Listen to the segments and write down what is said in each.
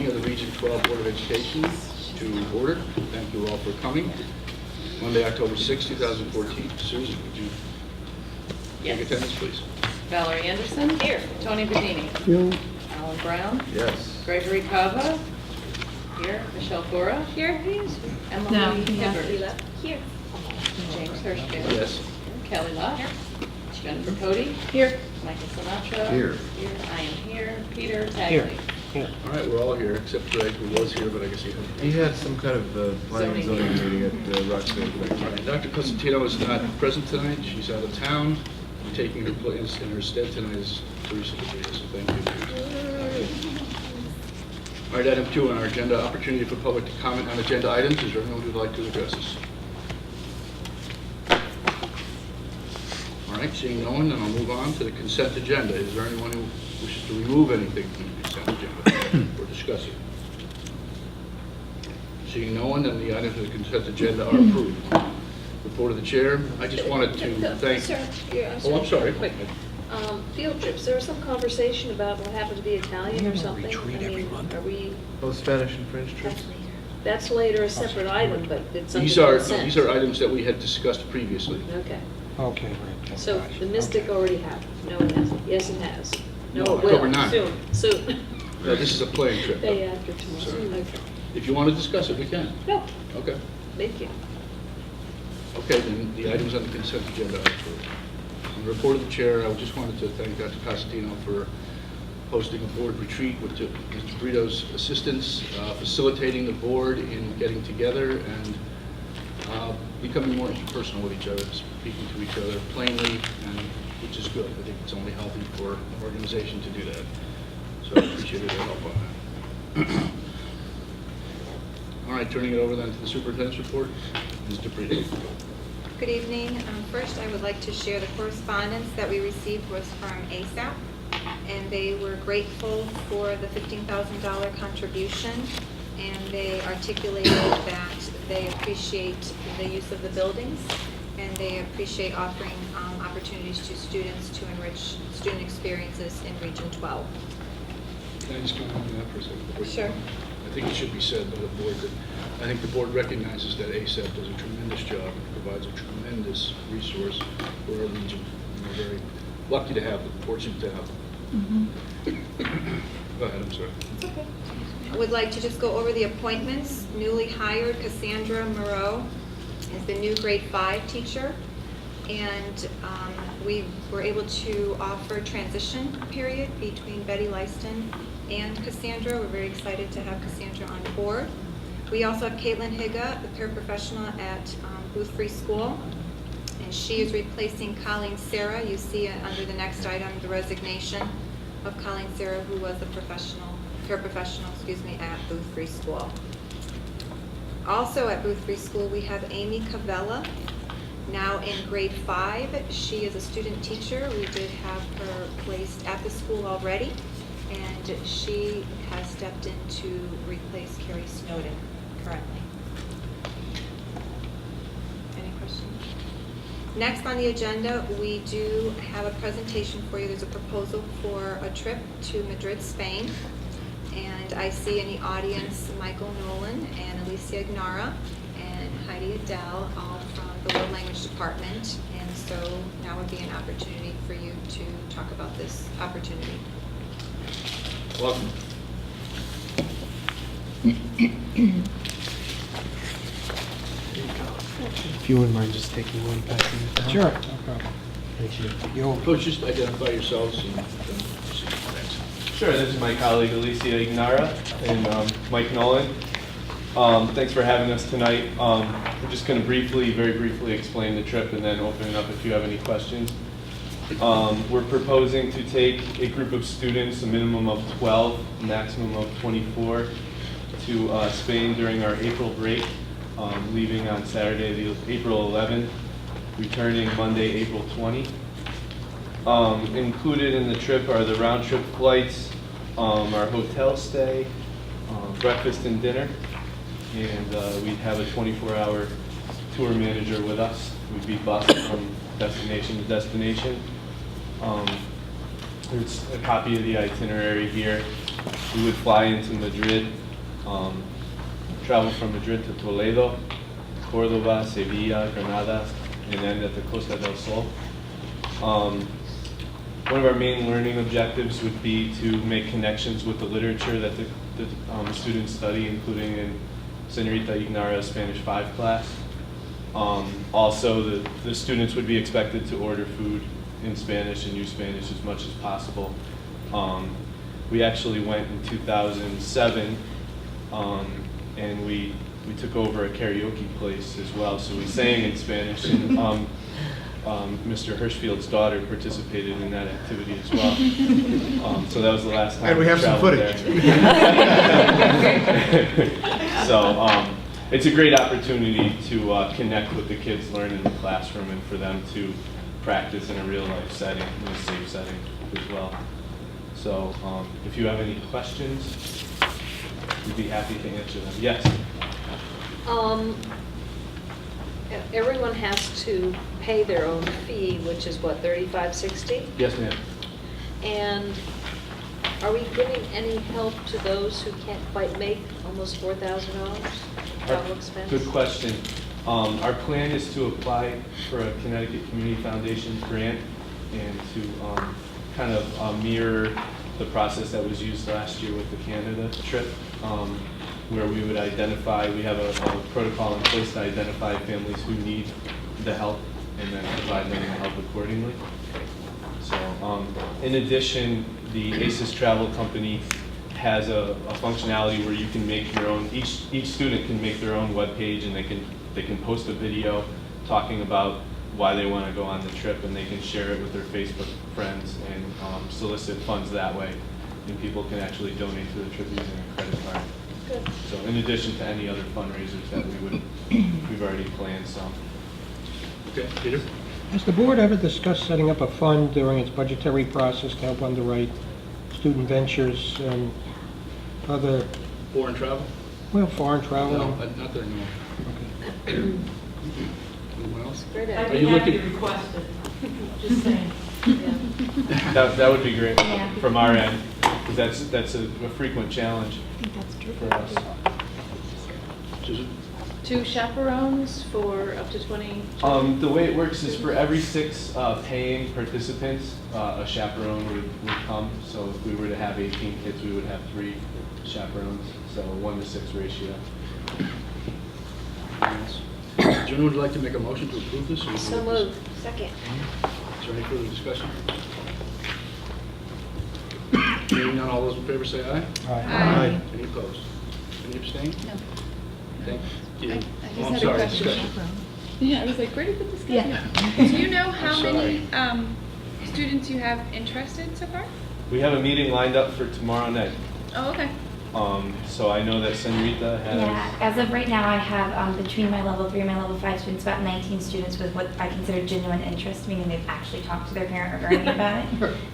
meeting of the Region 12 Board of Education to order. Thank you all for coming. Monday, October 6, 2014. Susan, would you take attendance, please? Valerie Anderson. Here. Tony Bedini. Here. Alan Brown. Yes. Gregory Cava. Here. Michelle Gora. Here. Emily Hibbert. Here. James Hirschfield. Yes. Kelly Lott. Here. Jennifer Cody. Here. Michael Sinatra. Here. Here. I am here. Peter Tagley. All right, we're all here, except Greg, who was here, but I guess he couldn't. He had some kind of planning and zoning meeting at Roxbury. All right, Dr. Cosentino is not present tonight. She's out of town. Taking her place in her stead tonight is Teresa DeVita, so thank you. All right, item 2 on our agenda, opportunity for public to comment on agenda items. Is there anyone who would like to address us? All right, seeing no one, then I'll move on to the consent agenda. Is there anyone who wishes to remove anything from the consent agenda or discuss it? Seeing no one, then the items of the consent agenda are approved. Report of the chair. I just wanted to thank... Sir, Oh, I'm sorry. Quick. Field trips, there was some conversation about what happened to the Italian or something. Are we, Oh, Spanish and French trips? that's later, a separate item, but did something These are consent? items that we had discussed previously. Okay. Okay, right. So the Mystic already happened? No, it hasn't. Yes, it has. No, No, it will. October 9th. Soon. No, this is a planned trip. Day after tomorrow. Sorry. Okay. If you want to discuss it, we can. No, Okay. thank you. Okay, then the items on the consent agenda are approved. On the report of the chair, I just wanted to thank Dr. Cosentino for hosting a board retreat with Mr. Brito's assistance, facilitating the board in getting together and becoming more personal with each other, speaking to each other plainly, and which is good. I think it's only healthy for an organization to do that. So I appreciate your help on that. All right, turning it over then to the superintendent's report. Mr. Brito. Good evening. First, I would like to share the correspondence that we received was from ASAP, and they were grateful for the $15,000 contribution, and they articulated that they appreciate the use of the buildings, and they appreciate offering opportunities to students to enrich student experiences in Region 12. Can I just comment on that for a second? before you Sure. go on? I think it should be said by the board that I think the board recognizes that ASAP does a tremendous job and provides a tremendous resource for our region. And we're very lucky to have them, fortunate to have them. Go ahead, I'm sorry. I would like to just go over the appointments. Newly hired Cassandra Moreau is the new grade 5 teacher, and we were able to offer a transition period between Betty Lyston and Cassandra. We're very excited to have Cassandra on board. We also have Caitlin Higa, the paraprofessional at Booth Free School, and she is replacing Colleen Sarah. You see under the next item the resignation of Colleen Sarah, who was a paraprofessional, at Booth Free School. Also at Booth Free School, we have Amy Cavella, now in grade 5. She is a student teacher. We did have her placed at the school already, and she has stepped in to replace Carrie Snowden currently. Any questions? Next on the agenda, we do have a presentation for you. There's a proposal for a trip to Madrid, Spain. And I see in the audience Michael Nolan and Alicia Ignara and Heidi Adele, all from the World Language Department. And so now would be an opportunity for you to talk about this opportunity. Welcome. If you wouldn't mind just taking one back in the town. Sure, no problem. Thank you. Folks, just identify yourselves and then proceed. Thanks. Sure, this is my colleague Alicia Ignara and Mike Nolan. Thanks for having us tonight. We're just going to very briefly explain the trip and then open it up if you have any questions. We're proposing to take a group of students, a minimum of 12, a maximum of 24, to Spain during our April break, leaving on Saturday, April 11th, returning Monday, April 20th. Included in the trip are the round-trip flights, our hotel stay, breakfast and dinner, and we'd have a 24-hour tour manager with us. We'd be bused from destination to destination. There's a copy of the itinerary here. We would fly into Madrid, travel from Madrid to Toledo, Córdoba, Sevilla, Granada, and end at the Costa del Sol. One of our main learning objectives would be to make connections with the literature that the students study, including in Senorita Ignara's Spanish 5 class. Also, the students would be expected to order food in Spanish and use Spanish as much as possible. We actually went in 2007, and we took over a karaoke place as well, so we sang in Spanish, and Mr. Hirschfield's daughter participated in that activity as well. So that was the last time And we have some traveled footage. there. So it's a great opportunity to connect with the kids, learn in the classroom, and for them to practice in a real-life setting, in a safe setting as well. So if you have any questions, we'd be happy to answer them. Yes? Everyone has to pay their own fee, which is what, $35.60? Yes, ma'am. And are we giving any help to those who can't quite make almost $4,000 travel expense? Good question. Our plan is to apply for a Connecticut Community Foundation grant and to kind of mirror the process that was used last year with the Canada trip, where we would identify, we have a protocol in place to identify families who need the help and then provide them the help accordingly. So in addition, the ACES Travel Company has a functionality where you can make your own, each student can make their own web page, and they can post a video talking about why they want to go on the trip, and they can share it with their Facebook friends and solicit funds that way. And people can actually donate to the trip using a credit card. Good. So in addition to any other fundraisers that we've already planned some. Okay, Peter? Has the board ever discussed setting up a fund during its budgetary process to help underwrite student ventures and other, Foreign travel? well, foreign travel? No, not that I know. Okay. Anyone else? Great I'd Are be you happy looking- to request it, just saying. Yeah. That would be great from our end, because that's a frequent challenge for us. Susan? 2 chaperones for up to 20 The children? way it works is for every 6 paying participants, a chaperone would come. So if we were to have 18 kids, we would have 3 chaperones, so 1-to-6 ratio. Anyone else? Does anyone would like to make a motion to approve this? or- So moved. Second. Is there any further discussion? Hearing none, all those in favor say aye. Aye. Any opposed? Any abstain? No. Thank you. I Oh, just I'm had a sorry, question. discussion. Yeah, I was like, where did the discussion Yeah. go? Do you know how I'm many students you have interested so far? We have a meeting lined up for tomorrow night. Oh, okay. So I know that Senorita has. Yeah, as of right now, I have between my level 3 and my level 5 students, about 19 students with what I consider genuine interest, meaning they've actually talked to their parent or guardian about it,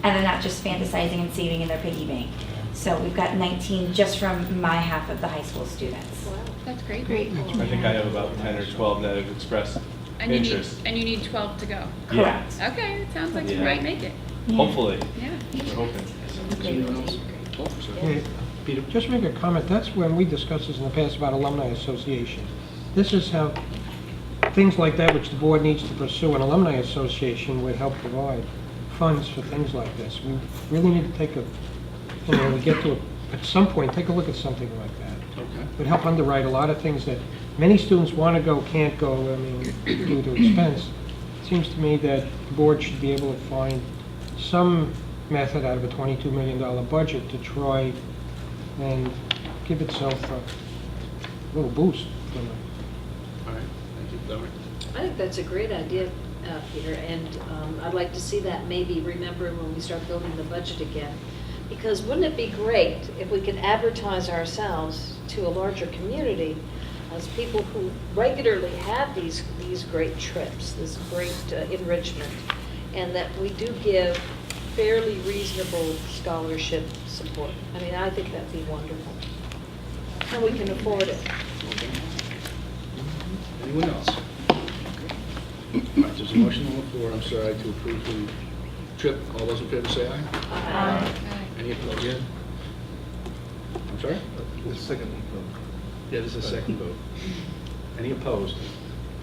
and they're not just fantasizing and saving in their piggy bank. So we've got 19 just from my half of the high school students. Wow. That's great. Great. I think I have about 10 or 12 that have expressed And you need interest. 12 to go. Correct. Okay, it sounds like Yeah. you might make it. Yeah. Hopefully, Yeah. we're hoping. Is anyone else? Oh, sorry. Hey, Peter? just make a comment, that's when we discussed this in the past about alumni association. This is how, things like that which the board needs to pursue, an alumni association would help provide funds for things like this. We really need to take a, we get to, at some point, take a look at something like that. Okay. It would help underwrite a lot of things that many students want to go, can't go, I mean, due to expense. It seems to me that the board should be able to find some method out of a $22 million budget to try and give itself a little boost. You know. All right, thank you. Valerie? I think that's a great idea, Peter, and I'd like to see that maybe remembered when we start building the budget again. Because wouldn't it be great if we could advertise ourselves to a larger community as people who regularly have these great trips, this great enrichment, and that we do give fairly reasonable scholarship support. I mean, I think that'd be wonderful. And we can afford it. Okay. Anyone else? All right, there's a motion on the floor, I'm sorry, to approve the trip. All those in favor say aye. Aye. Any opposed? I'm sorry? The second vote. Yeah, this is a second vote. Any opposed?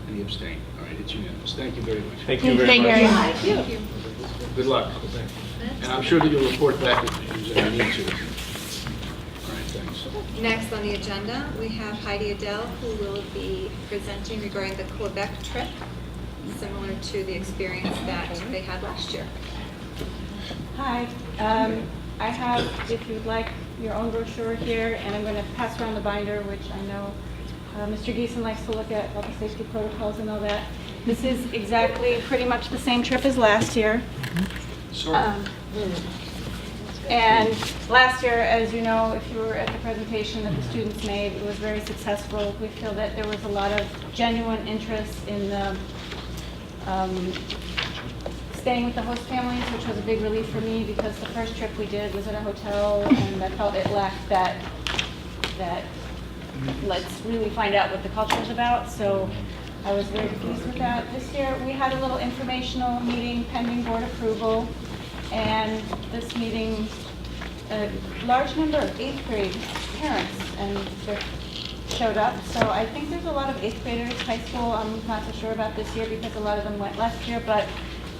Any abstain? All right, it's unanimous. Thank you very much. Thank you very much. Thank you. Good luck. And I'm sure that you'll report back if there's any need to. All right, thanks. Next on the agenda, we have Heidi Adele, who will be presenting regarding the Quebec trip, similar to the experience that they had last year. Hi, I have, if you'd like, your own brochure here, and I'm going to pass around the binder, which I know Mr. Geeson likes to look at, all the safety protocols and all that. This is exactly, pretty much the same trip as last year. And last year, as you know, if you were at the presentation that the students made, it was very successful. We feel that there was a lot of genuine interest in the staying with the host families, which was a big relief for me because the first trip we did was at a hotel, and I felt it lacked that let's really find out what the culture is about. So I was very pleased with that. This year we had a little informational meeting pending board approval, and this meeting, a large number of 8th grade parents and their showed up. So I think there's a lot of 8th graders, high school. I'm not so sure about this year because a lot of them went last year, but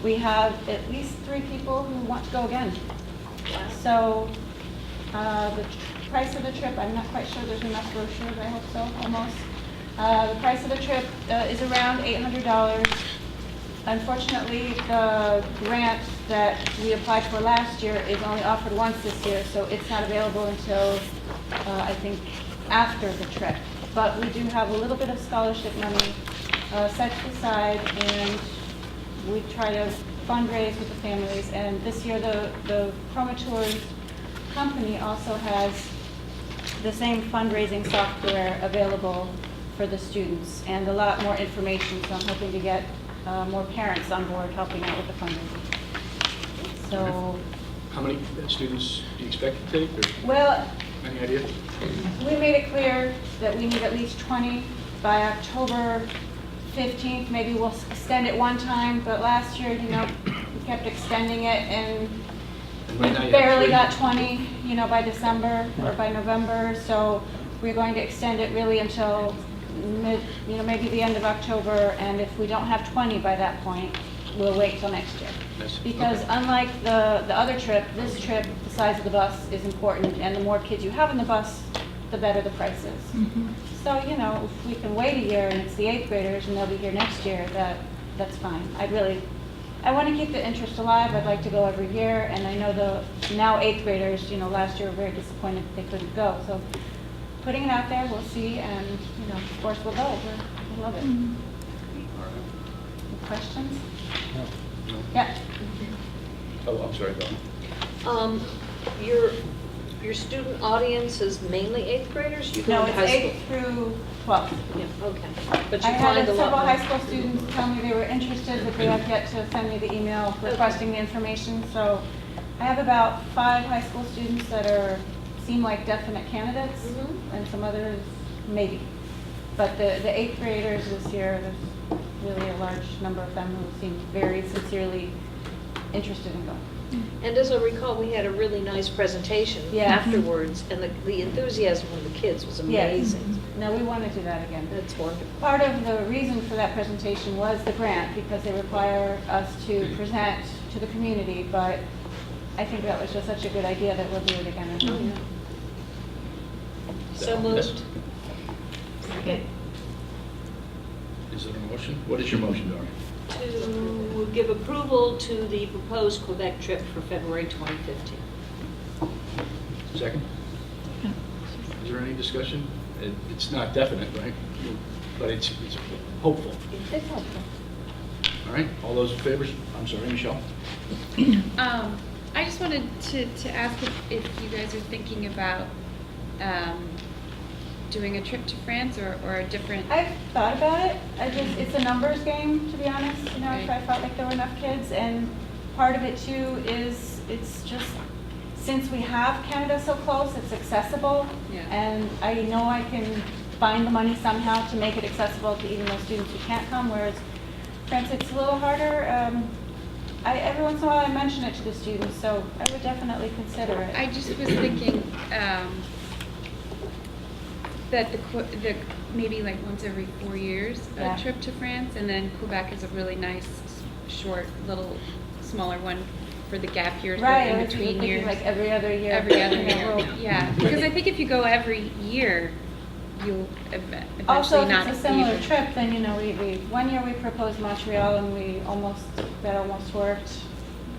we have at least 3 people who want to go again. So the price of the trip, I'm not quite sure there's enough brochures, I hope so, almost. The price of the trip is around $800. Unfortunately, the grant that we applied for last year is only offered once this year, so it's not available until, I think, after the trip. But we do have a little bit of scholarship money set aside, and we try to fundraise with the families. And this year, the Chroma Tours company also has the same fundraising software available for the students and a lot more information. So I'm hoping to get more parents on board helping out with the fundraising. So, How many students do you expect to take, or well, any idea? we made it clear that we need at least 20 by October 15th. Maybe we'll extend it one time, but last year, you know, we kept extending it, and And we right now you have barely 3? got 20, you know, by December or by November. So we're going to extend it really until mid, you know, maybe the end of October. And if we don't have 20 by that point, we'll wait till next year. Yes. Because Okay. unlike the other trip, this trip, the size of the bus is important, and the more kids you have in the bus, the better the price is. So, you know, if we can wait a year and it's the 8th graders and they'll be here next year, that's fine. I want to keep the interest alive. I'd like to go every year, and I know the now 8th graders, you know, last year were very disappointed that they couldn't go. So putting it out there, we'll see, and, you know, of course we'll go. We love it. All right. Any questions? No? Yeah. Oh, I'm sorry, Dawn. Your student audience is mainly 8th graders? You go No, to it's high 8th school? through 12th. Yeah, okay. But I you had find a several lot high more. school students tell me they were interested, but they have yet to send me the email requesting the information. So I have about 5 high school students that seem like definite candidates, Mhm. and some others maybe. But the 8th graders this year, there's really a large number of them who seem very sincerely interested in going. And as I recall, we had a really nice presentation Yeah. afterwards, and the enthusiasm of the kids was Yes. amazing. No, we want to do that again. That's wonderful. Part of the reason for that presentation was the grant, because they require us to present to the community, but I think that was just such a good idea that we'll do it again. So Yes. moved. Is there a motion? What is your motion, Dawn? To give approval to the proposed Quebec trip for February 2015. Second? Is there any discussion? It's not definite, right? But it's hopeful. It's helpful. All right, all those in favor? I'm sorry, Michelle? I just wanted to ask if you guys are thinking about doing a trip to France or a different. I've thought about it. It's a numbers game, to be honest. You know, if I felt like there were enough kids, and part of it too is it's just since we have Canada so close, it's accessible, Yeah. and I know I can find the money somehow to make it accessible to even those students who can't come. Whereas France, it's a little harder. Every once in a while I mention it to the students, so I would definitely consider it. I just was thinking, that the maybe like once every 4 years Yeah. a trip to France, and then Quebec is a really nice, short, little, smaller one for the gap years, Right, in I was between thinking years. like every other year. Every other you know, year, we'll- yeah. Because I think if you go every year, you'll eventually Also, not if it's a similar be- trip, then, you know, we, one year we proposed Montreal and that almost worked.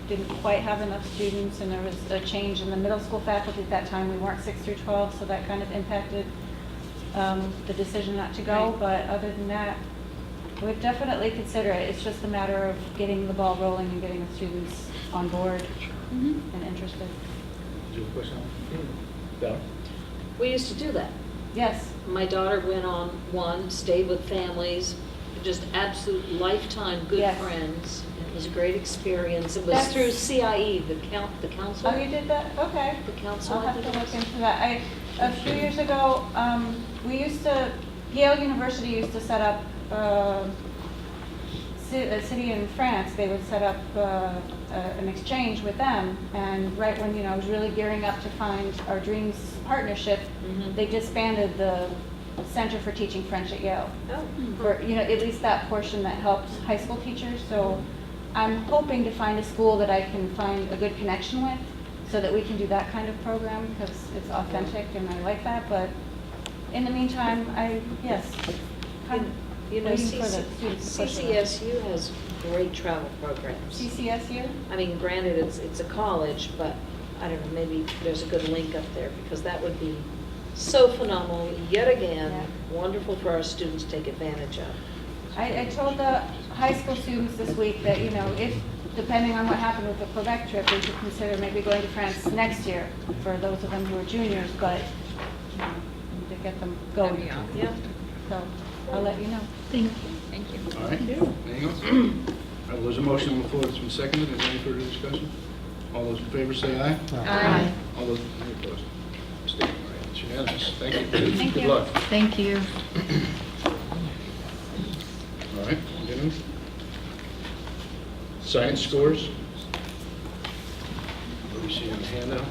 Didn't quite have enough students and there was a change in the middle school faculty at that time. We weren't 6 through 12, so that kind of impacted the decision not to go. Right. But other than that, we'd definitely consider it. It's just a matter of getting the ball rolling and getting the students on board Mhm. and interested. Do you have a question? Val? We used to do that. Yes. My daughter went on one, stayed with families, just absolute lifetime good Yes. friends. It was a great experience. It was That's- through CIE, the council. Oh, you did that? Okay. The council, I'll I have think to it look was. into that. A few years ago, Yale University used to set up, a city in France, they would set up an exchange with them. And right when, I was really gearing up to find our Dreams partnership, Mhm. they disbanded the Center for Teaching French at Yale. Oh. For, at least that portion that helped high school teachers. So I'm hoping to find a school that I can find a good connection with so that we can do that kind of program because it's authentic and I like that. But in the meantime, yes. You know, Waiting for the students to push it. CCSU has great travel programs. CCSU? I mean, granted, it's a college, but I don't know, maybe there's a good link up there because that would be so phenomenal, yet again, Yeah. wonderful for our students to take advantage of. I told the high school students this week that, if, depending on what happened with the Quebec trip, we should consider maybe going to France next year for those of them who are juniors, but to get them That'd be going. awesome. Yeah. So I'll let you know. Thank you. Thank you. All right. Anything else? All right, there's a motion on the floor that's been seconded. Is there any further discussion? All those in favor say aye. Aye. All those, any opposed? Abstained. All right, it's unanimous. Thank you. Thank Good you. luck. Thank you. All right, continue. Science scores. What do we see on the handout?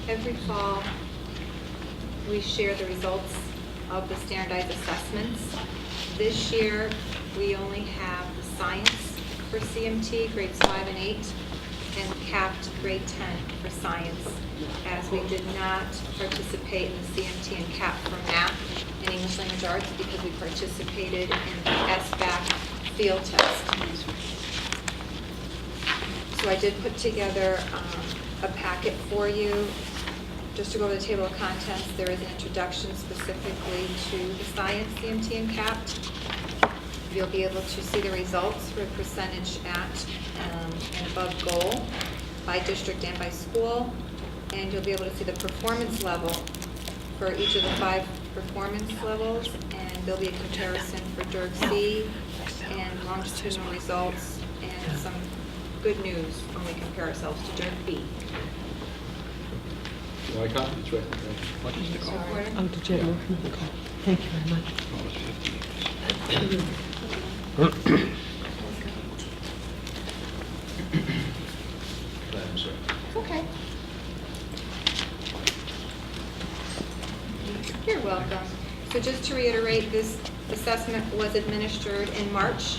Every fall, we share the results of the standardized assessments. This year, we only have the science for CMT, grades 5 and 8, and capped grade 10 for science, as we did not participate in the CMT and cap for math and English language arts because we participated in the SBAC field test. So I did put together a packet for you. Just to go over the table of contents, there is an introduction specifically to the science, CMT, and CAPT. You'll be able to see the results for percentage at and above goal by district and by school. And you'll be able to see the performance level for each of the 5 performance levels. And there'll be a comparison for DERG C and longitudinal results and some good news when we compare ourselves to DERG B. You want a copy? It's right there. What is the call? Oh, did you have a call? Thank you very much. Oh, it's 50. I'm sorry. Okay. You're welcome. So just to reiterate, this assessment was administered in March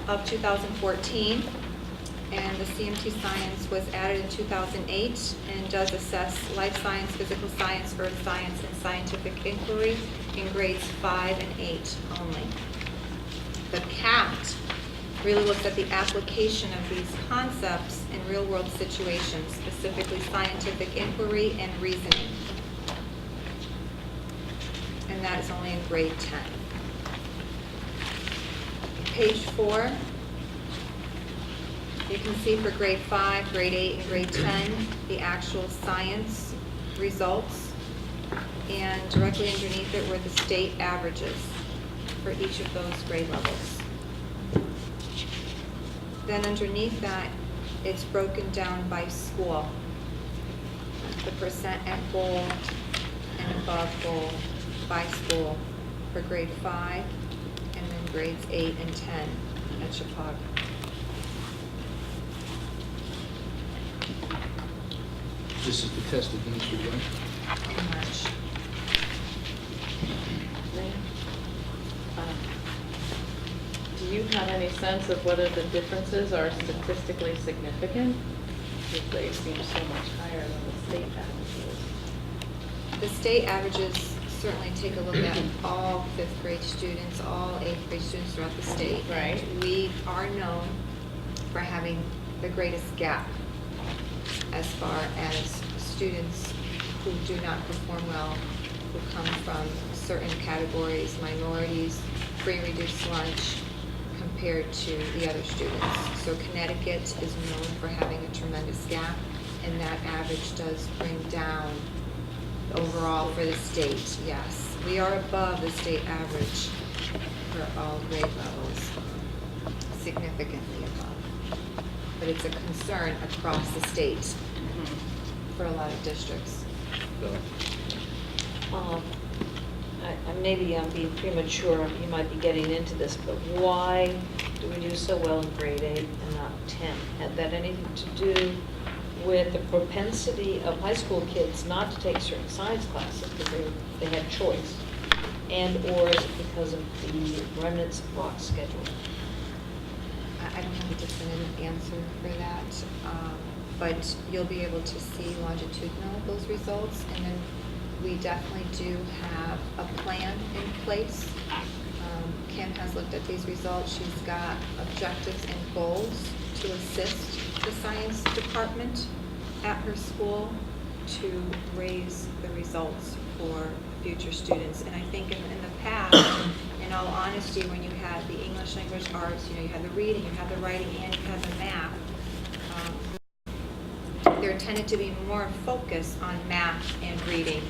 of 2014, and the CMT science was added in 2008 and does assess life science, physical science, earth science, and scientific inquiry in grades 5 and 8 only. The CAPT really looks at the application of these concepts in real-world situations, specifically scientific inquiry and reasoning. And that is only in grade 10. Page 4, you can see for grade 5, grade 8, and grade 10, the actual science results. And directly underneath it were the state averages for each of those grade levels. Then underneath that, it's broken down by school. The percent at goal and above goal by school for grade 5, and then grades 8 and 10 at Chappaqua. This is the test administered when? In March. Do you have any sense of whether the differences are statistically significant? Because they seem so much higher than the state averages. The state averages certainly take a look at all 5th grade students, all 8th grade students throughout the state. Right. We are known for having the greatest gap as far as students who do not perform well, who come from certain categories, minorities, free and reduced lunch, compared to the other students. So Connecticut is known for having a tremendous gap, and that average does bring down overall for the state, yes. We are above the state average for all grade levels, significantly above. But it's a concern across the state for a lot of districts. Maybe I'm being premature, you might be getting into this, but why do we do so well in grade 8 and not 10? Had that anything to do with the propensity of high school kids not to take certain science classes because they had choice? And or is it because of the remnants of block schedule? I don't have a definitive answer for that, but you'll be able to see longitudinal those results, and then we definitely do have a plan in place. Kim has looked at these results. She's got objectives and goals to assist the science department at her school to raise the results for future students. And I think in the past, in all honesty, when you had the English language arts, you had the reading, you had the writing, and you had the math, there tended to be more focus on math and reading,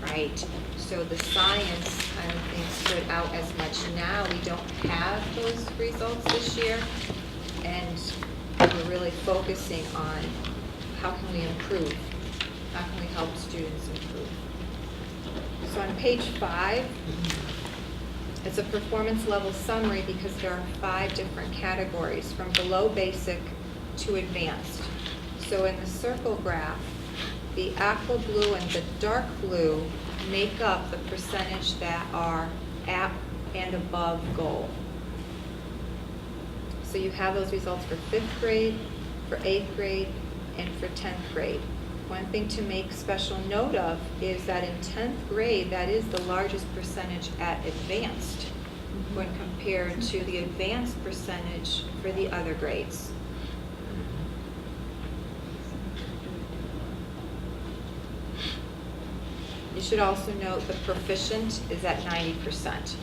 right? So the science, I don't think, stood out as much. Now we don't have those results this year, and we're really focusing on how can we improve? How can we help students improve? So on page 5, it's a performance level summary because there are 5 different categories from below basic to advanced. So in the circle graph, the aqua blue and the dark blue make up the percentage that are at and above goal. So you have those results for 5th grade, for 8th grade, and for 10th grade. One thing to make special note of is that in 10th grade, that is the largest percentage at advanced when compared to the advanced percentage for the other grades. You should also note the proficient is at 90%.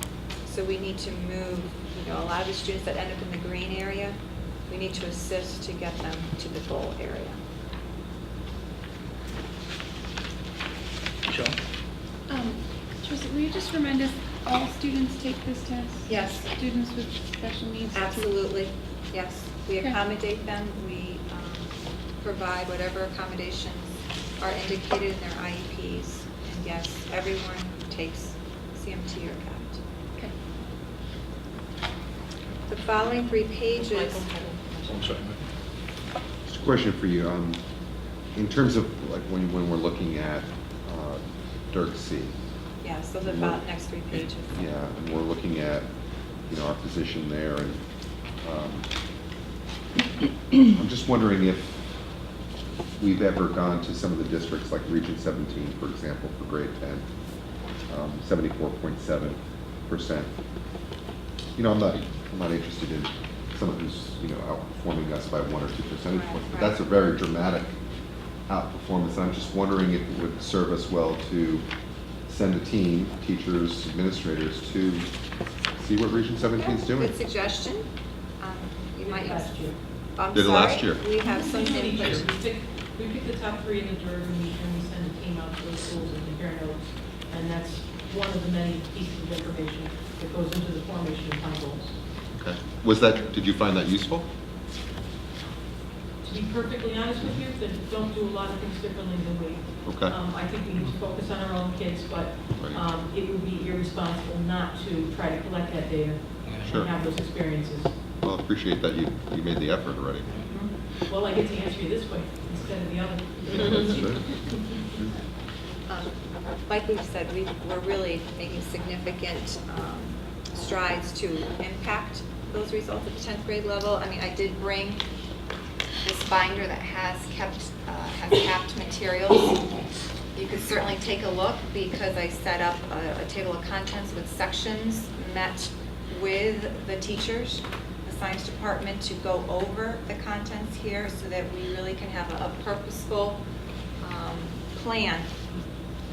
So we need to move, a lot of the students that end up in the green area, we need to assist to get them to the goal area. Michelle? Teresa, will you just remind us, all students take this test? Yes. Students with special needs? too? Absolutely, yes. We Okay. accommodate them, we provide whatever accommodations are indicated in their IEPs. And yes, everyone takes CMT or CAT. Okay. The following 3 pages, I'm sorry, Mike. Just a question for you. In terms of like when we're looking at Dirk C. yes, those are about next 3 pages. Yeah, and we're looking at, our position there, and I'm just wondering if we've ever gone to some of the districts like Region 17, for example, for grade 10, 74.7%. I'm not interested in someone who's, outperforming us by 1 or 2 percentage points, but that's a very dramatic outperformance. And I'm just wondering if it would serve us well to send a team, teachers, administrators, to see what Region 17 is doing. Good suggestion. You might have. Last year. I'm Did it sorry, last year. We have some Each year, input. we pick the top 3 in the Durham, and we send a team out to those schools and compare notes. And that's one of the many pieces of information that goes into the formation of high goals. Okay. Did you find that useful? to be perfectly honest with you, that don't do a lot of things differently than we. Okay. I think we need to focus on our own kids, but Right. it would be irresponsible not to try to collect that data Sure. and have those experiences. Well, I appreciate that you made the effort already. Well, I get to answer you this way instead of the other. Like we've said, we're really making significant strides to impact those results at the 10th grade level. I mean, I did bring this binder that has capped materials. You could certainly take a look because I set up a table of contents with sections, met with the teachers, the science department, to go over the contents here so that we really can have a purposeful plan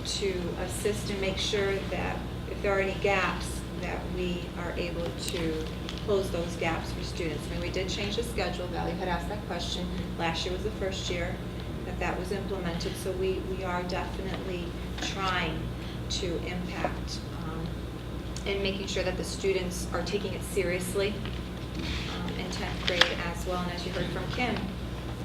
to assist and make sure that if there are any gaps, that we are able to close those gaps for students. I mean, we did change the schedule. Valerie had asked that question. Last year was the first year that was implemented, so we are definitely trying to impact and making sure that the students are taking it seriously in 10th grade as well. And as you heard from Kim,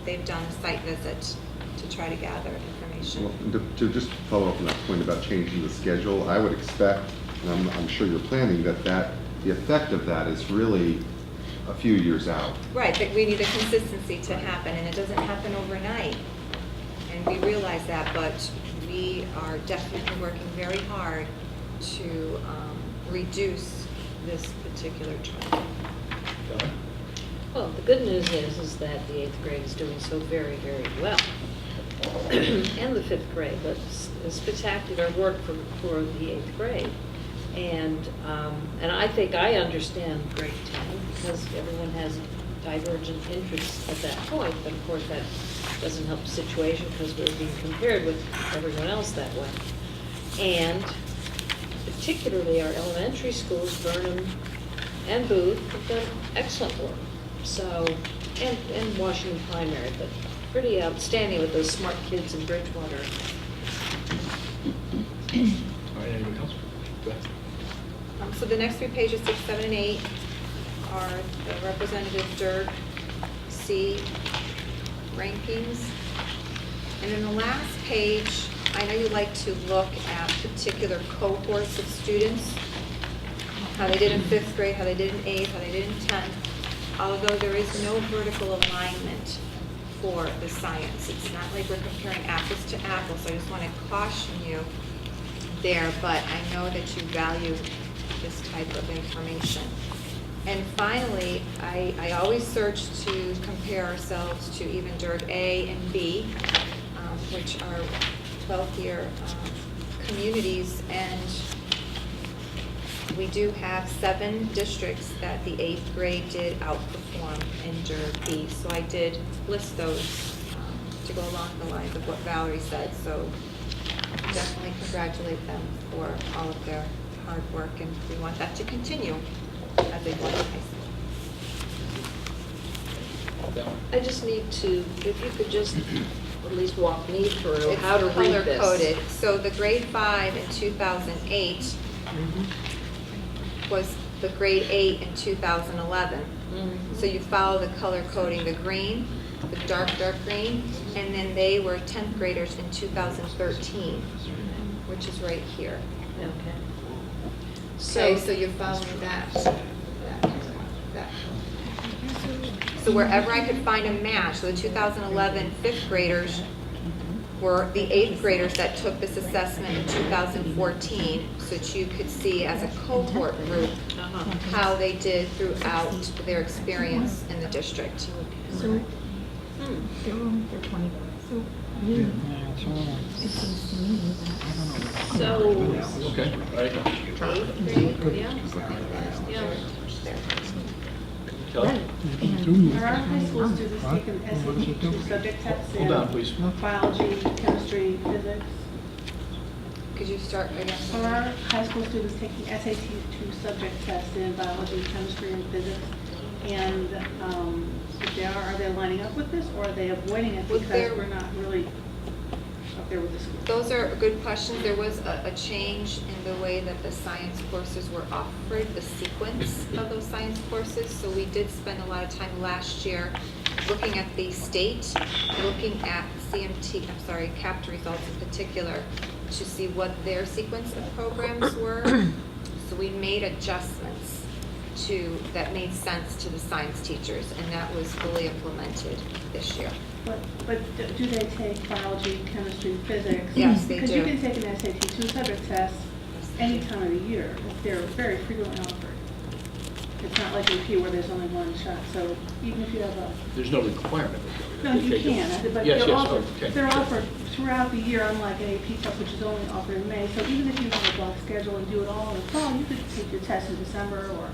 they've done a site visit to try to gather information. Well, and to just follow up on that point about changing the schedule, I would expect, and I'm sure you're planning, that the effect of that is really a few years out. Right, that we need a consistency to happen, and it doesn't happen overnight. And we realize that, but we are definitely working very hard to reduce this particular trend. Well, the good news is that the 8th grade is doing so very, very well. And the 5th grade, but spectacular work for the 8th grade. And I think I understand grade 10 because everyone has divergent interests at that point, but of course that doesn't help the situation because we're being compared with everyone else that way. And particularly our elementary schools, Burnham and Booth, have done excellent work. So, and Washington Primary, but pretty outstanding with those smart kids in Bridgewater. All right, anyone else? Go ahead. So the next 3 pages, 6, 7, and 8, are the representative DIRG C rankings. And in the last page, I know you like to look at particular cohorts of students, how they did in 5th grade, how they did in 8th, how they did in 10th, although there is no vertical alignment for the science. It's not like we're comparing apples to apples, so I just want to caution you there, but I know that you value this type of information. And finally, I always search to compare ourselves to even DIRG A and B, which are 12th year communities, and we do have 7 districts that the 8th grade did outperform in DIRG B. So I did list those to go along the lines of what Valerie said. So definitely congratulate them for all of their hard work, and we want that to continue as they go to high school. I just need to, if you could just at least walk me through It's how to read this. color-coded. So the grade 5 in 2008 was the grade 8 in 2011. So you follow the color coding, the green, the dark green, and then they were 10th graders in 2013, which is right here. Okay. Okay, so you're following that. So wherever I could find a match, so the 2011 5th graders were the 8th graders that took this assessment in 2014, so that you could see as a cohort group how they did throughout their experience in the district. So, they're 20. So, Yeah, it's all- it seems to me that, I don't know. So, Okay, all right. 8th grade, yeah, yeah. Kelly? There are high school students taking SAT subject tests Hold on, in please. biology, chemistry, physics. Could you start again? There are high school students taking SAT 2 subject tests in biology, chemistry, and physics. And if they are they lining up with this, or are they avoiding it Well, because they're- we're not really up there with the school? Those are good questions. There was a change in the way that the science courses were offered, the sequence of those science courses. So we did spend a lot of time last year looking at the state, looking at CAPT results in particular, to see what their sequence of programs were. So we made adjustments that made sense to the science teachers, and that was fully implemented this year. But do they take biology, chemistry, physics? Yes, they Because you do. can take an SAT 2 subject test any time of the year. They're very frequently offered. It's not like AP where there's only one shot, so even if you have a, There's no requirement. no, you can, but Yes, they're yes, offered, okay, they're sure. offered throughout the year, unlike an AP test, which is only offered in May. So even if you have a block schedule and do it all in the fall, you could take your test in December, or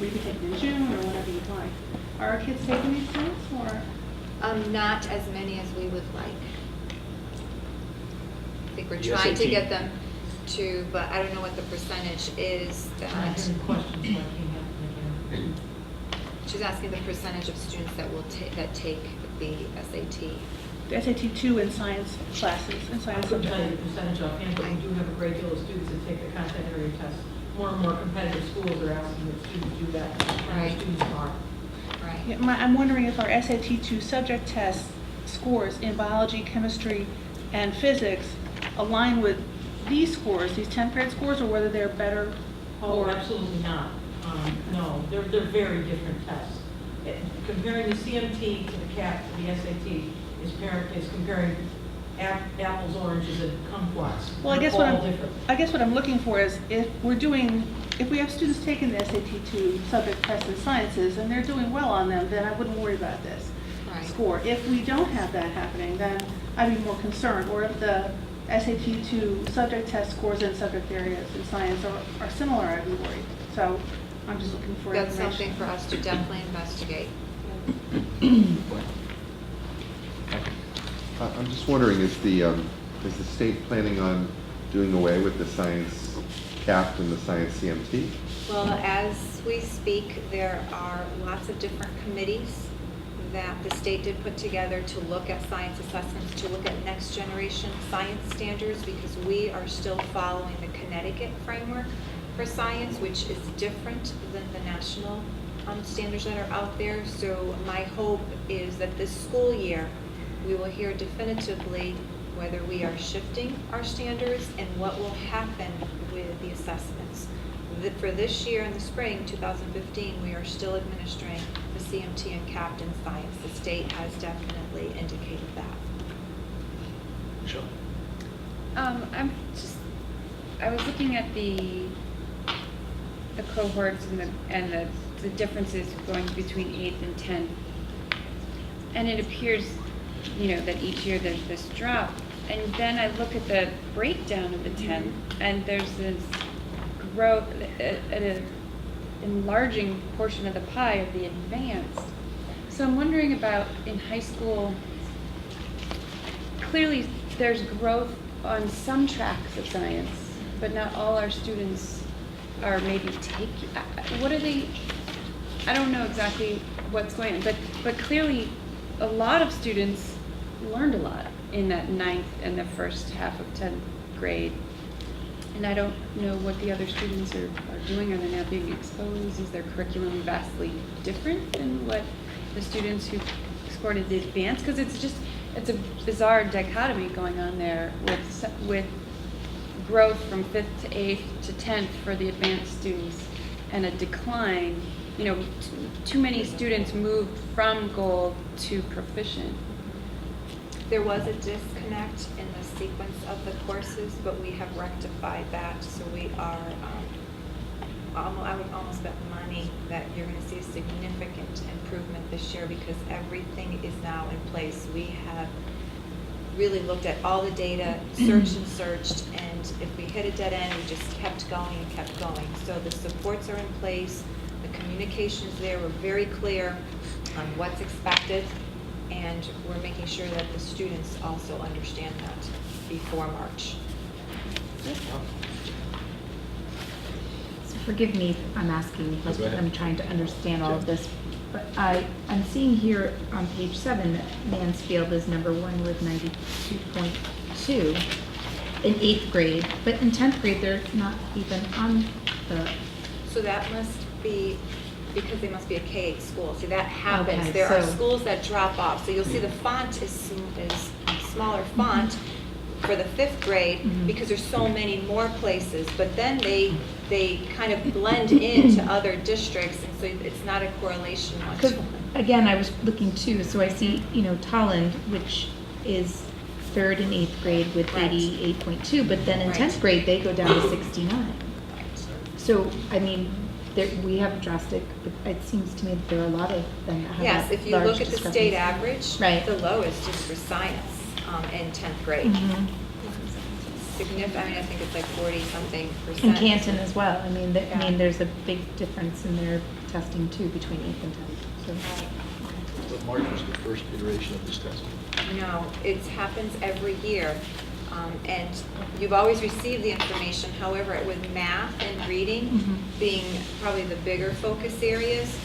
you could take it in June, or whatever you'd like. Are our kids taking these tests, or? Not as many as we would like. I think we're The trying to SAT. get them to, but I don't know what the percentage is that. She's asking the percentage of students that will that take the SAT. The SAT 2 in science classes, in I science couldn't tell you subjects. the percentage offhand, but we do have a great deal of students that take the content area test. More and more competitive schools are asking that students do that, and Right. our students are. Right. Yeah, I'm wondering if our SAT 2 subject test scores in biology, chemistry, and physics align with these scores, these 10th grade scores, or whether they're better Oh, or? absolutely not. No, they're very different tests. Comparing the CMT to the CAP to the SAT is comparing apples, oranges, and kumquats. Well, They're all different. I guess what I'm looking for is if we have students taking the SAT 2 subject test in sciences and they're doing well on them, then I wouldn't worry about this Right. score. If we don't have that happening, then I'd be more concerned. Or if the SAT 2 subject test scores in subject areas in science are similar, I'd be worried. So I'm just looking for That's information. something for us to definitely investigate. I'm just wondering, is the state planning on doing away with the science CAP and the science CMT? Well, as we speak, there are lots of different committees that the state did put together to look at science assessments, to look at next generation science standards, because we are still following the Connecticut framework for science, which is different than the national standards that are out there. So my hope is that this school year, we will hear definitively whether we are shifting our standards and what will happen with the assessments. For this year in the spring, 2015, we are still administering the CMT and CAPT in science. The state has definitely indicated that. Michelle? I was looking at the cohorts and the differences going between 8th and 10th. And it appears, that each year there's this drop. And then I look at the breakdown of the 10th, and there's this growth at an enlarging portion of the pie of the advanced. So I'm wondering about in high school, clearly there's growth on some tracks of science, but not all our students are maybe taking, what are they, I don't know exactly what's going on, but clearly a lot of students learned a lot in that 9th and the first half of 10th grade. And I don't know what the other students are doing. Are they not being exposed? Is their curriculum vastly different than what the students who scored at the advanced? Because it's a bizarre dichotomy going on there with growth from 5th to 8th to 10th for the advanced students and a decline. Too many students moved from gold to proficient. There was a disconnect in the sequence of the courses, but we have rectified that. So we are, I would almost bet money that you're going to see a significant improvement this year because everything is now in place. We have really looked at all the data, searched and searched, and if we hit a dead end, we just kept going and kept going. So the supports are in place, the communication is there, we're very clear on what's expected, and we're making sure that the students also understand that before March. So forgive me if I'm asking because I'm trying to understand all of this. But I'm seeing here on page 7 that Mansfield is number 1 with 92.2 in 8th grade. But in 10th grade, they're not even on the... So that must be because they must be a K-8 school. See, that happens. Okay, There are so- schools that drop off. So you'll see the font is smaller font for the 5th grade because there's so many more places. But then they kind of blend into other districts, and so it's not a correlation much. Because, again, I was looking too, so I see, Tolland, which is 3rd and 8th grade with Right. 88.2, but then in Right. 10th grade, they go down to 69. So, I mean, we have drastic, but it seems to me that there are a lot of them that have Yes, that if you large look at the state discrepancy. average, Right. the lowest is for science in 10th grade. Mhm. Significant, I mean, I think it's like 40-something%. In Canton as well, I mean, Yeah. there's a big difference in their testing too between 8th and 10th, so. But March was the first iteration of this test. No, it happens every year. And you've always received the information, however, with math and reading being probably the bigger focus areas.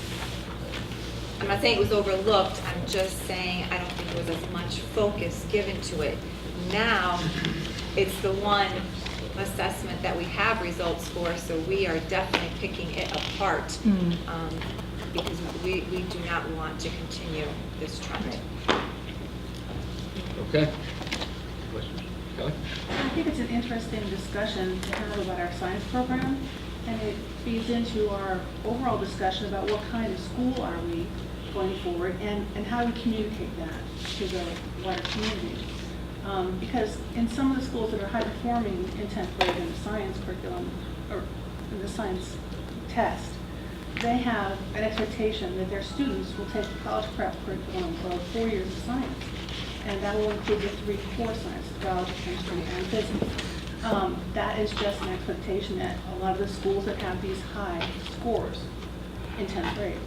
I'm not saying it was overlooked, I'm just saying I don't think there was as much focus given to it. Now, it's the one assessment that we have results for, so we are definitely picking it apart because we do not want to continue this trend. Okay. Questions? Kelly? I think it's an interesting discussion to have about our science program, and it feeds into our overall discussion about what kind of school are we going forward, and how we communicate that to the wider community. Because in some of the schools that are high performing in 10th grade in the science curriculum, or in the science test, they have an expectation that their students will take the college prep curriculum of 4 years of science. And that will include the 3 core science, biology, chemistry, and physics. That is just an expectation that a lot of the schools that have these high scores in 10th grade.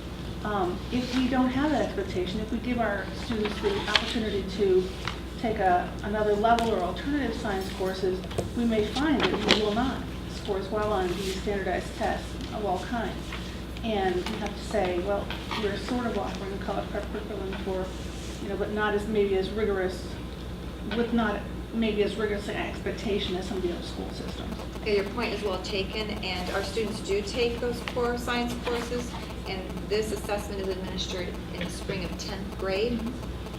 If we don't have that expectation, if we give our students the opportunity to take another level or alternative science courses, we may find that we will not score as well on these standardized tests of all kinds. And we have to say, well, we're sort of offering a college prep curriculum for, but not as maybe as rigorous, with not maybe as rigorous an expectation as some of the other school systems. Okay, your point is well taken, and our students do take those core science courses, and this assessment is administered in the spring of 10th grade.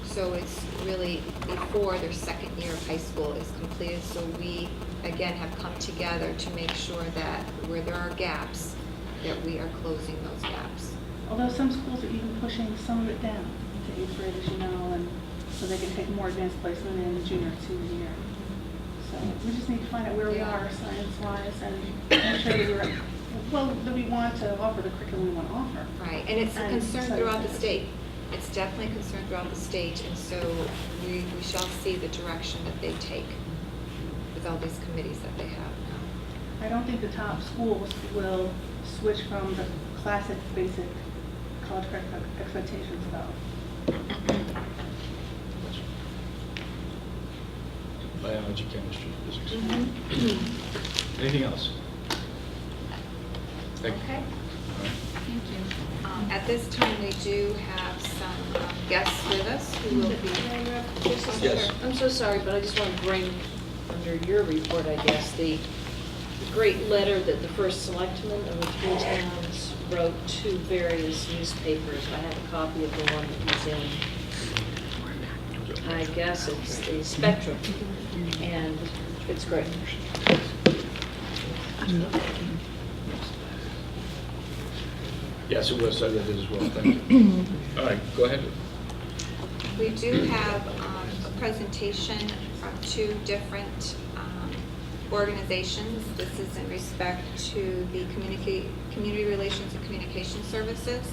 So it's really before their 2nd year of high school is completed. So we, again, have come together to make sure that where there are gaps, that we are closing those gaps. Although some schools are even pushing some of it down to 8th grade, as you know, and so they can take more advanced placement in junior and senior year. So we just need to find out where we are science-wise and make sure that we want to offer the curriculum we want to offer. Right, and it's a concern throughout the state. It's definitely a concern throughout the state, and so we shall see the direction that they take with all these committees that they have now. I don't think the top schools will switch from the classic basic college prep expectations though. Biology, chemistry, physics. Anything else? Thank you. Okay. All right. Thank you. At this time, we do have some guests with us who will be. Yes. I'm so sorry, but I just want to bring under your report, I guess, the great letter that the first selectman of the 3 towns wrote to various newspapers. I have a copy of the one that was in, I guess it's the Spectrum, and it's great. Yes, it was. I read it as well. Thank you. All right, go ahead. We do have a presentation from 2 different organizations. This is in respect to the Community Relations and Communication Services.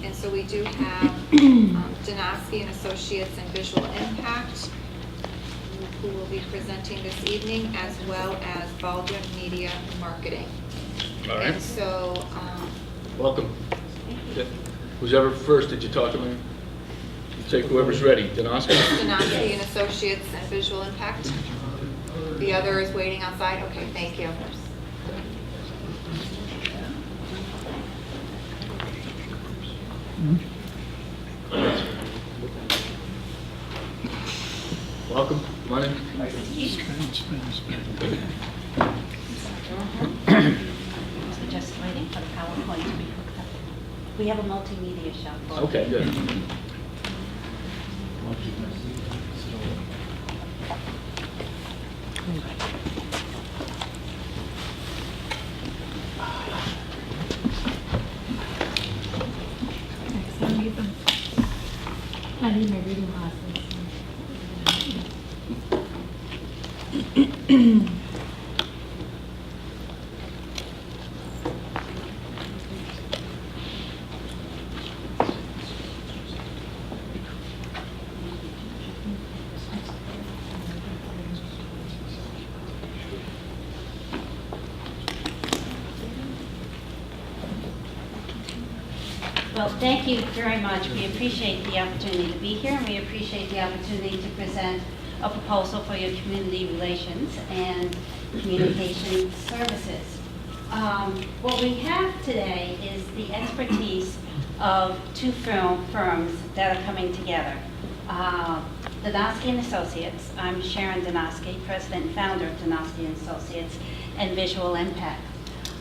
And so we do have Donosky and Associates and Visual Impact, who will be presenting this evening, as well as Baldwin Media Marketing. All right. And so, Welcome. Yeah. Who's ever first, did you talk to me? You take whoever's ready. Donosky? Donosky and Associates and Visual Impact. The other is waiting outside. Okay, thank you. Welcome. Come on in. So just waiting for the PowerPoint to be hooked up. We have a multimedia shop. Okay, good. I need my reading glasses. Well, thank you very much. We appreciate the opportunity to be here, and we appreciate the opportunity to present a proposal for your community relations and communication services. What we have today is the expertise of two firms that are coming together. Donosky and Associates. I'm Sharon Donosky, president and founder of Donosky and Associates and Visual Impact.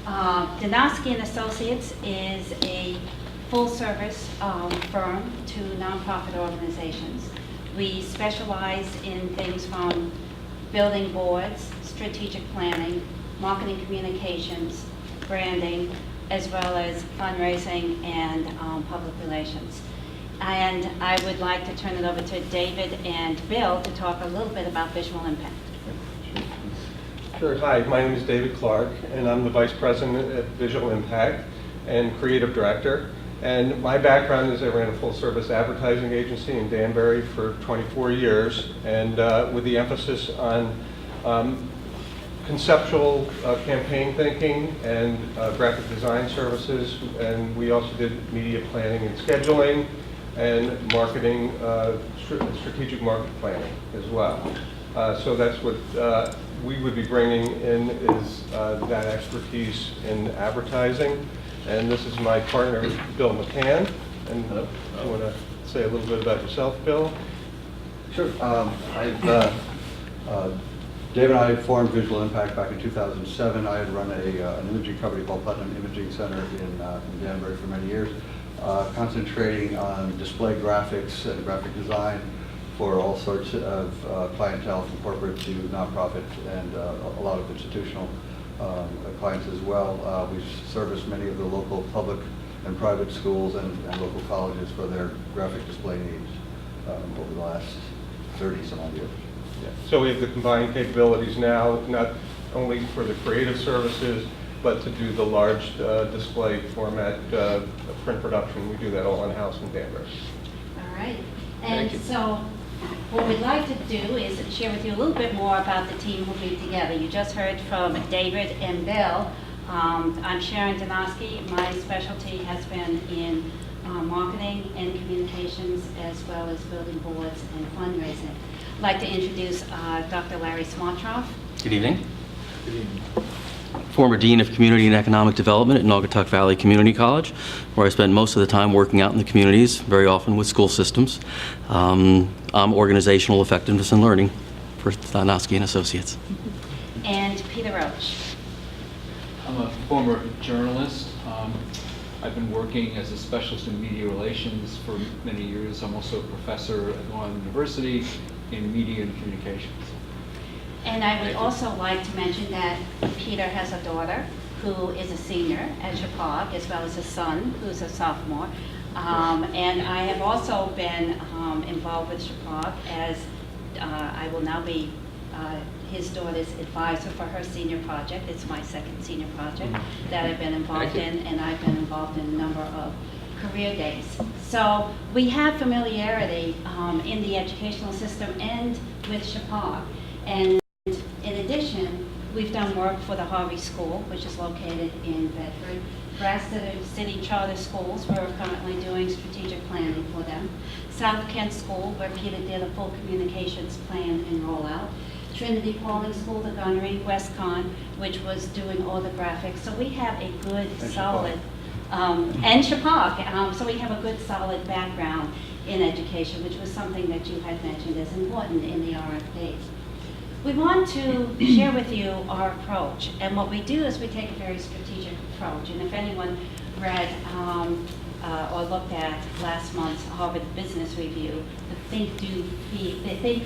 Donosky and Associates is a full-service firm to nonprofit organizations. We specialize in things from building boards, strategic planning, marketing communications, branding, as well as fundraising and public relations. And I would like to turn it over to David and Bill to talk a little bit about Visual Impact. Sure. Hi, my name is David Clark, and I'm the Vice President at Visual Impact and Creative Director. And my background is I ran a full-service advertising agency in Danbury for 24 years, and with the emphasis on conceptual campaign thinking and graphic design services, and we also did media planning and scheduling and marketing, strategic market planning as well. So that's what we would be bringing in is that expertise in advertising. And this is my partner, Bill McCann. And you want to say a little bit about yourself, Bill? Sure. Dave and I formed Visual Impact back in 2007. I had run an imaging company called Putnam Imaging Center in Danbury for many years, concentrating on display graphics and graphic design for all sorts of clientele, from corporate to nonprofit and a lot of institutional clients as well. We've serviced many of the local public and private schools and local colleges for their graphic display needs over the last 30-some odd years. Yeah. So we have the combined capabilities now, not only for the creative services, but to do the large display format print production. We do that all in-house in Danbury. All right. And so what we'd like to do is share with you a little bit more about the team who'll be together. You just heard from David and Bill. I'm Sharon Donosky. My specialty has been in marketing and communications, as well as building boards and fundraising. I'd like to introduce Dr. Larry Smartroff. Good evening. Good evening. Former Dean of Community and Economic Development at Naugatuck Valley Community College, where I spend most of the time working out in the communities, very often with school systems. I'm Organizational Effectiveness and Learning for Donosky and Associates. And Peter Roach. I'm a former journalist. I've been working as a specialist in media relations for many years. I'm also a professor at Long Island University in media and communications. And I would also like to mention that Peter has a daughter who is a senior at Chapag, as well as a son who's a sophomore. And I have also been involved with Chapag as I will now be his daughter's advisor for her senior project. It's my second senior project that I've been involved in, and I've been involved in a number of career days. So we have familiarity in the educational system and with Chapag. And in addition, we've done work for the Harvey School, which is located in Bedford. Graston City Charter Schools, we're currently doing strategic planning for them. South Kent School, where Peter did a full communications plan and rollout. Trinity Pauling School, the Gunnery, WestCon, which was doing all the graphics. So we have a good, solid, and Chapag, so we have a good, solid background in education, which was something that you had mentioned as important in the RFP. We want to share with you our approach, and what we do is we take a very strategic approach. And if anyone read or looked at last month's Harvard Business Review, the think,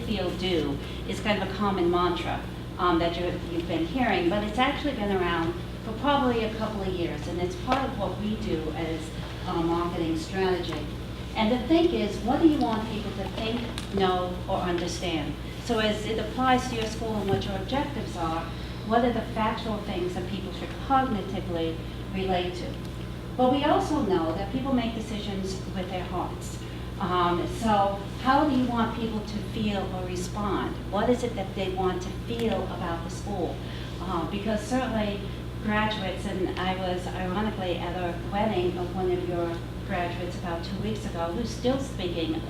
feel, do is kind of a common mantra that you've been hearing, but it's actually been around for probably a couple of years, and it's part of what we do as marketing strategy. And the think is, what do you want people to think, know, or understand? So as it applies to your school and what your objectives are, what are the factual things that people should cognitively relate to? But we also know that people make decisions with their hearts. So how do you want people to feel or respond? What is it that they want to feel about the school? Because certainly graduates, and I was ironically at a wedding of one of your graduates about 2 weeks ago who's still speaking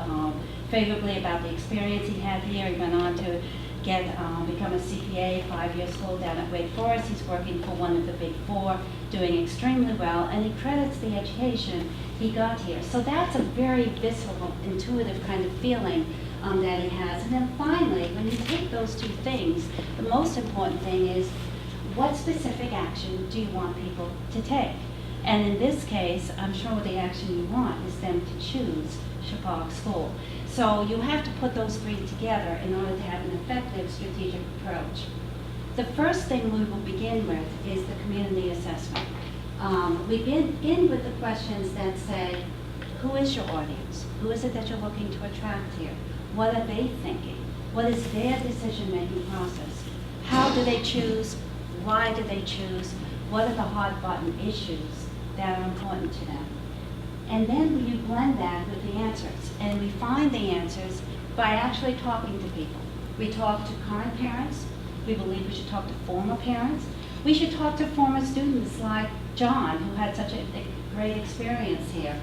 favorably about the experience he had here. He went on to become a CPA, 5-year school down at Wake Forest. He's working for one of the big 4, doing extremely well, and he credits the education he got here. So that's a very visceral, intuitive kind of feeling that he has. And then finally, when you take those two things, the most important thing is, what specific action do you want people to take? And in this case, I'm sure the action you want is them to choose Chapag School. So you have to put those 3 together in order to have an effective strategic approach. The first thing we will begin with is the community assessment. We begin with the questions that say, who is your audience? Who is it that you're looking to attract here? What are they thinking? What is their decision-making process? How do they choose? Why do they choose? What are the hot button issues that are important to them? And then you blend that with the answers. And we find the answers by actually talking to people. We talk to current parents. We believe we should talk to former parents. We should talk to former students like John, who had such a great experience here,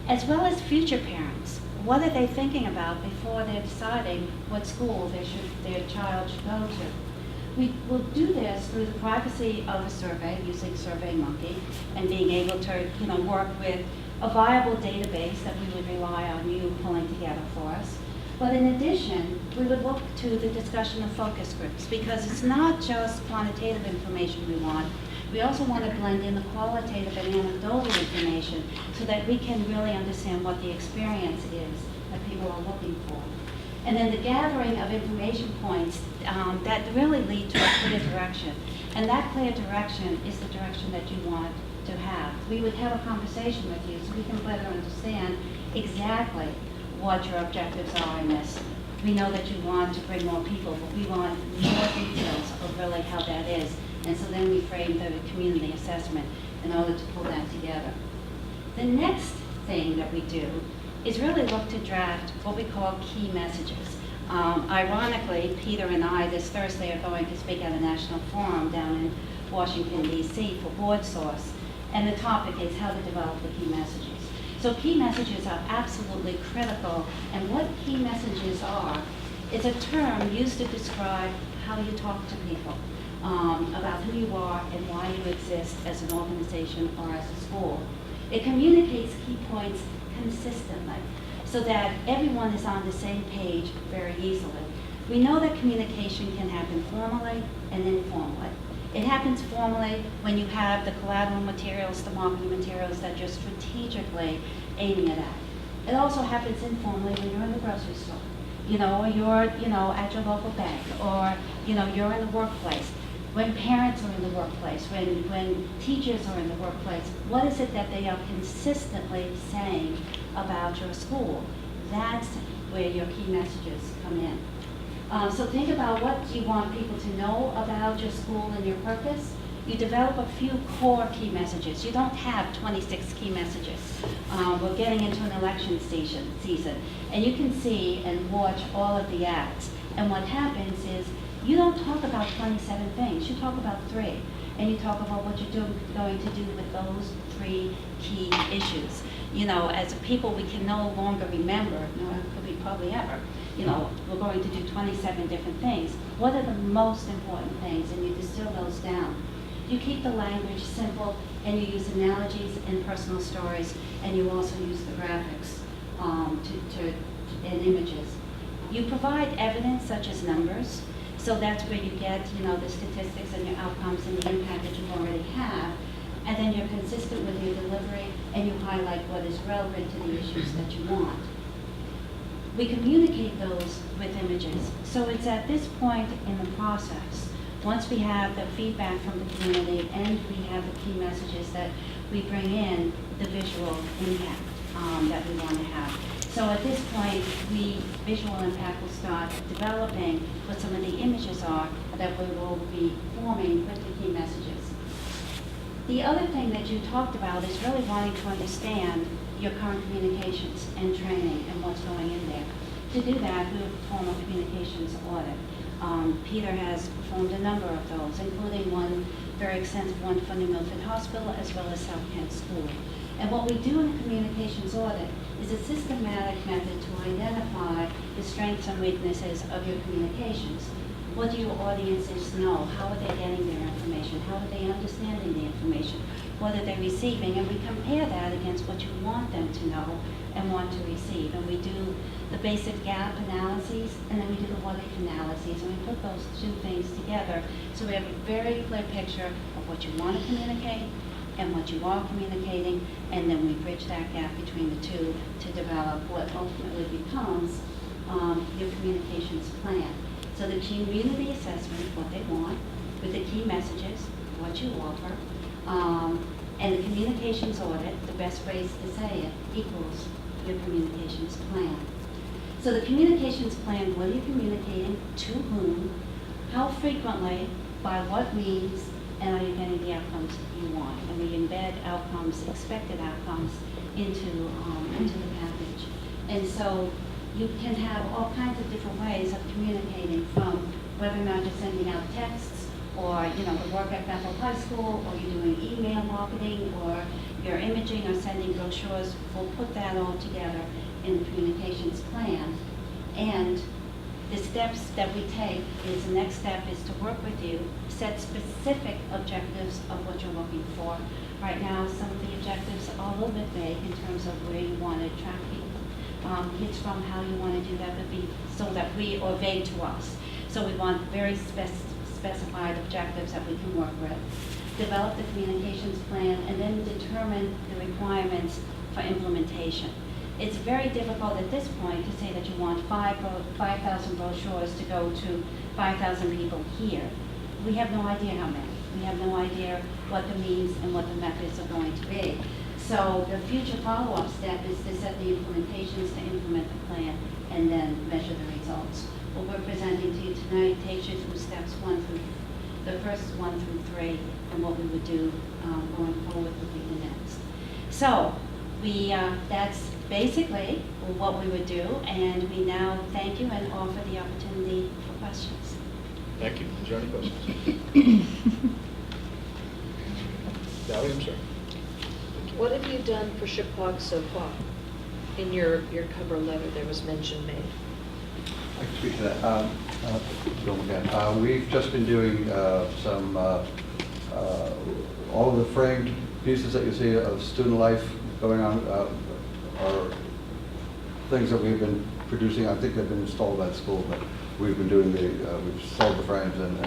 as well as future parents. What are they thinking about before they're deciding what school their child should go to? We will do this through the privacy of a survey, using SurveyMonkey, and being able to work with a viable database that we would rely on you pulling together for us. But in addition, we would look to the discussion of focus groups, because it's not just quantitative information we want. We also want to blend in the qualitative and anecdotal information so that we can really understand what the experience is that people are looking for. And then the gathering of information points that really lead to a clear direction. And that clear direction is the direction that you want to have. We would have a conversation with you so we can better understand exactly what your objectives are in this. We know that you want to bring more people, but we want more details of really how that is. And so then we frame the community assessment in order to pull that together. The next thing that we do is really look to draft what we call key messages. Ironically, Peter and I this Thursday are going to speak at a national forum down in Washington, D.C. for BoardSource, and the topic is how to develop the key messages. So key messages are absolutely critical, and what key messages are is a term used to describe how you talk to people, about who you are and why you exist as an organization or as a school. It communicates key points consistently so that everyone is on the same page very easily. We know that communication can happen formally and informally. It happens formally when you have the collateral materials, the marketing materials that you're strategically aiming it at. It also happens informally when you're in the grocery store, or you're, at your local bank, or, you're in the workplace. When parents are in the workplace, when teachers are in the workplace, what is it that they are consistently saying about your school? That's where your key messages come in. So think about what you want people to know about your school and your purpose. You develop a few core key messages. You don't have 26 key messages. We're getting into an election season, and you can see and watch all of the ads. And what happens is you don't talk about 27 things. You talk about 3. And you talk about what you're going to do with those 3 key issues. As a people, we can no longer remember, it could be probably ever, we're going to do 27 different things. What are the most important things? And you distill those down. You keep the language simple, and you use analogies and personal stories, and you also use the graphics and images. You provide evidence such as numbers, so that's where you get, the statistics and your outcomes and the impact that you already have. And then you're consistent with your delivery and you highlight what is relevant to the issues that you want. We communicate those with images. So it's at this point in the process, once we have the feedback from the community and we have the key messages, that we bring in the visual impact that we want to have. So at this point, visual impact will start developing what some of the images are that we will be forming with the key messages. The other thing that you talked about is really wanting to understand your current communications and training and what's going in there. To do that, we will perform a communications audit. Peter has performed a number of those, including one very extensive one for New Milford Hospital as well as South Kent School. And what we do in a communications audit is a systematic method to identify the strengths and weaknesses of your communications. What do your audiences know? How are they getting their information? How are they understanding the information? What are they receiving? And we compare that against what you want them to know and want to receive. And we do the basic gap analyses, and then we do the what if analyses, and we put those two things together so we have a very clear picture of what you want to communicate and what you are communicating, and then we bridge that gap between the two to develop what ultimately becomes your communications plan. So the community assessment, what they want, with the key messages, what you offer, and the communications audit, the best ways to say it, equals your communications plan. So the communications plan, what are you communicating, to whom, how frequently, by what means, and are you getting the outcomes you want? And we embed outcomes, expected outcomes, into the package. And so you can have all kinds of different ways of communicating, from whether or not you're sending out texts, or the work at Bethel High School, or you're doing email marketing, or you're imaging or sending brochures. We'll put that all together in the communications plan. And the steps that we take is, the next step is to work with you, set specific objectives of what you're looking for. Right now, some of the objectives are a little bit vague in terms of where you want to attract people. Kids from, how you want to do that, would be so that or vague to us. So we want very specified objectives that we can work with. Develop the communications plan, and then determine the requirements for implementation. It's very difficult at this point to say that you want 5,000 brochures to go to 5,000 people here. We have no idea how many. We have no idea what the means and what the methods are going to be. So the future follow-up step is to set the implementations, to implement the plan, and then measure the results. What we're presenting to you tonight takes you through steps the first 1 through 3, and what we would do going forward would be the next. So that's basically what we would do, and we now thank you and offer the opportunity for questions. Thank you. Is there any questions? Valerie, I'm sorry. What have you done for Shippog so far? In your cover letter, there was mention made. I can speak to that. Bill again. We've just been doing some, all of the framed pieces that you see of student life going on are things that we've been producing. I think they've been installed at school, but we've been doing we've sold the frames and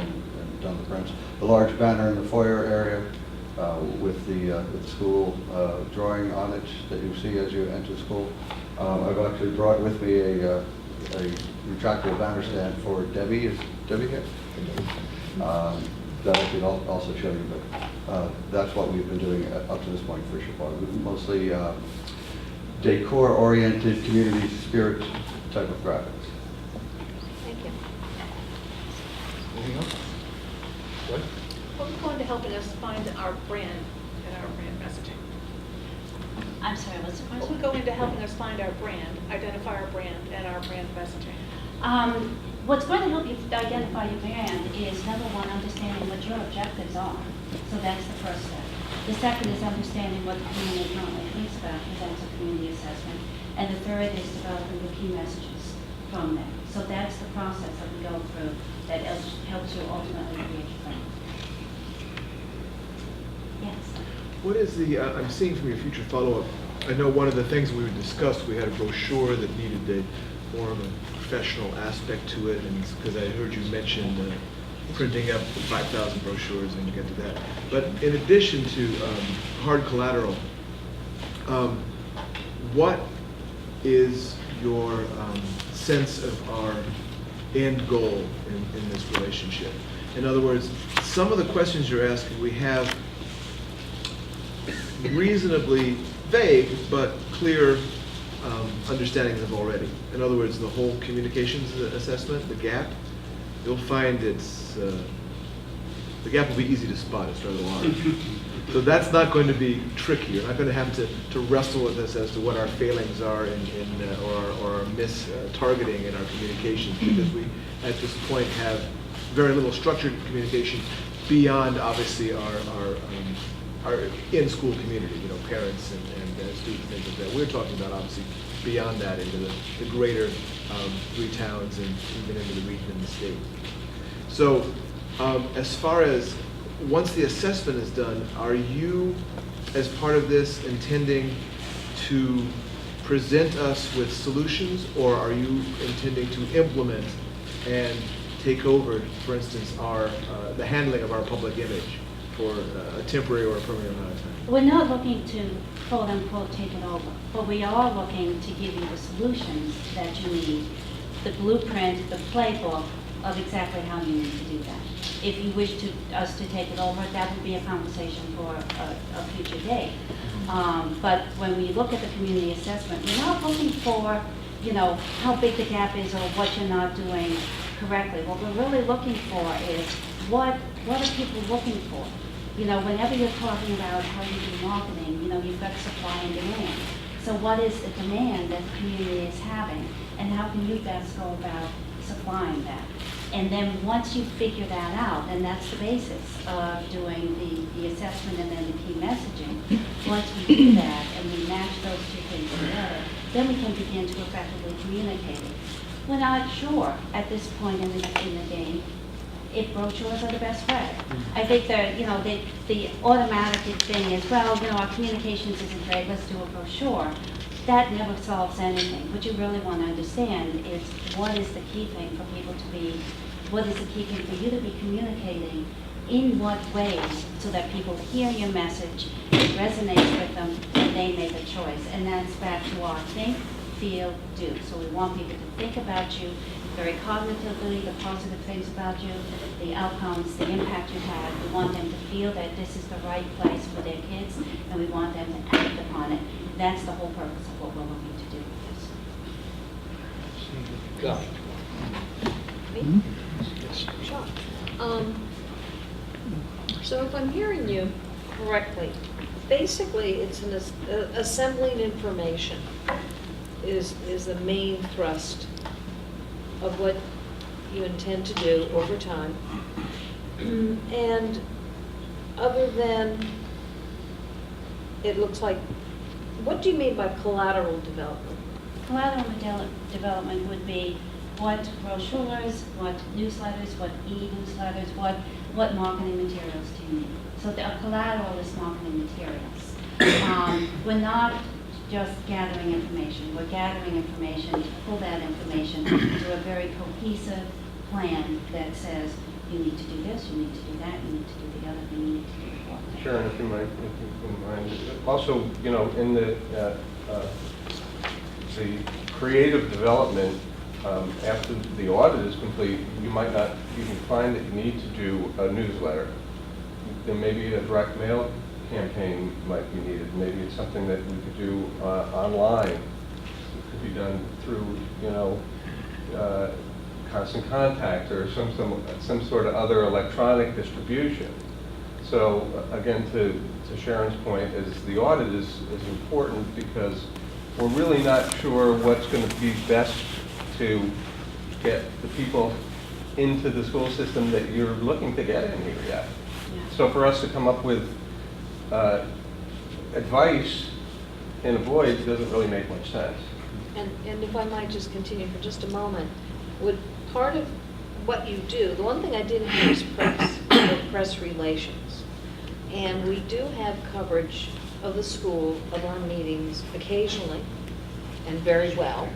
done the prints. The large banner in the foyer area with the school drawing on it that you see as you enter school. I've actually brought with me a retractable banner stand for Debbie. Is Debbie here? That I could also show you, but that's what we've been doing up to this point for Shippog. Mostly decor-oriented, community spirit type of graphics. Thank you. Anything else? What? What are going to helping us find our brand and our brand messaging? I'm sorry, what's the What question? will go into helping us find our brand, identify our brand and our brand messaging? What's going to help you identify your brand is, number one, understanding what your objectives are. So that's the first step. The second is understanding what the community currently thinks about, because that's a community assessment. And the third is developing the key messages from them. So that's the process that we go through that helps you ultimately create your brand. Yes. What is I'm seeing from your future follow-up, I know one of the things we discussed, we had a brochure that needed a more of a professional aspect to it, and because I heard you mention printing up 5,000 brochures, and we'll get to that. But in addition to hard collateral, What is your sense of our end goal in this relationship? In other words, some of the questions you're asking, we have reasonably vague but clear understandings of already. In other words, the whole communications assessment, the gap, you'll find the gap will be easy to spot. It's rather large. So that's not going to be tricky. You're not going to have to wrestle with us as to what our failings are or our mis-targeting in our communications, because we, at this point, have very little structured communication beyond, obviously, our in-school community, parents and students, things like that. We're talking about, obviously, beyond that into the greater 3 towns and even into the region and the state. So as far as once the assessment is done, are you, as part of this, intending to present us with solutions, or are you intending to implement and take over, for instance, the handling of our public image for a temporary or a permanent amount of time? We're not looking to, quote unquote, take it over, but we are looking to give you the solutions that you need, the blueprint, the playbook of exactly how you need to do that. If you wish us to take it over, that would be a conversation for a future day. But when we look at the community assessment, we're not looking for, how big the gap is or what you're not doing correctly. What we're really looking for is what are people looking for? Whenever you're talking about how you do marketing, you've got supply and demand. So what is the demand that the community is having, and how can you best go about supplying that? And then once you figure that out, and that's the basis of doing the assessment and then the key messaging, once we do that and we match those 2 things together, then we can begin to effectively communicate it. We're not sure at this point in the game if brochures are the best way. I think that, the automatic thing is, well, our communications isn't great, let's do a brochure. That never solves anything. What you really want to understand is what is the key thing for people to be, what is the key thing for you to be communicating, in what ways, so that people hear your message, it resonates with them, and they make a choice. And that's back to our think, feel, do. So we want people to think about you very cognitively, the positive things about you, the outcomes, the impact you have. We want them to feel that this is the right place for their kids, and we want them to act upon it. That's the whole purpose of what we're looking to do with this. Got it. Me? Sure. So if I'm hearing you correctly, basically it's assembling information is the main thrust of what you intend to do over time. And other than, it looks like, what do you mean by collateral development? Collateral development would be what brochures, what newsletters, what e-newsletters, what marketing materials do you need? So the collateral is marketing materials. We're not just gathering information. We're gathering information to pull that information into a very cohesive plan that says you need to do this, you need to do that, you need to do the other thing, you need to do the fourth thing. Sharon, if you mind. Also, in the creative development, after the audit is complete, you might not even find that you need to do a newsletter. Then maybe a direct mail campaign might be needed. Maybe it's something that we could do online. It could be done through, constant contact or some sort of other electronic distribution. So again, to Sharon's point, is the audit is important because we're really not sure what's going to be best to get the people into the school system that you're looking to get in here yet. Yeah. So for us to come up with advice in a void doesn't really make much sense. And if I might just continue for just a moment, would part of what you do, the one thing I didn't hear is press relations. And we do have coverage of the school, of our meetings occasionally, and very well.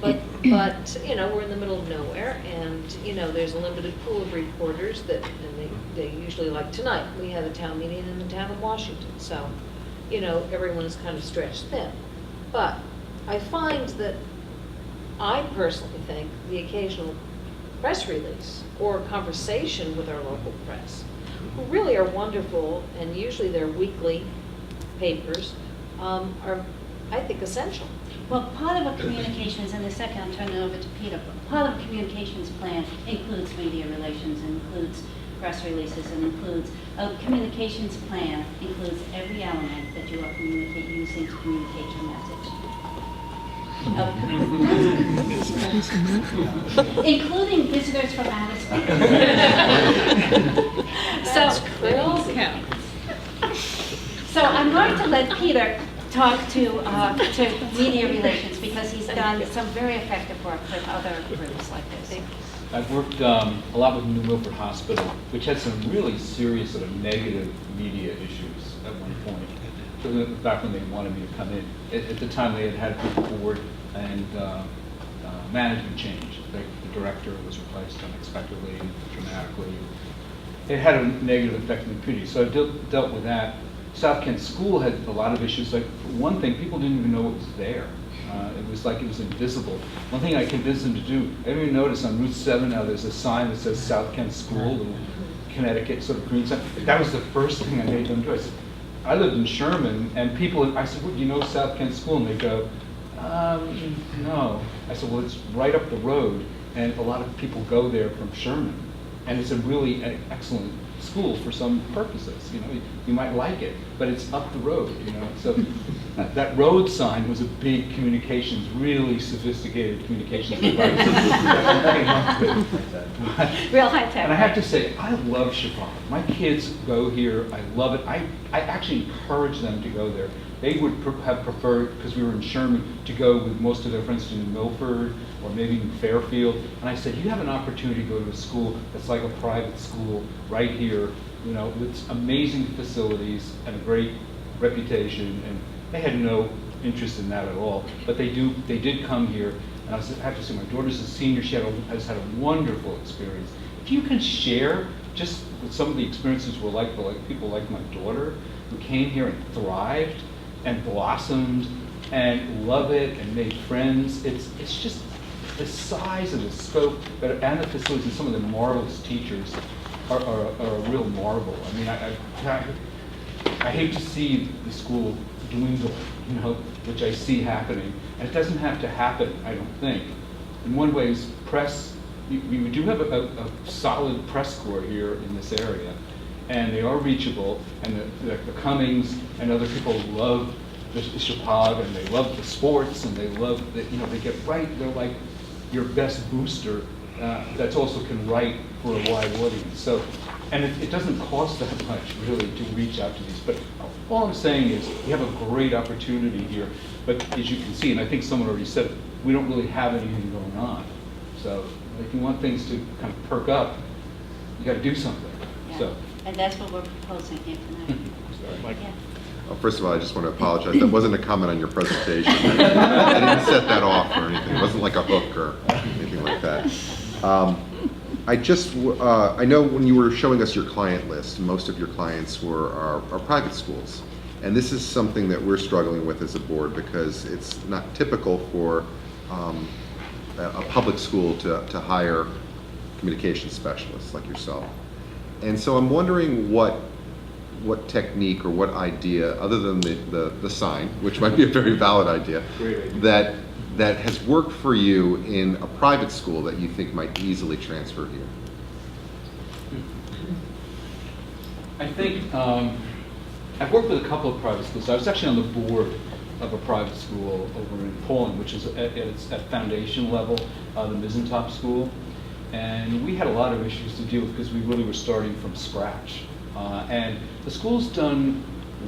But we're in the middle of nowhere, and there's a limited pool of reporters that, and they usually, like tonight, we had a town meeting in the town of Washington. So you know, everyone's kind of stretched thin. But I find that I personally think the occasional press release or conversation with our local press, who really are wonderful, and usually they're weekly papers, are, I think, essential. Well, part of a communications, in a second I'll turn it over to Peter, but part of a communications plan includes media relations, includes press releases, and includes, a communications plan includes every element that you are using to communicate your message. Including visitors from out of state. So I'm going to let Peter talk to media relations, because he's done some very effective work with other groups like this. I've worked a lot with New Milford Hospital, which had some really serious sort of negative media issues at one point. Back when they wanted me to come in. At the time, they had a big board and management change. The director was replaced unexpectedly and dramatically. It had a negative effect on the community. So I dealt with that. South Kent School had a lot of issues. Like, for one thing, people didn't even know it was there. It was like it was invisible. One thing I convinced them to do, I didn't even notice on Route 7 now there's a sign that says South Kent School, little Connecticut sort of green sign. That was the first thing I made them do. I said, I lived in Sherman, and people, I said, well, do you know South Kent School? And they go, no. I said, well, it's right up the road, and a lot of people go there from Sherman. And it's a really excellent school for some purposes, you know. You might like it, but it's up the road, you know. So that road sign was a big communications, really sophisticated communications device. Real high tech. And I have to say, I love Chapala. My kids go here. I love it. I actually encourage them to go there. They would have preferred, because we were in Sherman, to go with most of their friends to New Milford or maybe in Fairfield. And I said, you have an opportunity to go to a school that's like a private school right here, you know, with amazing facilities and a great reputation. And they had no interest in that at all. But they did come here. And I have to say, my daughter's a senior. She has had a wonderful experience. If you can share just what some of the experiences were like for people like my daughter, who came here and thrived and blossomed and love it and made friends. It's just the size and the scope and the facilities, and some of the marvelous teachers are a real marvel. I mean, I hate to see the school dwindle, you know, which I see happening. And it doesn't have to happen, I don't think. In one way, is press, we do have a solid press corps here in this area. And they are reachable, and the Cummings and other people love the Chapala, and they love the sports, and they love that, you know, they get right. They're like your best booster that's also can write for a wide audience. So, and it doesn't cost that much really to reach out to these. But all I'm saying is we have a great opportunity here. But as you can see, and I think someone already said it, we don't really have anything going on. So if you want things to kind of perk up, you got to do something. Yeah. So. And that's what we're proposing here tonight. Yeah. Well, first of all, I just want to apologize. That wasn't a comment on your presentation. I didn't set that off or anything. It wasn't like a hook or anything like that. I know when you were showing us your client list, most of your clients are private schools. And this is something that we're struggling with as a board, because it's not typical for a public school to hire communication specialists like yourself. And so I'm wondering what technique or what idea, other than the sign, which might be a very valid idea, that has worked for you in a private school that you think might easily transfer here. I think I've worked with a couple of private schools. I was actually on the board of a private school over in Poland, which is at foundation level, the Mizentop School. And we had a lot of issues to deal with because we really were starting from scratch. And the school's done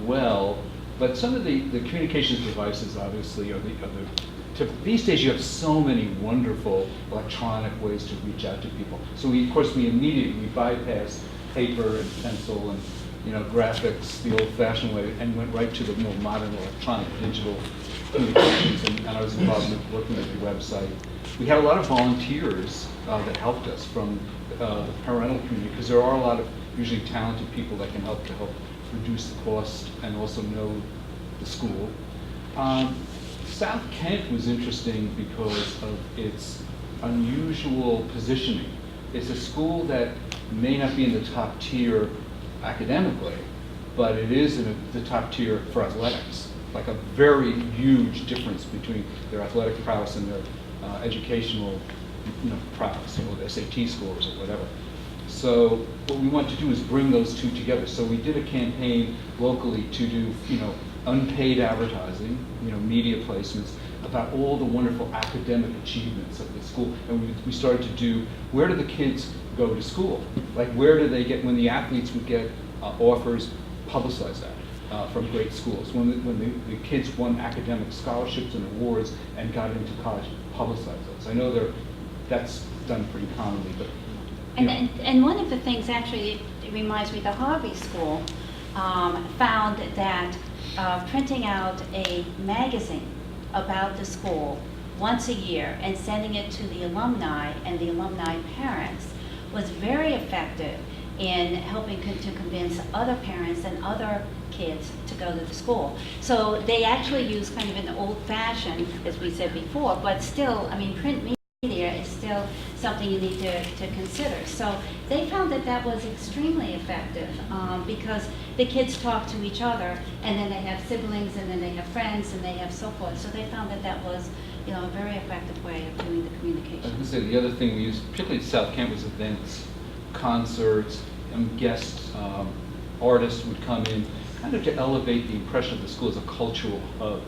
well, but some of the communications devices obviously these days you have so many wonderful electronic ways to reach out to people. So we immediately bypassed paper and pencil and, you know, graphics the old-fashioned way, and went right to the more modern electronic digital communications. And I was involved with working with the website. We had a lot of volunteers that helped us from the parental community, because there are a lot of usually talented people that can help reduce the cost and also know the school. South Kent was interesting because of its unusual positioning. It's a school that may not be in the top tier academically, but it is in the top tier for athletics. Like a very huge difference between their athletic prowess and their educational prowess, the SAT scores or whatever. So what we want to do is bring those two together. So we did a campaign locally to do, unpaid advertising, media placements about all the wonderful academic achievements of the school. And we started to do, where do the kids go to school? Like where do they get, when the athletes would get offers, publicize that. From great schools. When the kids won academic scholarships and awards and got into college, publicize those. I know that's done pretty commonly, but And one of the things, actually, it reminds me, the Harvey School found that printing out a magazine about the school once a year and sending it to the alumni and the alumni parents was very effective in helping to convince other parents and other kids to go to the school. So they actually use kind of an old-fashioned, as we said before, but still, print media is still something you need to consider. So they found that was extremely effective because the kids talk to each other, and then they have siblings, and then they have friends, and they have so forth. So they found that was a very effective way of doing the communication. I was going to say, the other thing we used, particularly at South Kent, was events, concerts, guest artists would come in, kind of to elevate the impression of the school as a cultural hub,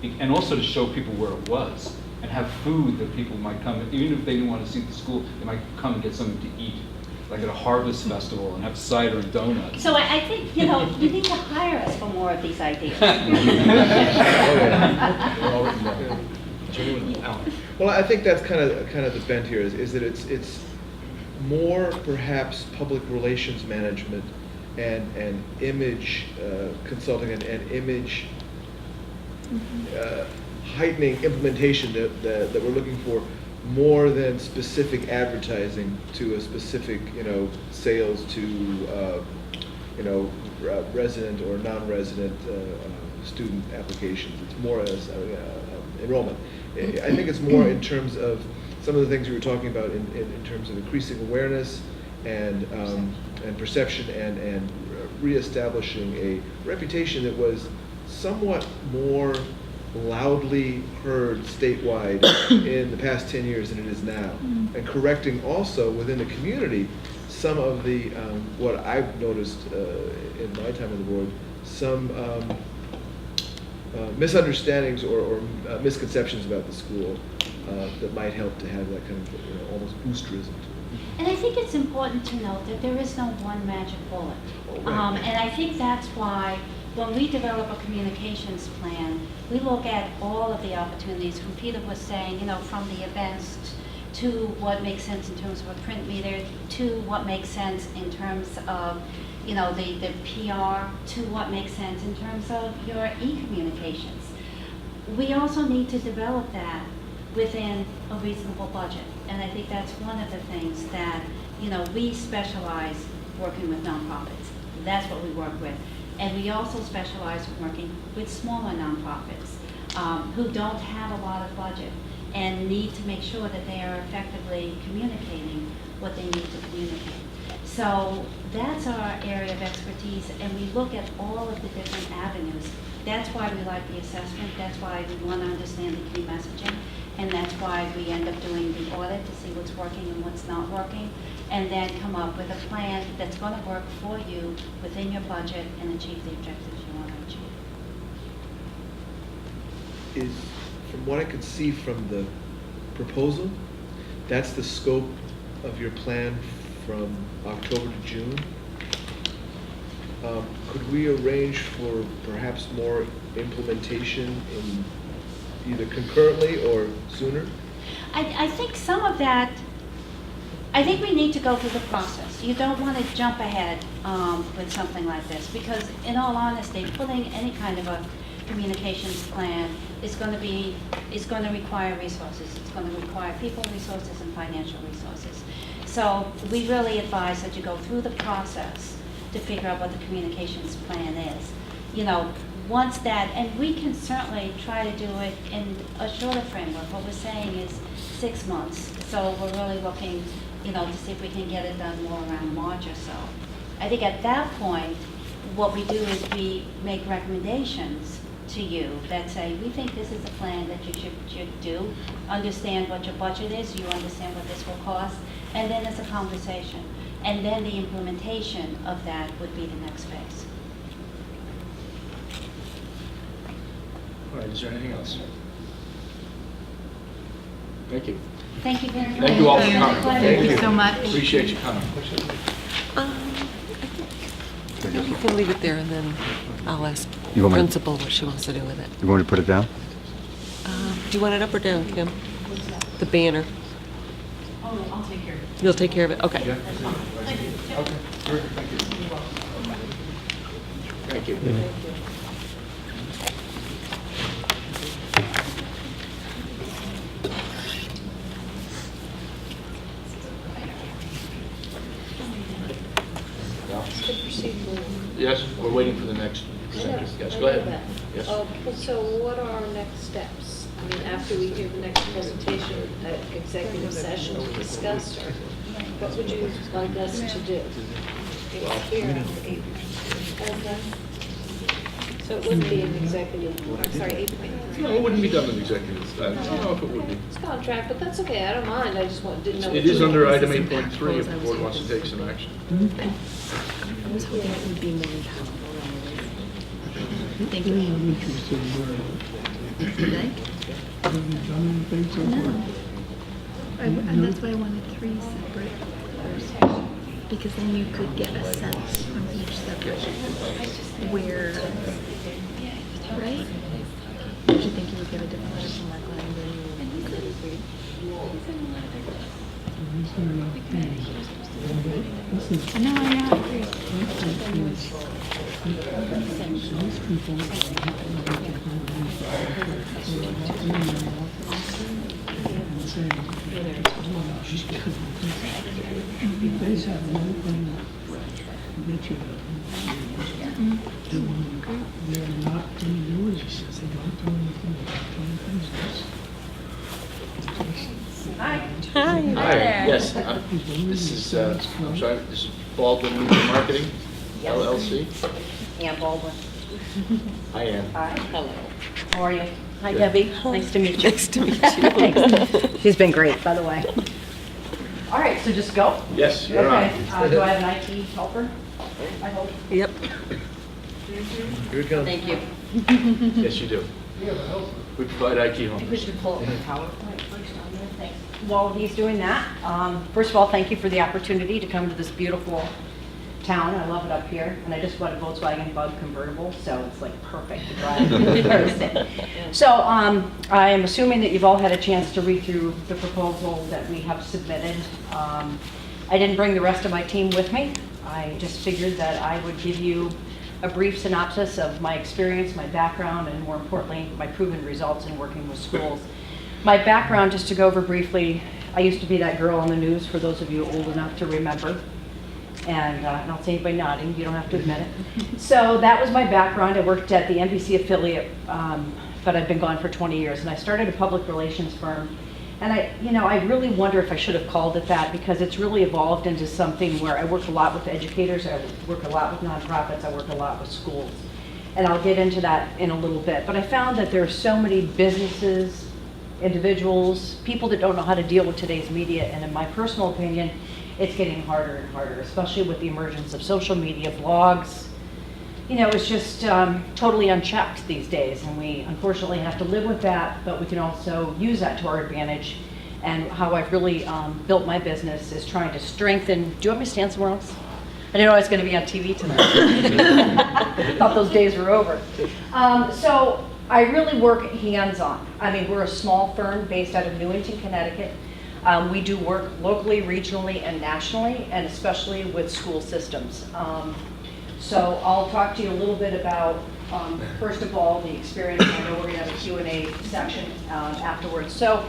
and also to show people where it was, and have food that people might come, even if they didn't want to see the school, they might come and get something to eat, like at a harvest festival, and have cider and donuts. So I think, you need to hire us for more of these ideas. Well, I think that's kind of the bent here is that it's more perhaps public relations management and image consulting and image heightening implementation that we're looking for, more than specific advertising to a specific sales to resident or non-resident student applications. It's more as enrollment. I think it's more in terms of some of the things we were talking about in terms of increasing awareness and perception and reestablishing a reputation that was somewhat more loudly heard statewide in the past 10 years than it is now, and correcting also within the community some of the what I've noticed in my time on the board, some misunderstandings or misconceptions about the school that might help to have that kind of almost boosterism to it. And I think it's important to note that there is no one magic bullet. And I think that's why when we develop a communications plan, we look at all of the opportunities, from Peter was saying, from the events to what makes sense in terms of a print media, to what makes sense in terms of the PR, to what makes sense in terms of your e-communications. We also need to develop that within a reasonable budget. And I think that's one of the things that, we specialize working with nonprofits. That's what we work with. And we also specialize in working with smaller nonprofits who don't have a lot of budget and need to make sure that they are effectively communicating what they need to communicate. So that's our area of expertise, and we look at all of the different avenues. That's why we like the assessment, that's why we want to understand the key messaging, and that's why we end up doing the audit to see what's working and what's not working, and then come up with a plan that's going to work for you within your budget and achieve the objectives you want to achieve. Is, from what I could see from the proposal, that's the scope of your plan from October to June. Could we arrange for perhaps more implementation in either concurrently or sooner? I think some of that, I think we need to go through the process. You don't want to jump ahead with something like this, because in all honesty, putting any kind of a communications plan is going to require resources. It's going to require people resources and financial resources. So we really advise that you go through the process to figure out what the communications plan is. once that, and we can certainly try to do it in a shorter framework. What we're saying is 6 months. So we're really looking, to see if we can get it done more around March or so. I think at that point, what we do is we make recommendations to you that say, we think this is a plan that you should do, understand what your budget is, you understand what this will cost, and then it's a conversation. And then the implementation of that would be the next phase. All right, is there anything else? Thank you. Thank you very much. Thank you all for coming. Thank you so much. Appreciate you coming. You can leave it there, and then I'll ask You want me- principal what she wants to do with it. You want me to put it down? Do you want it up or down, Kim? The banner. Oh, I'll take care of it. You'll take care of it? Okay. Okay, terrific, thank you. Thank you. Yes, we're waiting for the next presenter. Yes, go ahead. Yes. So what are our next steps? I mean, after we hear the next presentation, executive session to discuss, or what would you like us to do? So it wouldn't be an executive, I'm sorry, 8.3. No, it wouldn't be done in executive. I don't know if it would be. It's contract, but that's okay, I don't mind, I just didn't know. It is under item 8.3 if the board wants to take some action. I was hoping it would be more impactful. Thank you. And that's why I wanted 3 separate conversations, because then you could get a sense from each separate where, right? Don't you think you would get a different letter from Mark Lang than you could agree? No, I agree. Hi. Hi, yes, this is, I'm sorry, this is Baldwin Media Marketing, LLC. Ann Baldwin. Hi, Ann. Hi. Hello. How are you? Hi, Good. Debbie. Nice to meet you. Nice to meet you. Thanks. She's been great, by the way. All right, so just go? Yes, you're on. Okay. Do I have an IT helper? I hope. Yep. Here it comes. Thank you. Yes, you do. We provide IT We helpers. should pull up the PowerPoint first on there. Thanks. While he's doing that, first of all, thank you for the opportunity to come to this beautiful town. I love it up here. And I just bought a Volkswagen Bug convertible, so it's like perfect to drive Thursday. So I am assuming that you've all had a chance to read through the proposal that we have submitted. I didn't bring the rest of my team with me. I just figured that I would give you a brief synopsis of my experience, my background, and more importantly, my proven results in working with schools. My background, just to go over briefly, I used to be that girl on the news, for those of you old enough to remember. And I don't see anybody nodding, you don't have to admit it. So that was my background. I worked at the NBC affiliate, but I've been gone for 20 years. And I started a public relations firm. And I really wonder if I should have called it that, because it's really evolved into something where I work a lot with educators, I work a lot with nonprofits, I work a lot with schools. And I'll get into that in a little bit. But I found that there are so many businesses, individuals, people that don't know how to deal with today's media. And in my personal opinion, it's getting harder and harder, especially with the emergence of social media, blogs. It's just totally unchecked these days, and we unfortunately have to live with that, but we can also use that to our advantage. And how I've really built my business is trying to strengthen. Do you want me to stand somewhere else? I didn't know I was going to be on TV tonight. Thought those days were over. So I really work hands-on. I mean, we're a small firm based out of Newington, Connecticut. We do work locally, regionally, and nationally, and especially with school systems. So I'll talk to you a little bit about, first of all, the experience. I know we're going to have a Q&A section afterwards. So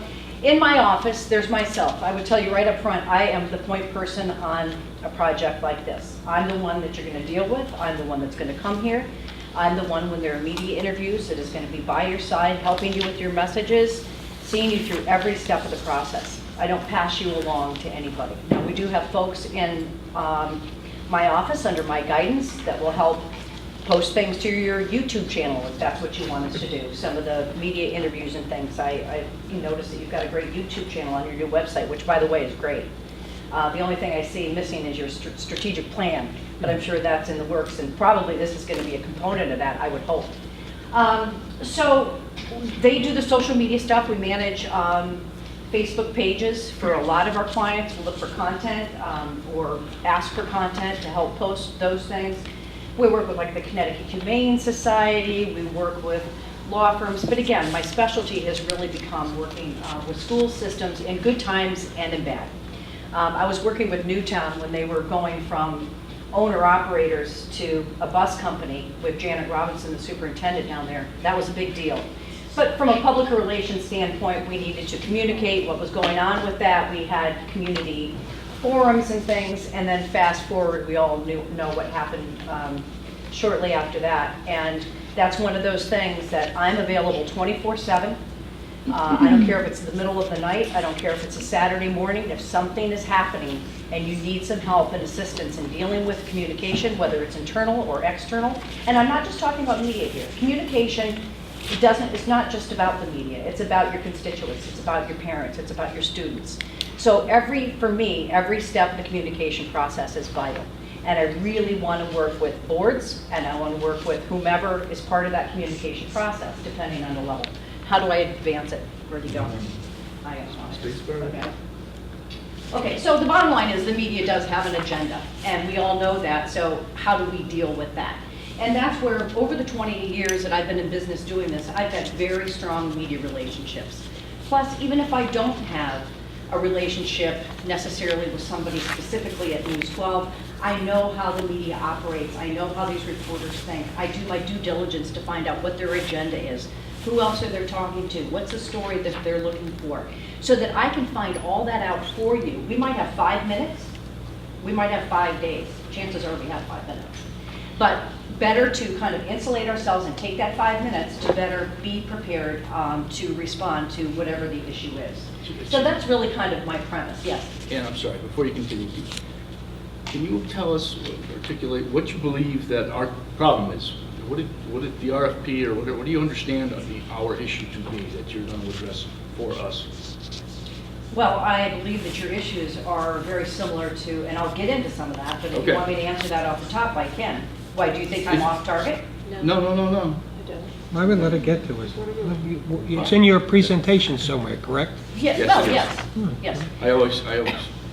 in my office, there's myself. I would tell you right up front, I am the point person on a project like this. I'm the one that you're going to deal with. I'm the one that's going to come here. I'm the one when there are media interviews that is going to be by your side, helping you with your messages, seeing you through every step of the process. I don't pass you along to anybody. Now, we do have folks in my office under my guidance that will help post things to your YouTube channel if that's what you want us to do. Some of the media interviews and things. I noticed that you've got a great YouTube channel on your new website, which by the way is great. The only thing I see missing is your strategic plan, but I'm sure that's in the works, and probably this is going to be a component of that, I would hope. So they do the social media stuff. We manage Facebook pages for a lot of our clients. We look for content or ask for content to help post those things. We work with like the Connecticut Humane Society. We work with law firms. But again, my specialty has really become working with school systems in good times and in bad. I was working with Newtown when they were going from owner-operators to a bus company with Janet Robinson, the superintendent down there. That was a big deal. But from a public relations standpoint, we needed to communicate what was going on with that. We had community forums and things, and then fast forward, we all know what happened shortly after that. And that's one of those things that I'm available 24/7. I don't care if it's the middle of the night. I don't care if it's a Saturday morning. If something is happening and you need some help and assistance in dealing with communication, whether it's internal or external, and I'm not just talking about media here. Communication, it's not just about the media. It's about your constituents. It's about your parents. It's about your students. So for me, every step of the communication process is vital. And I really want to work with boards, and I want to work with whomever is part of that communication process, depending on the level. How do I advance it? Where do you go? Okay, so the bottom line is the media does have an agenda, and we all know that, so how do we deal with that? And that's where, over the 20 years that I've been in business doing this, I've had very strong media relationships. Plus, even if I don't have a relationship necessarily with somebody specifically at News 12, I know how the media operates. I know how these reporters think. I do my due diligence to find out what their agenda is. Who else are they talking to? What's the story that they're looking for? So that I can find all that out for you. We might have 5 minutes. We might have 5 days. Chances are we have 5 minutes. But better to kind of insulate ourselves and take that 5 minutes to better be prepared to respond to whatever the issue is. So that's really kind of my premise, yes. And I'm sorry, before you continue, can you tell us, articulate what you believe that our problem is? What did the RFP or what do you understand our issue to be that you're going to address for us? Well, I believe that your issues are very similar to, and I'll get into some of that, but if you want me to answer that off the top, I can. Why, do you think I'm off target? No. I would let it get to it. It's in your presentation somewhere, correct? Yes, Yes, well, it is. yes. I always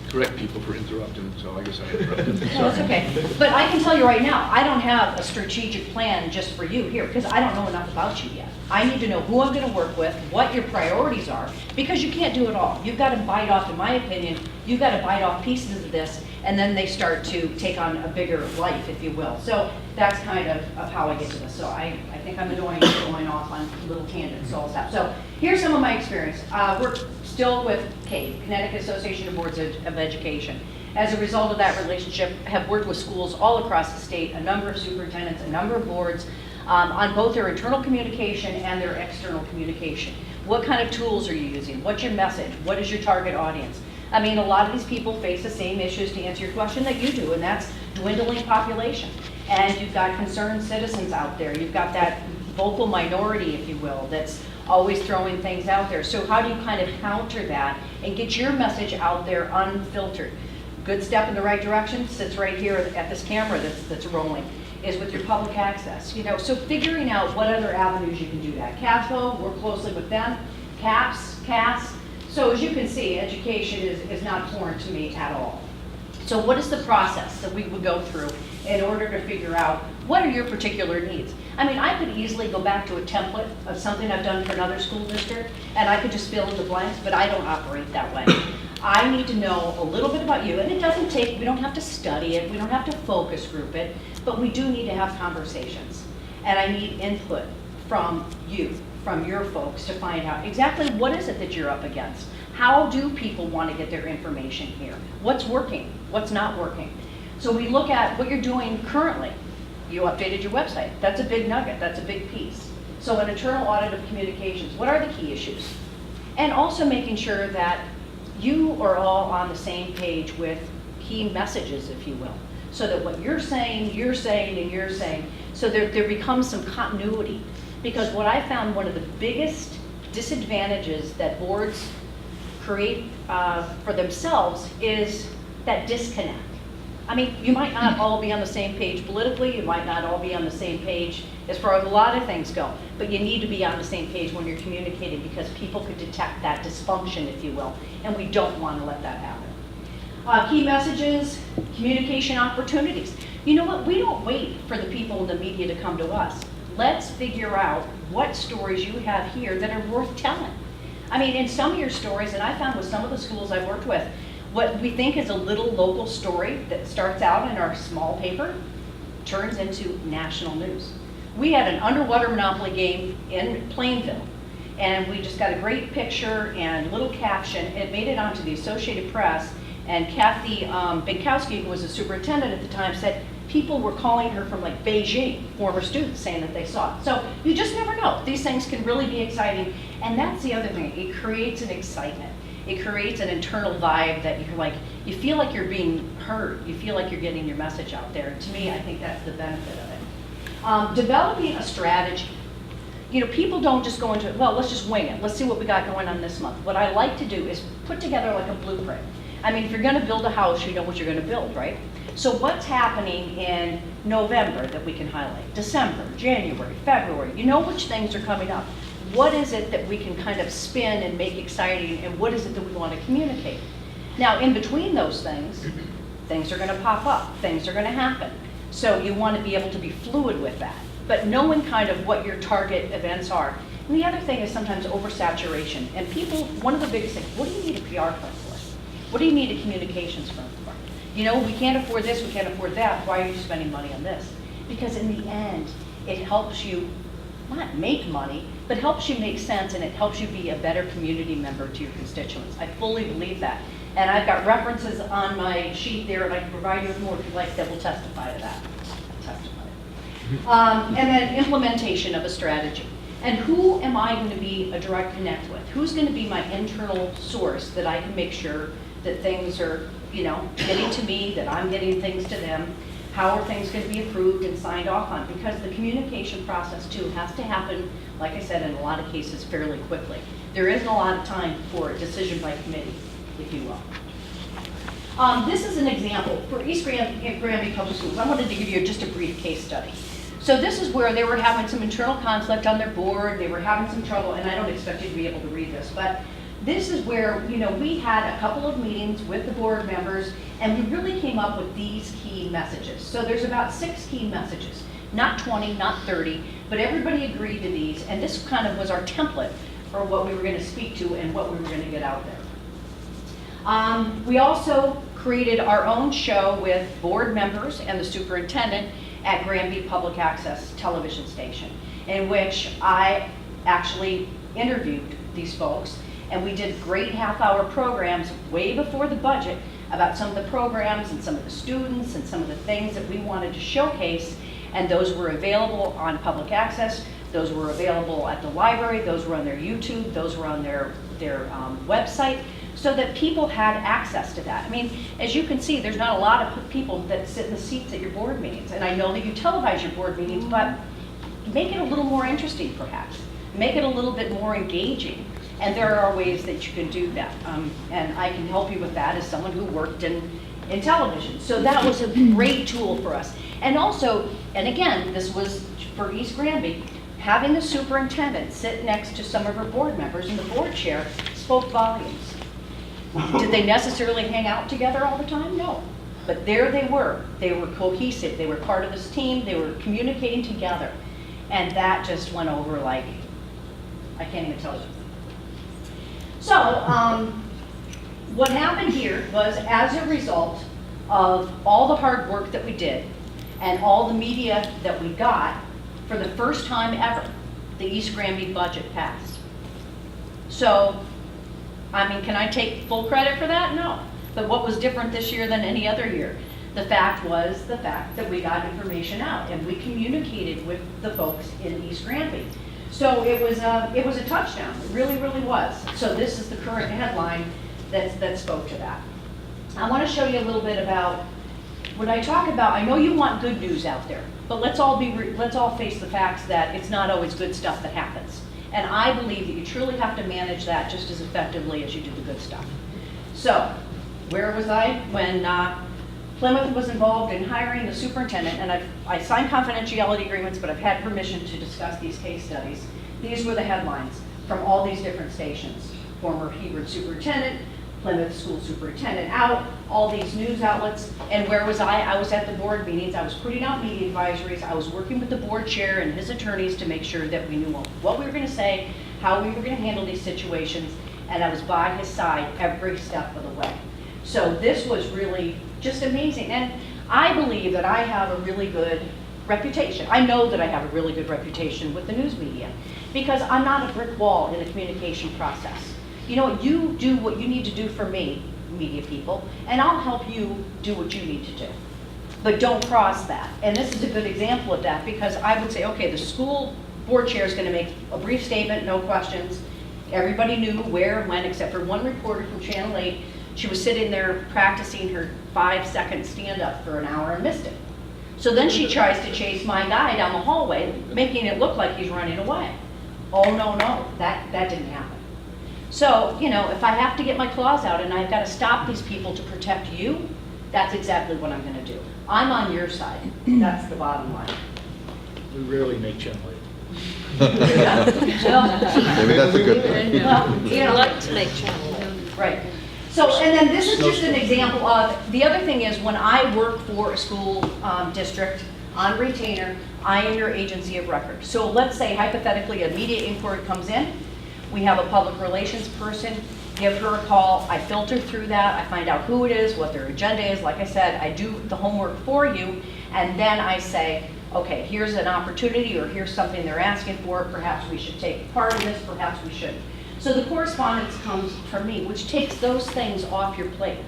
correct people for interrupting, so I guess I interrupted. No, it's okay. But I can tell you right now, I don't have a strategic plan just for you here, because I don't know enough about you yet. I need to know who I'm going to work with, what your priorities are, because you can't do it all. You've got to bite off, in my opinion, you've got to bite off pieces of this, and then they start to take on a bigger life, if you will. So that's kind of how I get to this. So I think I'm annoying going off on little tangents, so I'll stop. So here's some of my experience. We're still with CAVE, Connecticut Association of Boards of Education. As a result of that relationship, have worked with schools all across the state, a number of superintendents, a number of boards, on both their internal communication and their external communication. What kind of tools are you using? What's your message? What is your target audience? I mean, a lot of these people face the same issues, to answer your question, that you do, and that's dwindling population. And you've got concerned citizens out there. You've got that vocal minority, if you will, that's always throwing things out there. So how do you kind of counter that and get your message out there unfiltered? Good step in the right direction sits right here at this camera that's rolling, is with your public access. So figuring out what other avenues you can do that. CASBO, work closely with them. CAPS, CAS. So as you can see, education is not foreign to me at all. So what is the process that we would go through in order to figure out what are your particular needs? I mean, I could easily go back to a template of something I've done for another school district, and I could just fill in the blanks, but I don't operate that way. I need to know a little bit about you, and it doesn't take, we don't have to study it, we don't have to focus group it, but we do need to have conversations. And I need input from you, from your folks, to find out exactly what is it that you're up against. How do people want to get their information here? What's working? What's not working? So we look at what you're doing currently. You updated your website. That's a big nugget. That's a big piece. So an internal audit of communications. What are the key issues? And also making sure that you are all on the same page with key messages, if you will. So that what you're saying, and you're saying, so there becomes some continuity. Because what I found one of the biggest disadvantages that boards create for themselves is that disconnect. I mean, you might not all be on the same page politically, you might not all be on the same page as far as a lot of things go, but you need to be on the same page when you're communicating because people could detect that dysfunction, if you will, and we don't want to let that happen. Key messages, communication opportunities. You know what, we don't wait for the people in the media to come to us. Let's figure out what stories you have here that are worth telling. I mean, in some of your stories, and I found with some of the schools I've worked with, what we think is a little local story that starts out in our small paper turns into national news. We had an underwater Monopoly game in Plainville, and we just got a great picture and little caption. It made it onto the Associated Press, and Kathy Binkowski, who was the superintendent at the time, said people were calling her from like Beijing, former students, saying that they saw it. So you just never know. These things can really be exciting, and that's the other thing. It creates an excitement. It creates an internal vibe that you're like, you feel like you're being heard. You feel like you're getting your message out there. And to me, I think that's the benefit of it. Developing a strategy. You know, people don't just go into, well, let's just wing it. Let's see what we got going on this month. What I like to do is put together like a blueprint. I mean, if you're gonna build a house, you know what you're gonna build, right? So what's happening in November that we can highlight? December, January, February, you know which things are coming up. What is it that we can kind of spin and make exciting, and what is it that we want to communicate? Now, in between those things, things are going to pop up, things are going to happen. So you want to be able to be fluid with that, but knowing kind of what your target events are. And the other thing is sometimes oversaturation. And people, one of the biggest things, what do you need a PR firm for? What do you need a communications firm for? You know, we can't afford this, we can't afford that, why are you spending money on this? Because in the end, it helps you not make money, but helps you make sense, and it helps you be a better community member to your constituents. I fully believe that. And I've got references on my sheet there, and I can provide you with more if you'd like that will testify to that. And then implementation of a strategy. And who am I going to be a direct connect with? Who's going to be my internal source that I can make sure that things are, you know, getting to me, that I'm getting things to them? How are things going to be approved and signed off on? Because the communication process, too, has to happen, like I said, in a lot of cases fairly quickly. There isn't a lot of time for a decision by committee, if you will. This is an example for East Granby Public Schools. I wanted to give you just a brief case study. So this is where they were having some internal conflict on their board. They were having some trouble, and I don't expect you to be able to read this, but this is where, you know, we had a couple of meetings with the board members, and we really came up with these key messages. So there's about 6 key messages, not 20, not 30, but everybody agreed to these, and this kind of was our template for what we were going to speak to and what we were going to get out there. We also created our own show with board members and the superintendent at Granby Public Access television station, in which I actually interviewed these folks, and we did great half-hour programs way before the budget about some of the programs and some of the students and some of the things that we wanted to showcase, and those were available on public access, those were available at the library, those were on their YouTube, those were on their website, so that people had access to that. I mean, as you can see, there's not a lot of people that sit in the seats at your board meetings, and I know that you televise your board meetings, but make it a little more interesting, perhaps. Make it a little bit more engaging. And there are ways that you can do that. And I can help you with that as someone who worked in television. So that was a great tool for us. And also, and again, this was for East Granby, having the superintendent sit next to some of her board members in the board chair spoke volumes. Did they necessarily hang out together all the time? No. But there they were. They were cohesive. They were part of this team. They were communicating together. And that just went over like, I can't even tell you. So what happened here was, as a result of all the hard work that we did and all the media that we got, for the first time ever, the East Granby budget passed. So, I mean, can I take full credit for that? No. But what was different this year than any other year? The fact was the fact that we got information out and we communicated with the folks in East Granby. So it was a touchdown. It really, really was. So this is the current headline that spoke to that. I want to show you a little bit about when I talk about. I know you want good news out there, but let's all face the facts that it's not always good stuff that happens. And I believe that you truly have to manage that just as effectively as you do the good stuff. So, where was I when Plymouth was involved in hiring the superintendent? And I signed confidentiality agreements, but I've had permission to discuss these case studies. These were the headlines from all these different stations. Former Hebron superintendent, Plymouth school superintendent out, all these news outlets. And where was I? I was at the board meetings. I was putting out media advisories. I was working with the board chair and his attorneys to make sure that we knew what we were going to say, how we were going to handle these situations, and I was by his side every step of the way. So this was really just amazing. And I believe that I have a really good reputation. I know that I have a really good reputation with the news media because I'm not a brick wall in the communication process. You know, you do what you need to do for me, media people, and I'll help you do what you need to do. But don't cross that. And this is a good example of that because I would say, okay, the school board chair is going to make a brief statement, no questions. Everybody knew where and when, except for one reporter from Channel 8. She was sitting there practicing her 5-second stand-up for an hour and missed it. So then she tries to chase my guy down the hallway, making it look like he's running away. Oh, no, that didn't happen. So, you know, if I have to get my claws out and I've got to stop these people to protect you, that's exactly what I'm going to do. I'm on your side. That's the bottom line. We rarely make Channel 8. Maybe that's a good thing. Well, you know, like to make channel. Right. So, and then this is just an example of, the other thing is when I work for a school district on retainer, I am your agency of record. So let's say hypothetically a media inquiry comes in, we have a public relations person, give her a call, I filter through that, I find out who it is, what their agenda is, like I said, I do the homework for you, and then I say, okay, here's an opportunity or here's something they're asking for, perhaps we should take part of this, perhaps we shouldn't. So the correspondence comes from me, which takes those things off your plate.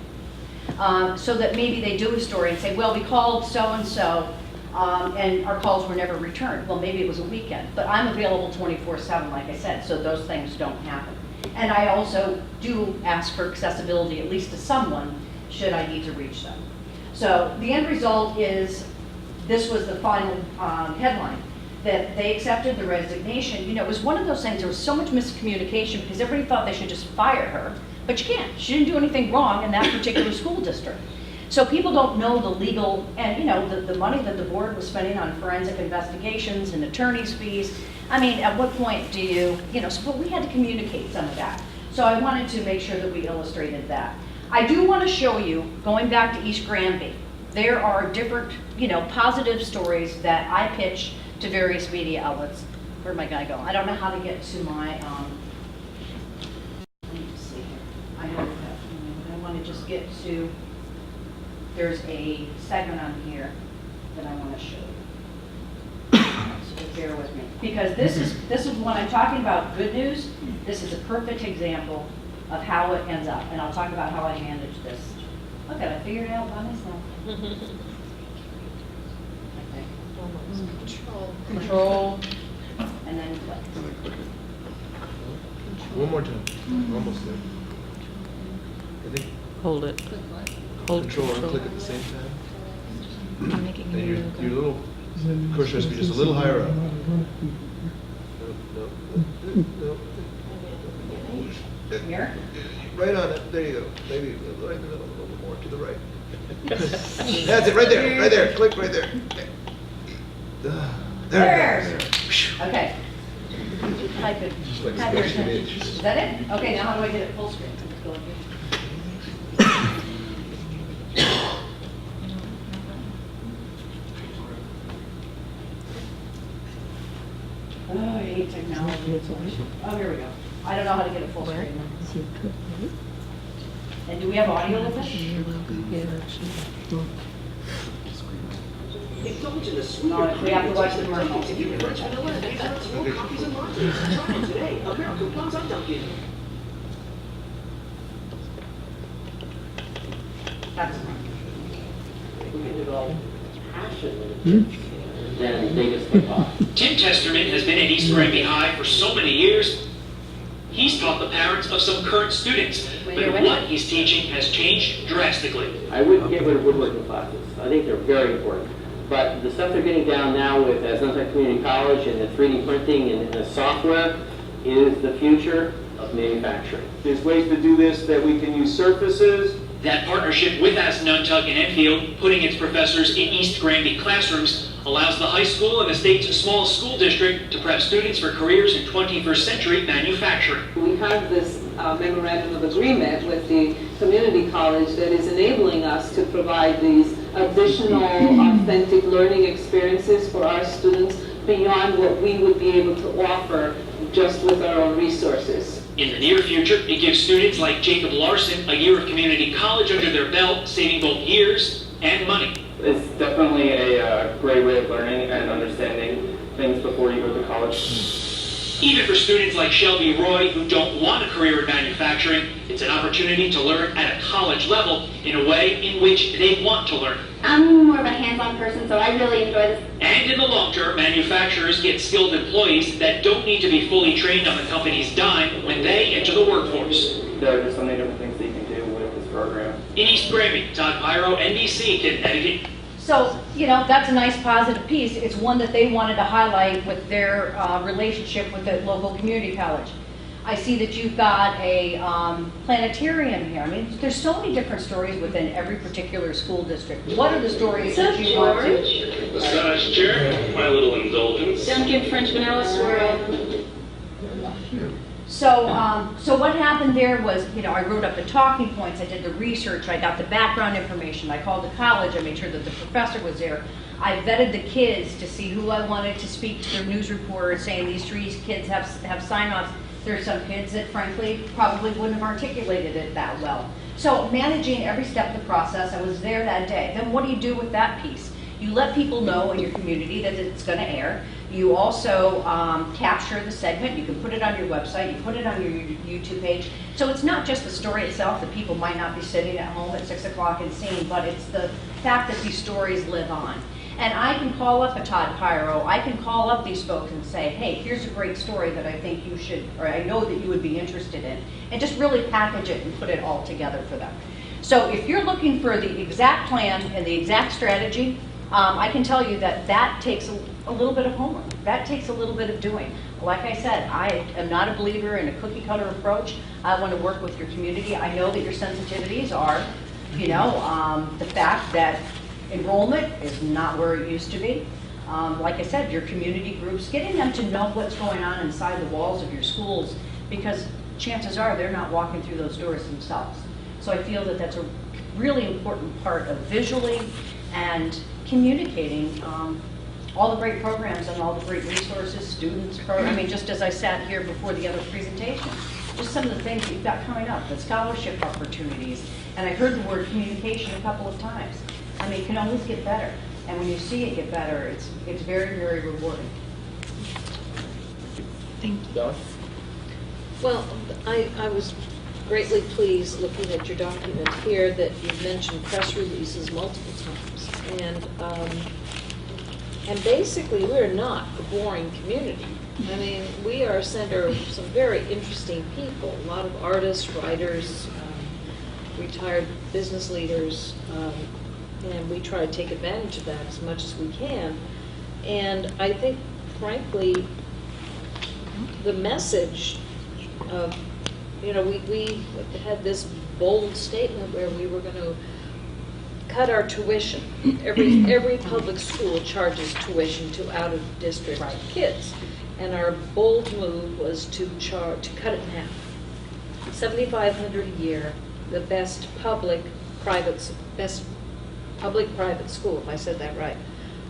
So that maybe they do a story and say, well, we called so-and-so and our calls were never returned. Well, maybe it was a weekend, but I'm available 24/7, like I said, so those things don't happen. And I also do ask for accessibility, at least to someone, should I need to reach them. So the end result is, this was the final headline, that they accepted the resignation. You know, it was one of those things, there was so much miscommunication because everybody thought they should just fire her, but you can't. She didn't do anything wrong in that particular school district. So people don't know the legal, and you know, the money that the board was spending on forensic investigations and attorney's fees. I mean, at what point do you know, so we had to communicate some of that. So I wanted to make sure that we illustrated that. I do want to show you, going back to East Granby, there are different, you know, positive stories that I pitch to various media outlets. Where'd my guy go? I don't know how to get to my, let me see here. I know that, I want to just get to, there's a segment on here that I want to show you. So just bear with me. Because this is when I'm talking about good news, this is a perfect example of how it ends up. And I'll talk about how I manage this. Look at it, I figured it out by myself. Control, and then click. One more time. We're almost there. I think Hold it. Hold control and click at the same time. I'm making And your little cursor has to be just a little higher up. No. Here? Right on it. There you go. Maybe right in the middle, a little more to the right. That's it. Right there. Right there. Click right there. There. Okay. Type it. Just like a Have your special attention. image. Is that it? Okay, now how do I get it full screen? Let's go here. Oh, I hate technology. Oh, here we go. I don't know how to get it full screen. And do we have audio with us? No, we have to watch the commercial. That's develop passion than they just get taught. Tim Testerman has been at East Granby High for so many years. He's taught the parents of some current students, but what he's teaching has changed drastically. I wouldn't get rid of woodworking classes. I think they're very important. But the stuff they're getting down now with Sunset Community College and the 3D printing and the software is the future of manufacturing. There's ways to do this that we can use surfaces. That partnership with Asnuntuck and Enfield, putting its professors in East Granby classrooms, allows the high school and the state's smallest school district to prep students for careers in 21st century manufacturing. We have this memorandum of agreement with the community college that is enabling us to provide these additional authentic learning experiences for our students beyond what we would be able to offer just with our own resources. In the near future, it gives students like Jacob Larson a year of community college under their belt, saving both years and money. It's definitely a great way of learning and understanding things before you go to college. Even for students like Shelby Roy who don't want a career in manufacturing, it's an opportunity to learn at a college level in a way in which they want to learn. I'm more of a hands-on person, so I really enjoy this. And in the long term, manufacturers get skilled employees that don't need to be fully trained on the company's dime when they enter the workforce. There are just so many different things that you can do with this program. In East Granby, Todd Pyro, NBC, Connecticut. So, that's a nice positive piece. It's one that they wanted to highlight with their relationship with the local community college. I see that you've got a planetarium here. I mean, there's so many different stories within every particular school district. What are the stories that you want to... Massage chair, my little indulgence. Dunkin' French vanilla swirl. So what happened there was, I wrote up the talking points, I did the research, I got the background information, I called the college, I made sure that the professor was there. I vetted the kids to see who I wanted to speak to their news report saying these 3 kids have sign-offs. There's some kids that frankly probably wouldn't have articulated it that well. So managing every step of the process, I was there that day. Then what do you do with that piece? You let people know in your community that it's going to air. You also capture the segment. You can put it on your website. You put it on your YouTube page. So it's not just the story itself that people might not be sitting at home at 6 o'clock and seeing, but it's the fact that these stories live on. And I can call up a Todd Pyro. I can call up these folks and say, hey, here's a great story that I think you should, or I know that you would be interested in, and just really package it and put it all together for them. So if you're looking for the exact plan and the exact strategy, I can tell you that that takes a little bit of homework. That takes a little bit of doing. Like I said, I am not a believer in a cookie cutter approach. I want to work with your community. I know that your sensitivities are, the fact that enrollment is not where it used to be. Like I said, your community groups, getting them to know what's going on inside the walls of your schools, because chances are they're not walking through those doors themselves. So I feel that that's a really important part of visually and communicating all the great programs and all the great resources, students, just as I sat here before the other presentation, just some of the things that you've got coming up, the scholarship opportunities, and I heard the word communication a couple of times. It can always get better, and when you see it get better, it's very, very rewarding. Thank you. Well, I was greatly pleased looking at your document here that you mentioned press releases multiple times. And basically, we're not a boring community. We are a center of some very interesting people, a lot of artists, writers, retired business leaders, and we try to take advantage of that as much as we can. And I think, frankly, the message of, we had this bold statement where we were going to cut our tuition. Every public school charges tuition to out-of-district kids. And our bold move was to cut it in half. $7,500 a year, the best public-private school, if I said that right.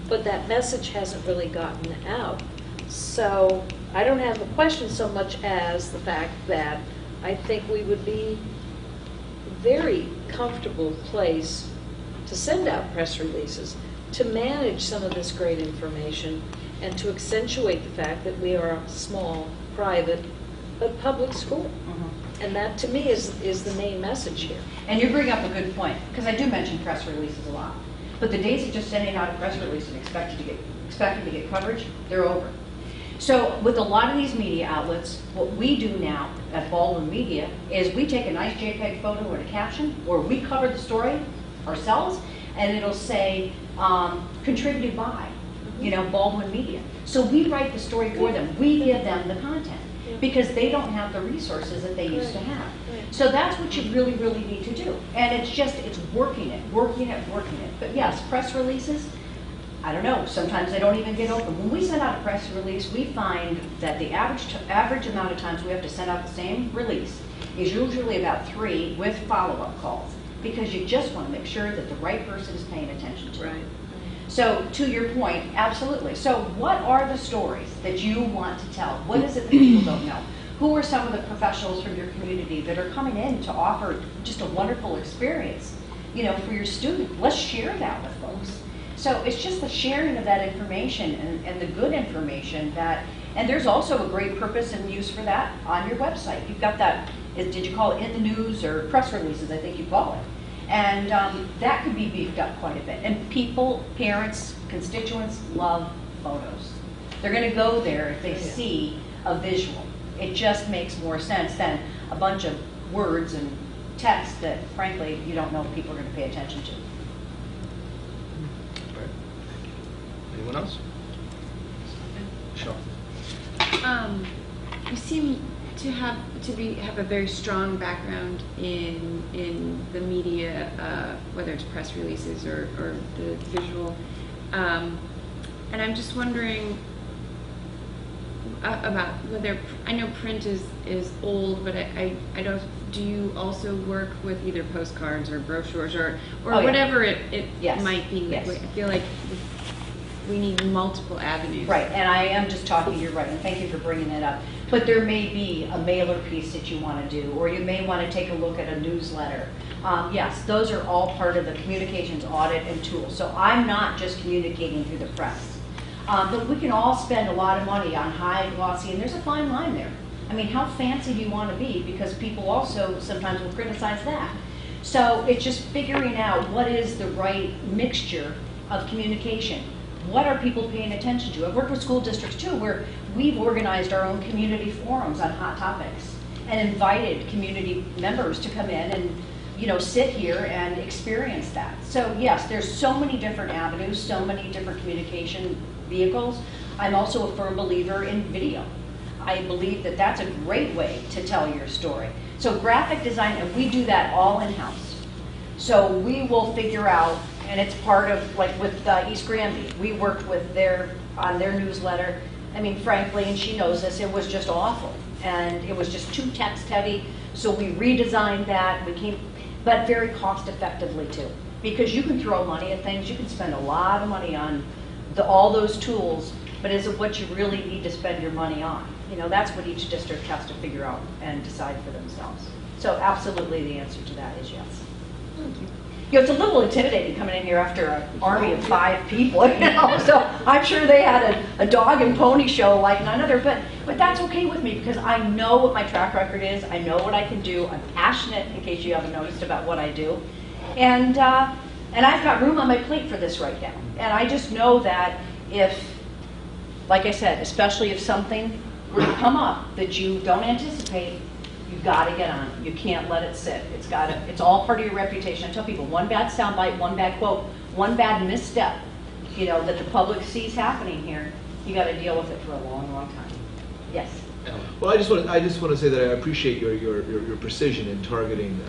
But that message hasn't really gotten out. So I don't have a question so much as the fact that I think we would be a very comfortable place to send out press releases, to manage some of this great information, and to accentuate the fact that we are a small, private, but public school. And that, to me, is the main message here. And you bring up a good point, because I do mention press releases a lot. But the days of just sending out a press release and expecting to get coverage, they're over. So with a lot of these media outlets, what we do now at Baldwin Media is we take a nice JPEG photo and a caption, or we cover the story ourselves, and it'll say, contributed by, Baldwin Media. So we write the story for them. We give them the content because they don't have the resources that they used to have. So that's what you really, really need to do. And it's working it. But yes, press releases, I don't know, sometimes they don't even get open. When we send out a press release, we find that the average amount of times we have to send out the same release is usually about 3 with follow-up calls, because you just want to make sure that the right person is paying attention to it. Right. So to your point, absolutely. So what are the stories that you want to tell? What is it that people don't know? Who are some of the professionals from your community that are coming in to offer just a wonderful experience, for your student? Let's share that with folks. So it's just the sharing of that information and the good information and there's also a great purpose and use for that on your website. You've got that, did you call it in the news or press releases, I think you call it. And that could be beefed up quite a bit. And people, parents, constituents love photos. They're going to go there if they see a visual. It just makes more sense than a bunch of words and text that, frankly, you don't know if people are going to pay attention to. Anyone else? Sure. You seem to have a very strong background in the media, whether it's press releases or the visual, and I'm just wondering about whether, I know print is old, but I don't. Do you also work with either postcards or brochures or whatever it Yes. might be? Yes. I feel like we need multiple avenues. Right, and I am just talking, you're right, and thank you for bringing that up. But there may be a mailer piece that you want to do, or you may want to take a look at a newsletter. Yes, those are all part of the communications audit and tools. So I'm not just communicating through the press. But we can all spend a lot of money on high glossy, and there's a fine line there. I mean, how fancy do you want to be? Because people also sometimes will criticize that. So it's just figuring out what is the right mixture of communication. What are people paying attention to? I've worked with school districts too, where we've organized our own community forums on hot topics and invited community members to come in and sit here and experience that. So yes, there's so many different avenues, so many different communication vehicles. I'm also a firm believer in video. I believe that that's a great way to tell your story. So graphic design, and we do that all in-house. So we will figure out, and it's part of, like with East Granby, we worked with on their newsletter. I mean, frankly, and she knows this, it was just awful. And it was just too text heavy. So we redesigned that, but very cost effectively too. Because you can throw money at things, you can spend a lot of money on all those tools, but is it what you really need to spend your money on? That's what each district has to figure out and decide for themselves. So absolutely the answer to that is yes. Thank you. It's a little intimidating coming in here after an army of 5 people, so I'm sure they had a dog and pony show like none other, but that's okay with me because I know what my track record is, I know what I can do, I'm passionate, in case you haven't noticed, about what I do, and I've got room on my plate for this right now, and I just know that if, like I said, especially if something were to come up that you don't anticipate, you've got to get on it. You can't let it sit. It's all part of your reputation. I tell people, one bad soundbite, one bad quote, one bad misstep, that the public sees happening here, you got to deal with it for a long, long time. Yes. Well, I just want to say that I appreciate your precision in targeting,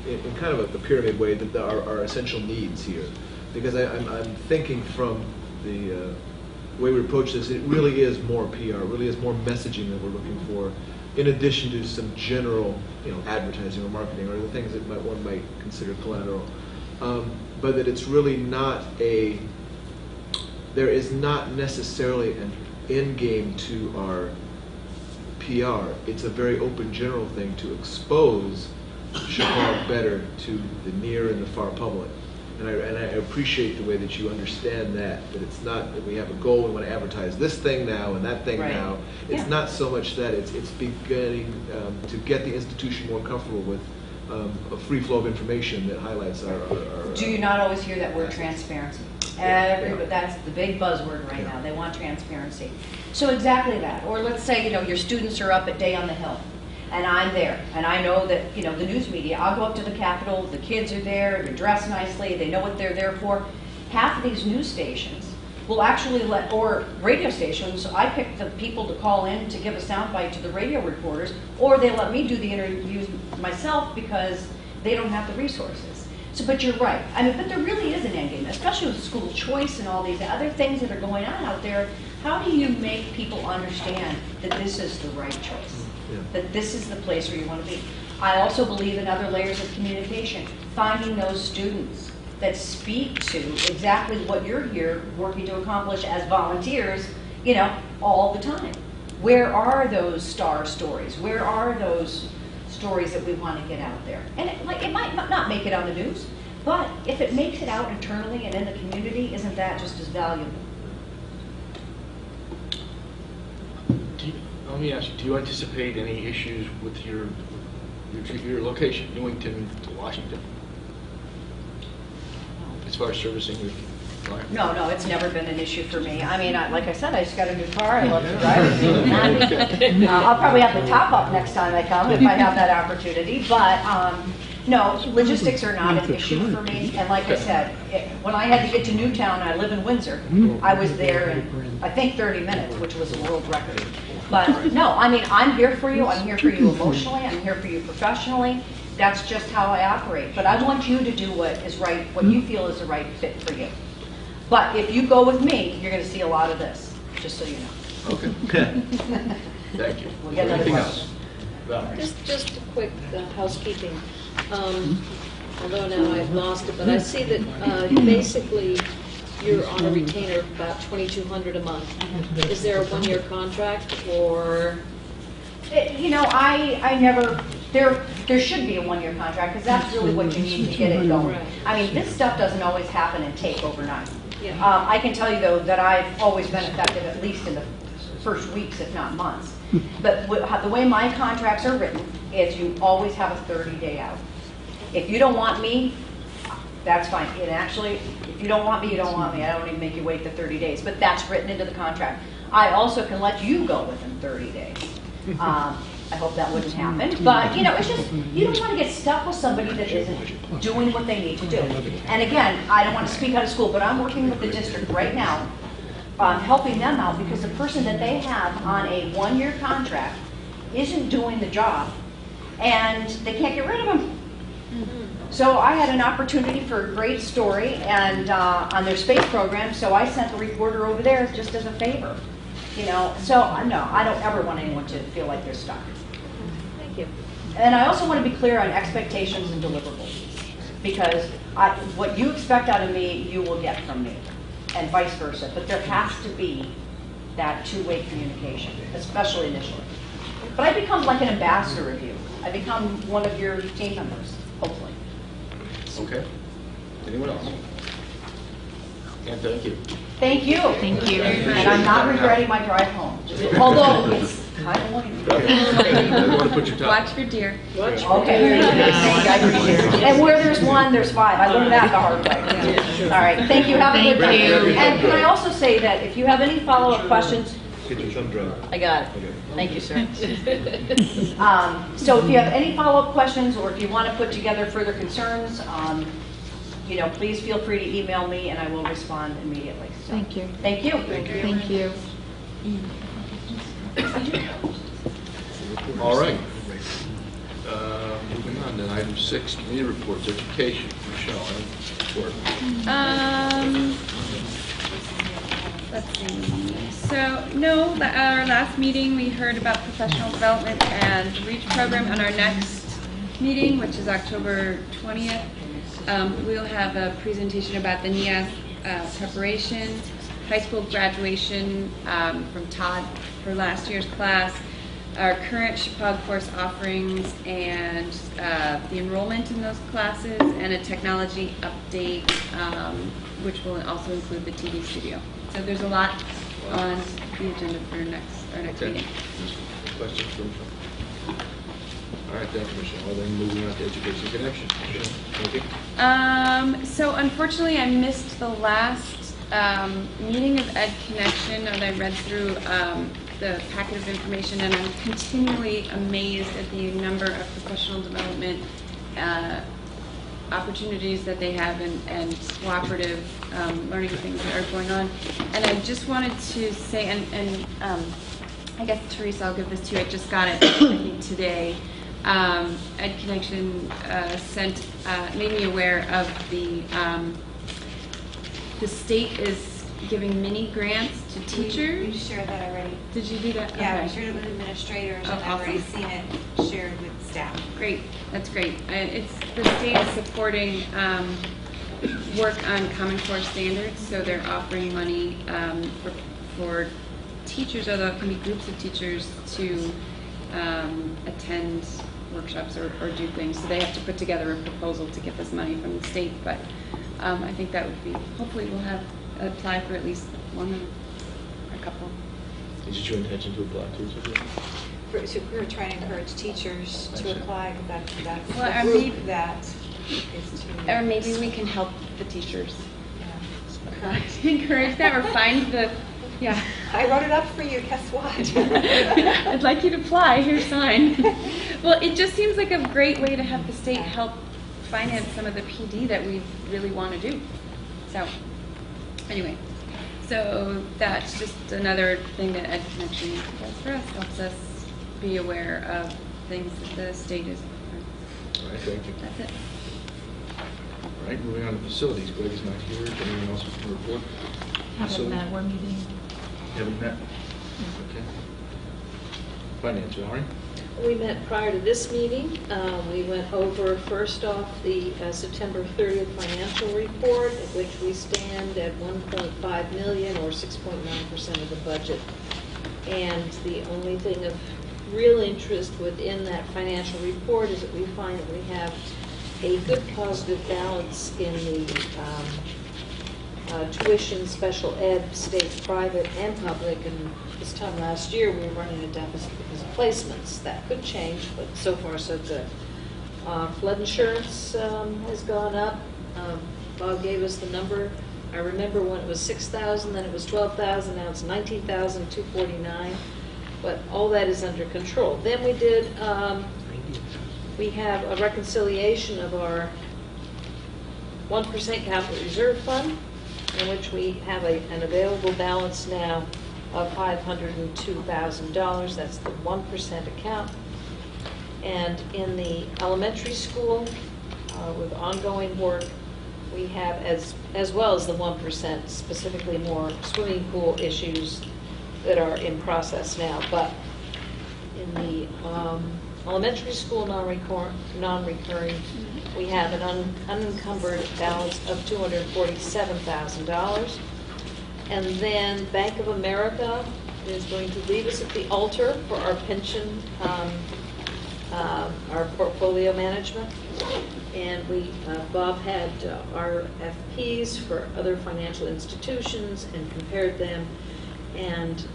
in kind of a pyramid way, that our essential needs here, because I'm thinking from the way we approach this, it really is more PR, it really is more messaging that we're looking for, in addition to some general, advertising or marketing or the things that one might consider collateral. But that it's really not there is not necessarily an end game to our PR. It's a very open general thing to expose Chappaqua better to the near and the far public. And I appreciate the way that you understand that it's not that we have a goal, we want to advertise this thing now and that thing now. It's not so much that, it's beginning to get the institution more comfortable with a free flow of information that highlights our Do you not always hear that word transparency? Everybody, that's the big buzzword right now. They want transparency. So exactly that. Or let's say, your students are up at Day on the Hill, and I'm there, and I know that, the news media, I'll go up to the Capitol, the kids are there, they're dressed nicely, they know what they're there for. Half of these news stations will actually or radio stations, I pick the people to call in to give a soundbite to the radio reporters, or they let me do the interviews myself because they don't have the resources. So, but you're right. But there really is an end game, especially with school choice and all these other things that are going on out there. How do you make people understand that this is the right choice? That this is the place where you want to be? I also believe in other layers of communication, finding those students that speak to exactly what you're here working to accomplish as volunteers, all the time. Where are those star stories? Where are those stories that we want to get out there? And it might not make it on the news, but if it makes it out internally and in the community, isn't that just as valuable? Let me ask you, do you anticipate any issues with your location, Newington to Washington, as far as servicing your client? No, it's never been an issue for me. Like I said, I just got a new car. I love to drive it. I'll probably have the top up next time I come if I have that opportunity. But no, logistics are not an issue for me. And like I said, when I had to get to Newtown, I live in Windsor. I was there in, I think, 30 minutes, which was a world record. But no, I'm here for you. I'm here for you emotionally. I'm here for you professionally. That's just how I operate. But I want you to do what is right, what you feel is the right fit for you. But if you go with me, you're going to see a lot of this, just so you know. Okay. Thank you. We'll get another Anything question. else? Just a quick housekeeping. Although now I've lost it, but I see that basically you're on a retainer of about $2,200 a month. Is there a one-year contract or? I never, there should be a one-year contract because that's really what you need to get it going. This stuff doesn't always happen and take overnight. Yeah. I can tell you though that I've always been effective at least in the first weeks, if not months. But the way my contracts are written is you always have a 30-day out. If you don't want me, that's fine. And actually, if you don't want me, you don't want me. I don't even make you wait the 30 days. But that's written into the contract. I also can let you go within 30 days. I hope that wouldn't happen. But, it's just, you don't want to get stuck with somebody that isn't doing what they need to do. And again, I don't want to speak out of school, but I'm working with the district right now, helping them out because the person that they have on a one-year contract isn't doing the job, and they can't get rid of them. So I had an opportunity for a great story and on their space program, so I sent a reporter over there just as a favor. So no, I don't ever want anyone to feel like they're stuck. Thank you. And I also want to be clear on expectations and deliverables, because what you expect out of me, you will get from me, and vice versa. But there has to be that two-way communication, especially initially. But I become like an ambassador of you. I become one of your team members, hopefully. Okay. Anyone else? And thank you. Thank you. Thank you. And I'm not regretting my drive home, although it's kind of late. You want to put your top? Watch for deer. Okay. Thank you. I appreciate it. And where there's one, there's five. I learned that the hard way. All right. Thank you. Have a good Thank day. you. And can I also say that if you have any follow-up questions, Get your thumb drive. I got it. Thank you, sir. So if you have any follow-up questions or if you want to put together further concerns, please feel free to email me and I will respond immediately. So, Thank you. Thank you. Thank you. All right. Moving on to item 6, committee reports, education. Michelle, report. Let's see. So, our last meeting we heard about professional development and REACH program. On our next meeting, which is October 20th, we'll have a presentation about the NIAS preparation, high school graduation from Todd for last year's class, our current Chippewa course offerings and the enrollment in those classes, and a technology update, which will also include the TV studio. So there's a lot on the agenda for our next Okay. meeting. Questions from All right, thank you, Michelle. Then moving on to Education Connection. Michelle, thank you. So unfortunately, I missed the last meeting of Ed Connection, and I read through the packet of information, and I'm continually amazed at the number of professional development opportunities that they have and cooperative learning things that are going on. And I just wanted to say, and I guess, Teresa, I'll give this to you. I just got it, I think, today. Ed Connection made me aware of the state is giving mini grants to teachers. We shared that already. Did you do that? Yeah, Okay. we shared it with administrators, Oh, and I've already awesome. seen it shared with staff. Great, that's great. It's the state is supporting work on Common Core standards, so they're offering money for teachers, although it can be groups of teachers, to attend workshops or do things. So they have to put together a proposal to get this money from the state, but I think that would be, hopefully we'll have apply for at least one or a couple. Is it your intention to apply to it? So we're trying to encourage teachers to apply, but that's Well, the or group maybe- that is to. Or maybe we can help the teachers. Encourage that or find the, yeah. I wrote it up for you, guess what? I'd like you to apply, here's sign. Well, it just seems like a great way to have the state help finance some of the PD that we really want to do. So, anyway, so that's just another thing that Ed Connection does for us, helps us be aware of things that the state is offering. All right, thank you. That's it. All right, moving on to facilities. Greg is not here. Anyone else who can report? Haven't met, we're meeting. Haven't met? Okay. Finance, Valerie? We met prior to this meeting. We went over, first off, the September 30th financial report, at which we stand at 1.5 million, or 6.9% of the budget. And the only thing of real interest within that financial report is that we find that we have a good positive balance in the tuition, special ed, state, private, and public. And this time last year, we were running a deficit because of placements. That could change, but so far so good. Flood insurance has gone up. Bob gave us the number. I remember when it was 6,000, then it was 12,000, now it's 19,249. But all that is under control. Then we did, we have a reconciliation of our 1% capital reserve fund, in which we have an available balance now of $502,000. That's the 1% account. And in the elementary school, with ongoing work, we have, as well as the 1%, specifically more swimming pool issues that are in process now. But in the elementary school non-recurring, we have an unencumbered balance of $247,000. And then Bank of America is going to leave us at the altar for our pension, our portfolio management. And Bob had RFPs for other financial institutions and compared them. And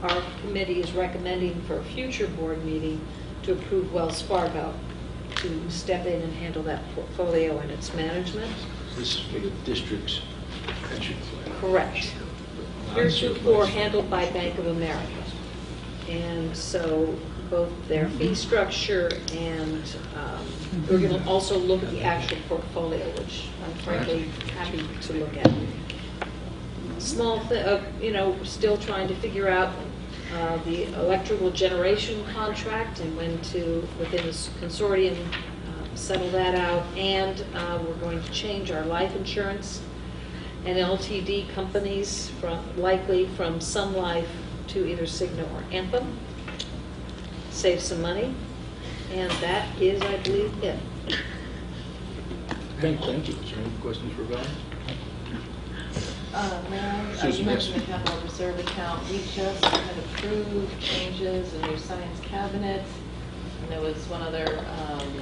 our committee is recommending for a future board meeting to approve Wells Fargo to step in and handle that portfolio and its management. This is for the district's pension plan. Correct. Heretofore handled by Bank of America. And so both their fee structure and we're going to also look at the actual portfolio, which I'm frankly happy to look at. Small thing, still trying to figure out the electrical generation contract and when to, within the consortium, settle that out. And we're going to change our life insurance and LTD companies likely from Sun Life to either Cigna or Anthem. Save some money. And that is, I believe, it. Thank you. Is there any questions for Val? Ma'am, Susan, you mentioned the yes. capital reserve account. We just had approved changes in your science cabinet, and there was one other.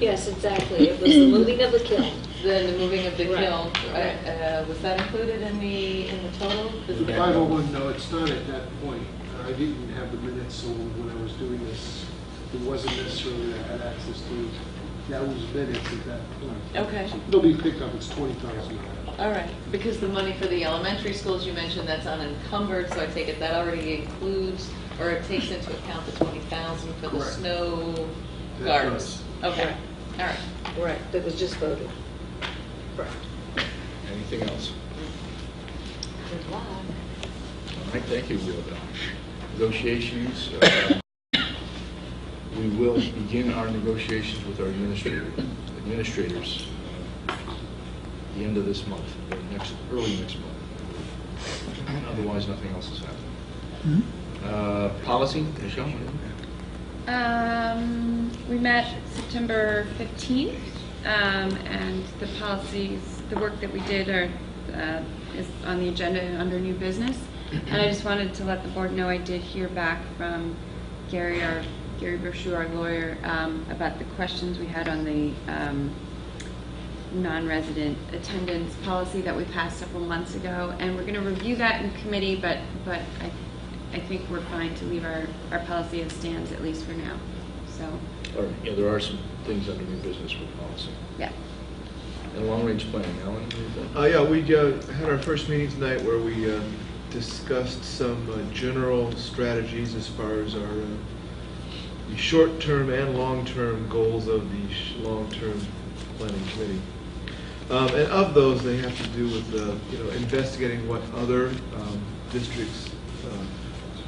Yes, exactly. It was the moving of the kiln. The moving of the Right. kiln. Right. Was that included in the total? The 501, no, it's not at that point. I didn't have the minutes, so when I was doing this it wasn't necessarily I had access to. That was vetted at that point. Okay. So it'll be picked up, it's $20,000. All right, because the money for the elementary schools you mentioned, that's unencumbered, so I take it that already includes, or it takes into account the 20,000 for the Correct. snow That guards. does. Okay, all right. Right, that was just voted. Correct. Anything else? Good luck. All right, thank you. Negotiations. We will begin our negotiations with our administrators at the end of this month, or early next month. Otherwise, nothing else is happening. Policy, Michelle? We met September 15th, and the policies, the work that we did is on the agenda under new business. And I just wanted to let the board know I did hear back from Gary Brochu, our lawyer, about the questions we had on the non-resident attendance policy that we passed several months ago. And we're going to review that in committee, but I think we're fine to leave our policy as stands, at least for now. So. All right, yeah, there are some things under new business with policy. Yeah. And long-range planning, Alan? Yeah, we had our first meeting tonight where we discussed some general strategies as far as our the short-term and long-term goals of the long-term planning committee. And of those, they have to do with investigating what other districts.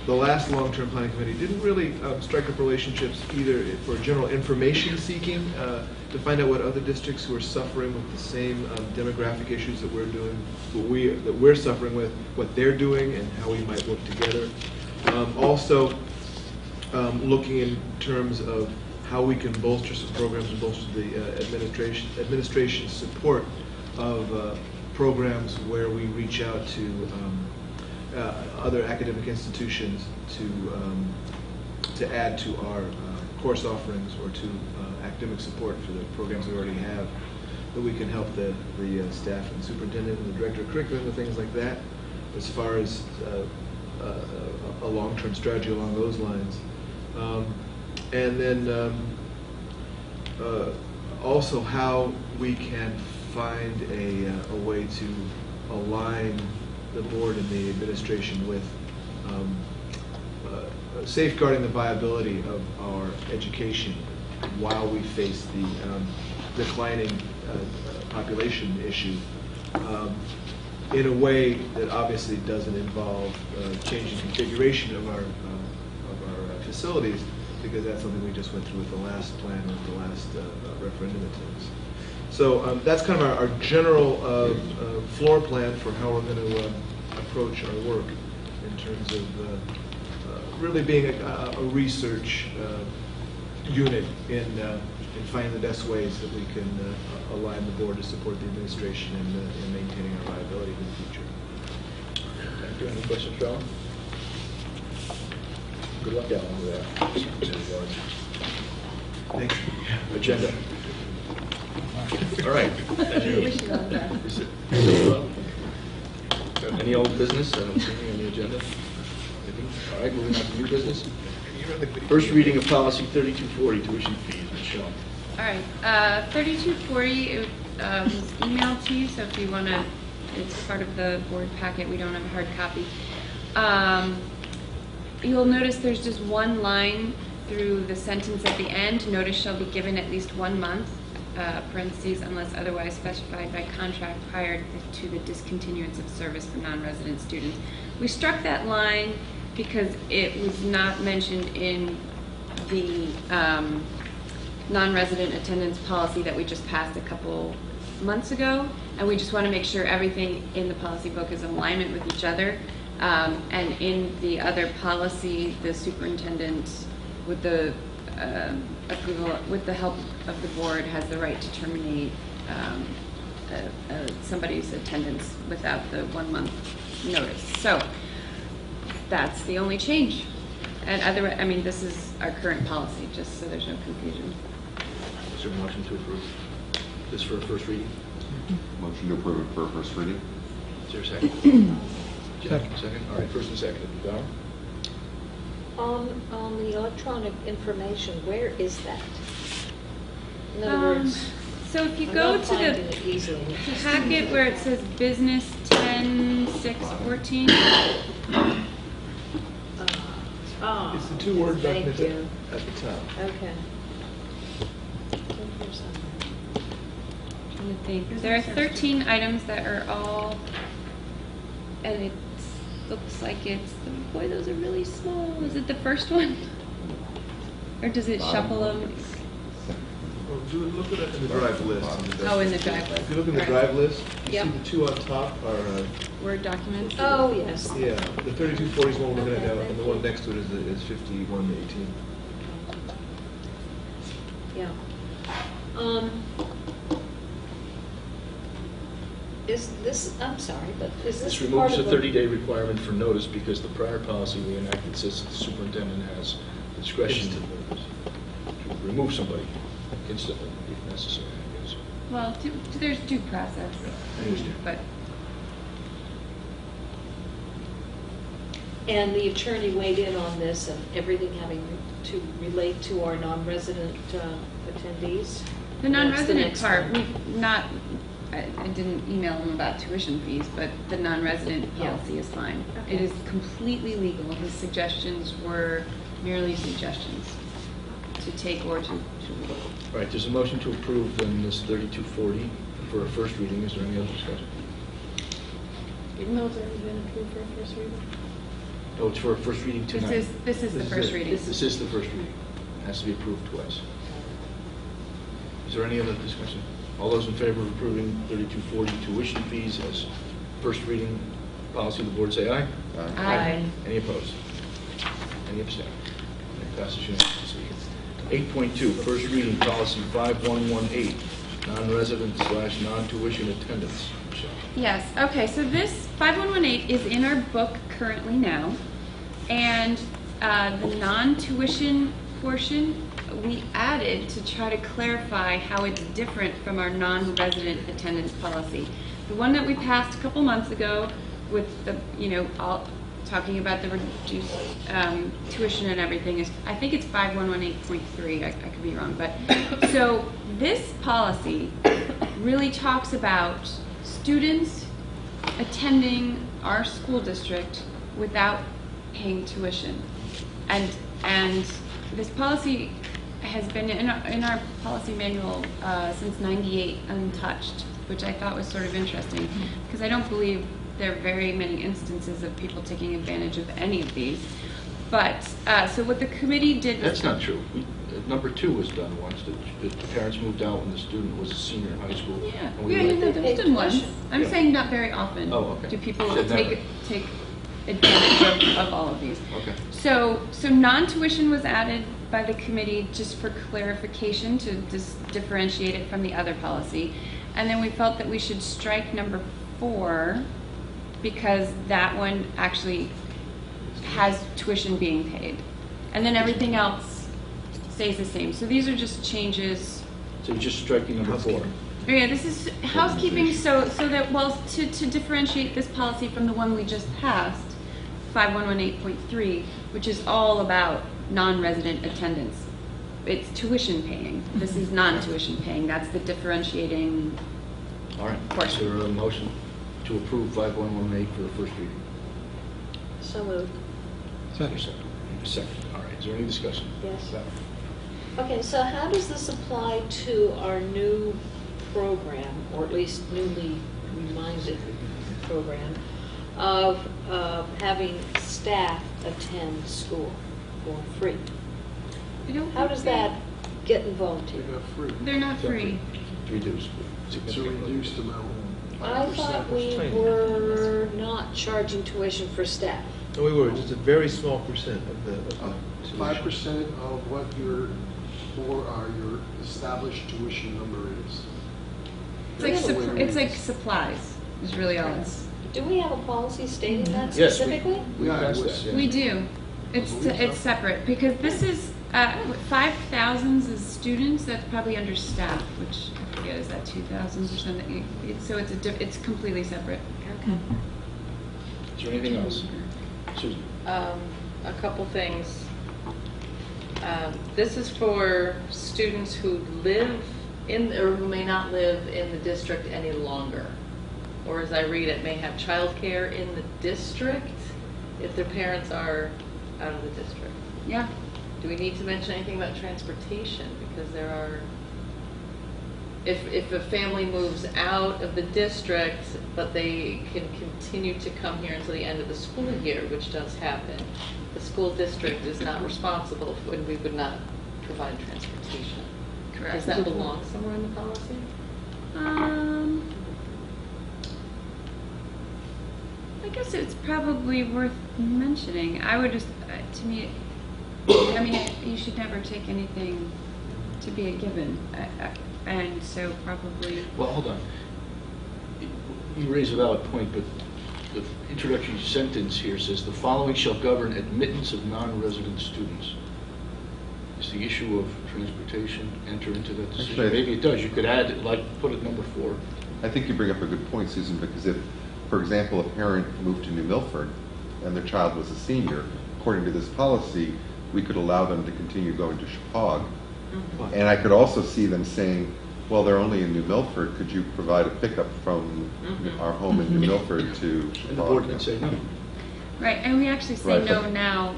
The last long-term planning committee didn't really strike up relationships either for general information seeking to find out what other districts who are suffering with the same demographic issues that we're suffering with, what they're doing, and how we might work together. Also, looking in terms of how we can bolster some programs and bolster the administration support of programs where we reach out to other academic institutions to add to our course offerings or to academic support for the programs we already have, that we can help the staff and superintendent and the director of curriculum and things like that, as far as a long-term strategy along those lines. And then also how we can find a way to align the board and the administration with safeguarding the viability of our education while we face the declining population issue in a way that obviously doesn't involve changing configuration of our facilities, because that's something we just went through with the last plan, with the last referendum attempts. So that's kind of our general floor plan for how we're going to approach our work in terms of really being a research unit in finding the best ways that we can align the board to support the administration in maintaining our viability in the future. Thank you. Any questions, Alan? Good luck, Alan, with that. Thank you. Agenda. All right. Any old business? I don't see anything on the agenda. All right, moving on to new business. First reading of policy 3240, tuition fees. Michelle. All right, 3240 was emailed to you, so if you want to, it's part of the board packet. We don't have a hard copy. You'll notice there's just one line through the sentence at the end. Notice shall be given at least 1 month, parentheses, unless otherwise specified by contract prior to the discontinuance of service for non-resident students. We struck that line because it was not mentioned in the non-resident attendance policy that we just passed a couple months ago, and we just want to make sure everything in the policy book is in alignment with each other. And in the other policy, the superintendent, with the approval, with the help of the board, has the right to terminate somebody's attendance without the 1 month notice. So that's the only change. And I mean, this is our current policy, just so there's no confusion. Is there a motion to approve this for a first reading? Motion to approve it for a first reading. Is there a second? Second. All right, first and second. Bauer? On the electronic information, where is that? In other words, So if you I'm go not to finding the it easily. packet where it says business 10, 6, 14, Oh, It's the two-word thank document you. at the top. Okay. trying to think. There are 13 items that are all, and it looks like it's, boy, those are really small. Is it the first one? Or does it shuffle them? Well, look at it in the drive list. Oh, in the drive list. If you look in the Right. drive list, you Yep. see the two on top are, Word documents? Oh, yes. yeah, the 3240 is the one we're looking at now, and the one next to it is 5118. Yeah. Is this, I'm sorry, but is This this part removes of the the... 30-day requirement for notice because the prior policy we enacted says the superintendent has discretion to remove somebody instantly if necessary, I guess. Well, there's due process. I understand. But And the attorney weighed in on this and everything having to relate to our non-resident attendees? the That's the non-resident next part, one. we've not, I didn't email them about tuition fees, but the non-resident Yeah. policy is fine. Okay. It is completely legal. His suggestions were merely suggestions to take or to leave. All right, there's a motion to approve then this 3240 for a first reading. Is there any other discussion? Even though it's already been approved for a first reading? Oh, it's for a first reading tonight. This is the first reading. This is the first reading. It has to be approved twice. Is there any other discussion? All those in favor of approving 3240 tuition fees as first reading policy of the board say aye. Aye. Any opposed? Any abstain? It passes unanimously. 8.2, first reading policy 5118, non-resident/non-tuition attendance. Michelle. Yes, okay, so this 5118 is in our book currently now, and the non-tuition portion we added to try to clarify how it's different from our non-resident attendance policy. The one that we passed a couple months ago with the, all talking about the reduced tuition and everything is, I think it's 5118.3, I could be wrong, but, so this policy really talks about students attending our school district without paying tuition. And this policy has been in our policy manual since '98 untouched, which I thought was sort of interesting, because I don't believe there are very many instances of people taking advantage of any of these. But, so what the committee did was... That's not true. Number 2 was done once. The parents moved out when the student was a senior in high school. Yeah, and we yeah, let- that was done once. I'm Yeah. saying not very often. Oh, okay. Do people Said never. take advantage of all of these? Okay. So non-tuition was added by the committee just for clarification to differentiate it from the other policy. And then we felt that we should strike number 4 because that one actually has tuition being paid. And then everything else stays the same. So these are just changes. So you're just striking number 4. Yeah, this is housekeeping so that, well, to differentiate this policy from the one we just passed, 5118.3, which is all about non-resident attendance. It's tuition paying. This is non-tuition paying. That's the differentiating. All right. Is there a motion to approve 5118 for the first reading? So moved. Second. Second. All right. Is there any discussion? Yes. Okay, so how does this apply to our new program, or at least newly reminded program, of having staff attend school for free? How does that get involved here? They're not free. Reduced. It's a reduced amount. I thought we were not charging tuition for staff. No, we were, just a very small percent of the tuition. 5% of what your established tuition number is. It's like supplies is really all it's. Do we have a policy stating that Yes, specifically? we passed that. Yeah. We do. It's separate because this is 5,000 is students. That's probably under staff, which I forget is that 2,000 or something. So it's completely separate. Okay. Is there anything else? Susan? a couple things. This is for students who live in, or who may not live in the district any longer. Or as I read it, may have childcare in the district if their parents are out of the district. Yeah. Do we need to mention anything about transportation? Because there are, if a family moves out of the district, but they can continue to come here until the end of the school year, which does happen, the school district is not responsible when we would not provide transportation. Correct. Does that belong somewhere in the policy? I guess it's probably worth mentioning. I would just, to me, I mean, you should never take anything to be a given, and so probably. Well, hold on. You raise a valid point, but the introductory sentence here says, the following shall govern admittance of non-resident students. Is the issue of transportation enter into that decision? Actually, Maybe it does. You could add, like, put it number 4. I think you bring up a good point, Susan, because if, for example, a parent moved to New Milford and their child was a senior, according to this policy, we could allow them to continue going to Chippewa. And I could also see them saying, well, they're only in New Milford, could you provide a pickup from our home in New Milford to Chippewa? And the board can say no. Right, and we actually say Right, no but- now.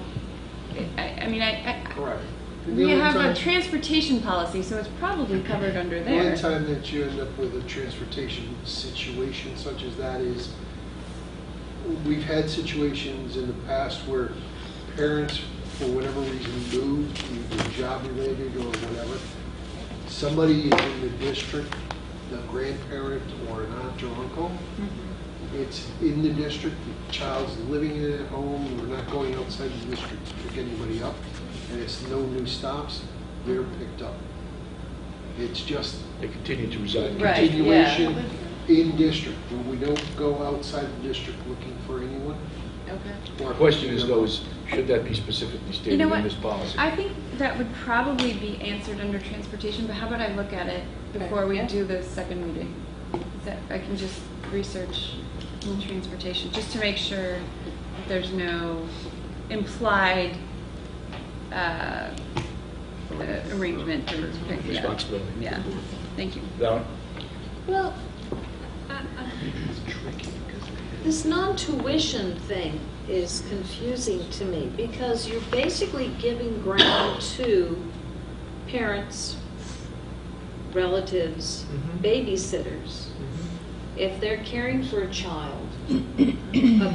I mean, Correct. we have a transportation policy, so it's probably covered under The there. only time that you end up with a transportation situation such as that is, we've had situations in the past where parents, for whatever reason, moved, either job-related or whatever. Somebody is in the district, the grandparent or an aunt or uncle. It's in the district, the child's living in it at home, we're not going outside the district to pick anybody up, and it's no new stops, they're picked up. It's just They continue to reside. Right, continuation in district, where we don't go outside the district looking for anyone. Okay. The question is, though, is should that be specifically You stated know in what? this policy? I think that would probably be answered under transportation, but how about I look at it before we yeah. do the second meeting? That I can just research in transportation, just to make sure that there's no implied arrangement or Responsibility. Yeah, thank you. Val? Well, this non-tuition thing is confusing to me because you're basically giving ground to parents, relatives, babysitters. If they're caring for a child, a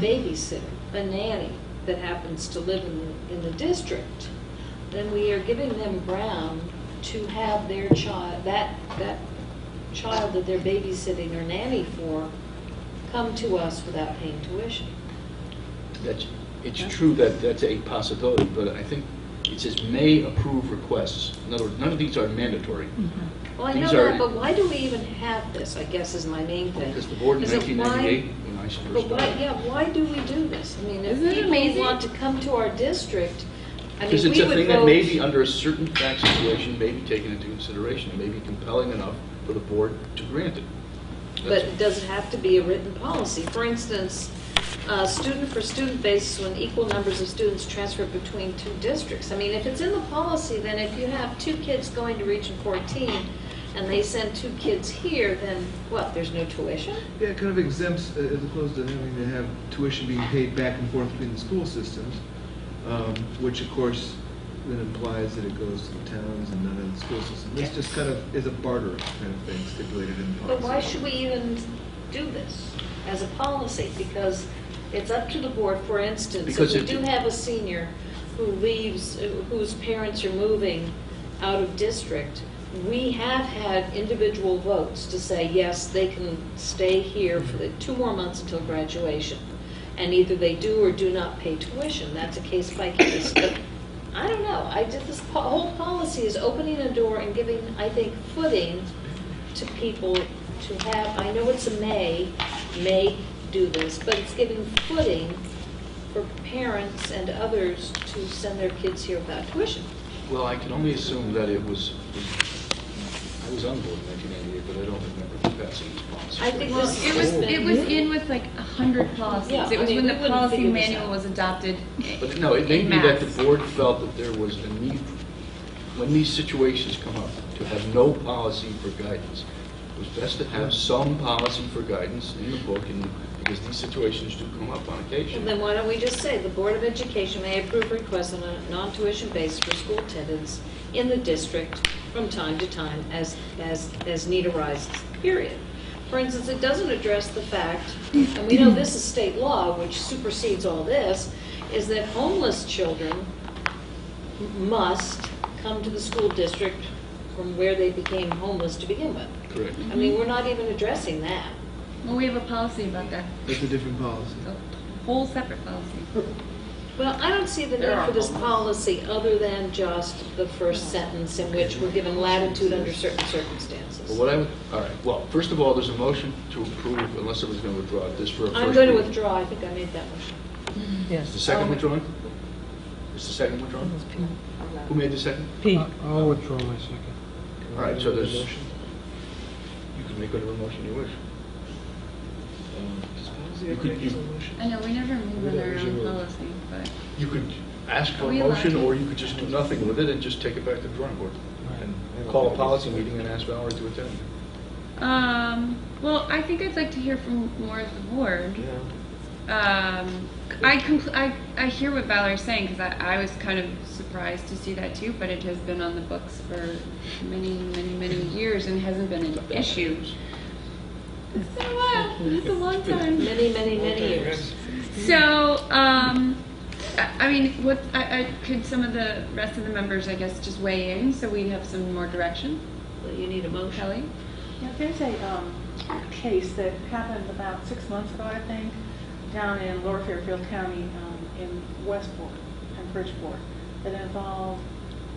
babysitter, a nanny that happens to live in the district, then we are giving them ground to have their child, that child that they're babysitting or nanny for, come to us without paying tuition. It's true that that's a possibility, but I think it says may approve requests. In other words, none of these are mandatory. Well, I know These are- that, but why do we even have this, I guess is my main thing. Because the board in Is it 1998, when I first But why, started. yeah, why do we do this? I mean, if Isn't it people amazing? want to come to our district, I mean, Because it's we a would thing that vote. maybe under a certain fact situation may be taken into consideration, may be compelling enough for the board to grant it. But does it have to be a written policy? For instance, student-for-student basis when equal numbers of students transfer between two districts. I mean, if it's in the policy, then if you have 2 kids going to Region 14 and they send 2 kids here, then what, there's no tuition? Yeah, it kind of exempts, as opposed to having to have tuition being paid back and forth between the school systems, which of course then implies that it goes to the towns and not in the school system. This just kind of is a barter kind of thing stipulated in the policy. But why should we even do this as a policy? Because it's up to the board. For instance, Because if we it- do have a senior who leaves, whose parents are moving out of district, we have had individual votes to say, yes, they can stay here for the 2 more months until graduation. And either they do or do not pay tuition. That's a case by case. But I don't know. This whole policy is opening a door and giving, I think, footing to people to have, I know it's a may do this, but it's giving footing for parents and others to send their kids here without tuition. Well, I can only assume that it was, I I was on board in 1998, but I don't remember passing this policy. I think Well, it was in with like 100 policies. Yeah, It was I mean, when we the wouldn't policy figure this manual out. was adopted. But no, it may en be that masse. the board felt that there was a need, when these situations come up, to have no policy for guidance. It was best to have some policy for guidance in the book, and because these situations do come up on occasion. And then why don't we just say, the Board of Education may approve requests on a non-tuition basis for school attendance in the district from time to time as need arises, period. For instance, it doesn't address the fact, and we know this is state law, which supersedes all this, is that homeless children must come to the school district from where they became homeless to begin with. Correct. I mean, we're not even addressing that. Well, we have a policy about that. That's a different policy. A whole separate policy. Well, I don't see the There need are for this homeless. policy other than just the first sentence in which we're given latitude under certain Well, circumstances. what I would, all right, well, first of all, there's a motion to approve, unless somebody's going to withdraw it, this for a first I'm going to reading. withdraw, I think I made that motion. Is the second withdrawn? Is the second withdrawn? Who made the second? I'll withdraw my second. All right, so there's, you can make whatever motion you wish. You could, I know, we never move on our own policy, but. you could ask for Are a we allowed motion, to? or you could just do nothing with it and just take it back to the drawing board. And call a policy meeting and ask Valerie to attend. Well, I think I'd like to hear from more of the board. I hear what Valerie's saying, because I was kind of surprised to see that too, but it has been on the books for many years and hasn't been an issue. It's been a while, it's a long time. Many years. So, I mean, could some of the rest of the members, I guess, just weigh in so we have some more direction? Well, you need a motion. Kelly? Yeah, there's a case that happened about 6 months ago, I think, down in Lower Fairfield County, in Westport and Bridgeport, that involved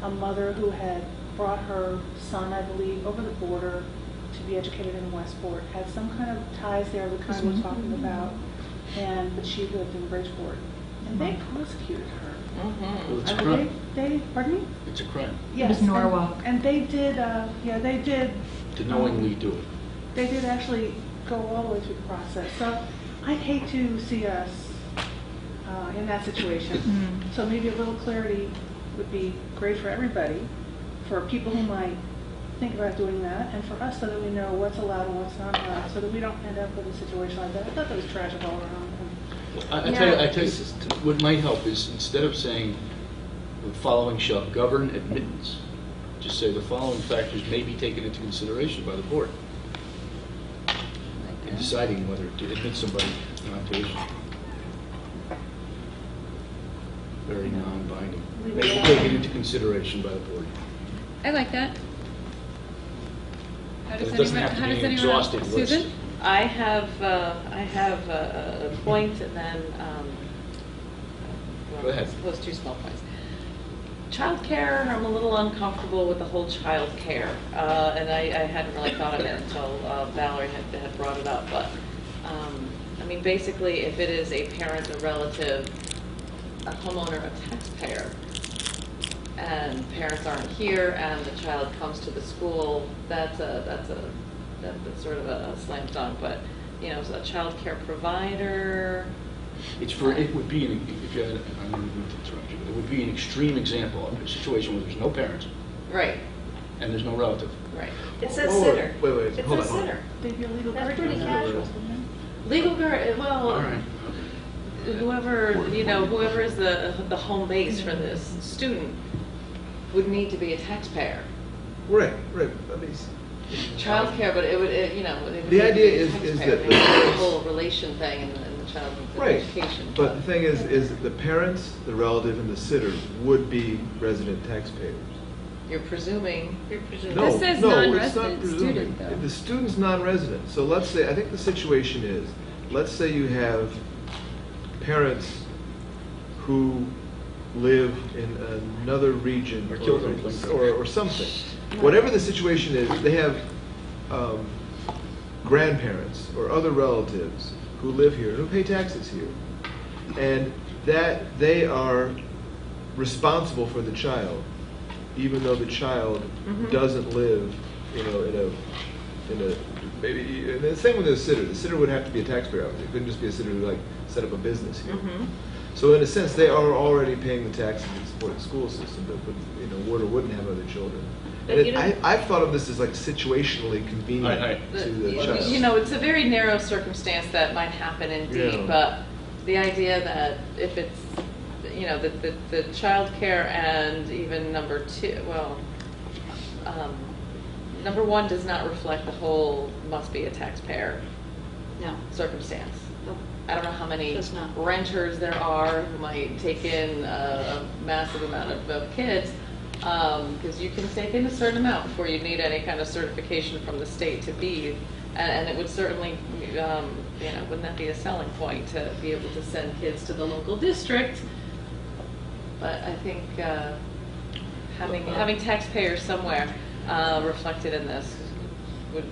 a mother who had brought her son, I believe, over the border to be educated in Westport, had some kind of ties there, the kind we're talking about, but she lived in Bridgeport, and they prosecuted her. Well, it's a I mean, crime. they, pardon me? It's a crime. Yes. was Norwalk. And they did, they did. To knowingly do it. They did actually go all the way through the process. So I'd hate to see us in that situation. So maybe a little clarity would be great for everybody, for people who might think about doing that, and for us so that we know what's allowed and what's not allowed, so that we don't end up with a situation like that. I thought that was tragic all around. I tell you, what might help is instead of saying the following shall govern admittance, just say the following factors may be taken into consideration by the board in deciding whether to admit somebody on tuition. Very non-binding. May be taken into consideration by the board. I like that. How But it doesn't have to be an exhaustive list. Susan? I have a point and then, Go ahead. those two small points. Childcare, I'm a little uncomfortable with the whole childcare, and I hadn't really thought of it until Valerie had brought it up. But I mean, basically, if it is a parent, a relative, a homeowner, a taxpayer, and parents aren't here, and the child comes to the school, that's sort of a slam dunk. But you know, so a child care provider. It would be, if you had, I'm going to interrupt you, but it would be an extreme example of a situation where there's no parents Right. and there's no relative. Right. It says Whoa, sitter. wait, It hold says on. sitter. They'd be a legal That's guardian. pretty casual. Legal guard, well, All right. whoever is the home base for this student would need to be a taxpayer. Right. I mean, Childcare, but it would The be idea a is taxpayer. that I mean, the whole relation thing and the child right. education. But the thing is the parents, the relative, and the sitter would be resident taxpayers. You're presuming. No, This says no, it's not non-resident presuming. student, though. The student's non-resident. So let's say, I think the situation is, let's say you have parents who live in another region Or children playing or something. Whatever the situation is, they have grandparents or other relatives who live here, who pay taxes here. And that they are responsible for the child, even though the child doesn't live you know, maybe, and the same with the sitter. The sitter would have to be a taxpayer, obviously. It couldn't just be a sitter who like set up a business here. So in a sense, they are already paying the taxes and supporting the school system, but you know, would or wouldn't have other children. But And you know- I've thought of this as like situationally convenient to the child. You know, it's a very narrow circumstance that might happen indeed, Yeah. but the idea that if it's, you know, the child care and even number two, well, number one does not reflect the whole must be a taxpayer No. circumstance. Nope. I don't know how many Does not. renters there are who might take in a massive amount of kids, because you can take in a certain amount before you need any kind of certification from the state to be, and it would certainly, you know, wouldn't that be a selling point to be able to send kids to the local district? But I think having taxpayers somewhere reflected in this would,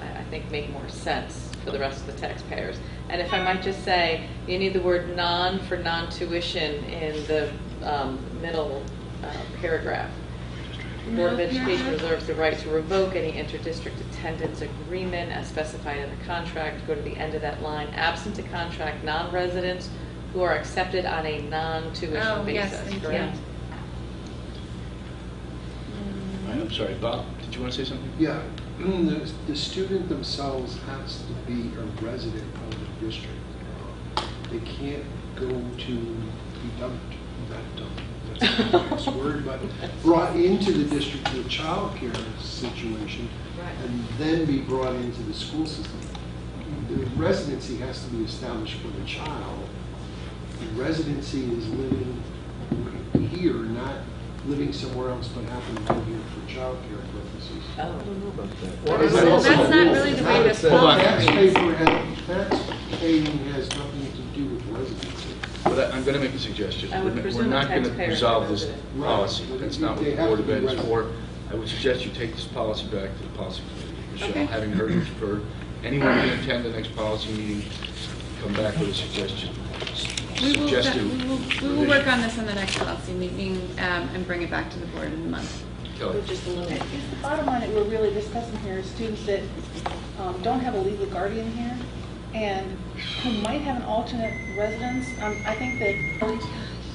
I think, make more sense for the rest of the taxpayers. And if I might just say, you need the word non for non-tuition in the middle paragraph. The Board of Education reserves the right to revoke any interdistrict attendance agreement as specified in the contract. Go to the end of that line. Absent a contract, non-residents who are accepted on a non-tuition basis. Yes, thank correct? you. I'm sorry, Bob, did you want to say something? Yeah, the student themselves has to be a resident of the district. They can't go to be dumped, not dumped, that's not the nice word, but brought into the district for a child care situation and then be brought into the school system. The residency has to be established for the child. The residency is living here, not living somewhere else, but happen to be here for child care purposes. Well, that's not really the way this Tax paying has nothing to do with residency. But I'm going to make a suggestion. I would We're presume not a going to taxpayer resolve this resident. policy. Right. That's not what They the have Board to of be Ed is resident. for. I would suggest you take this policy back to the policy committee. Michelle, Okay. having heard it for anyone who can attend the next policy meeting, come back with a suggestion. We will Suggested work on this on the next policy meeting and bring it back to the board in a month. Kelly. Just eliminate. The bottom line that we're really discussing here is students that don't have a legal guardian here and who might have an alternate residence. I think that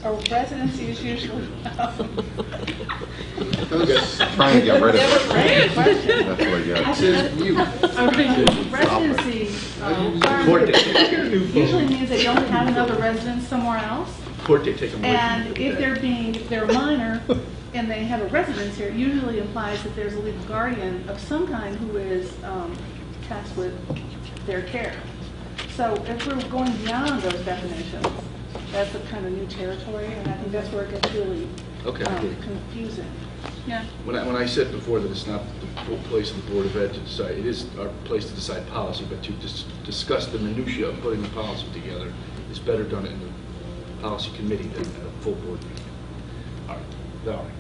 a residency is usually. Trying to get rid of it. Great question. That's what I get. I think residency usually means they don't have another residence somewhere else. Court date, take them away from And you. if they're a minor and they have a residence here, it usually implies that there's a legal guardian of some kind who is tasked with their care. So if we're going beyond those definitions, that's a kind of new territory, and I think that's where it gets really Okay. confusing. Yeah. When I said before that it's not the full place of the Board of Ed to decide, it is our place to decide policy, but to discuss the minutia of putting the policy together is better done in the policy committee than at a full board meeting. All right, Valerie.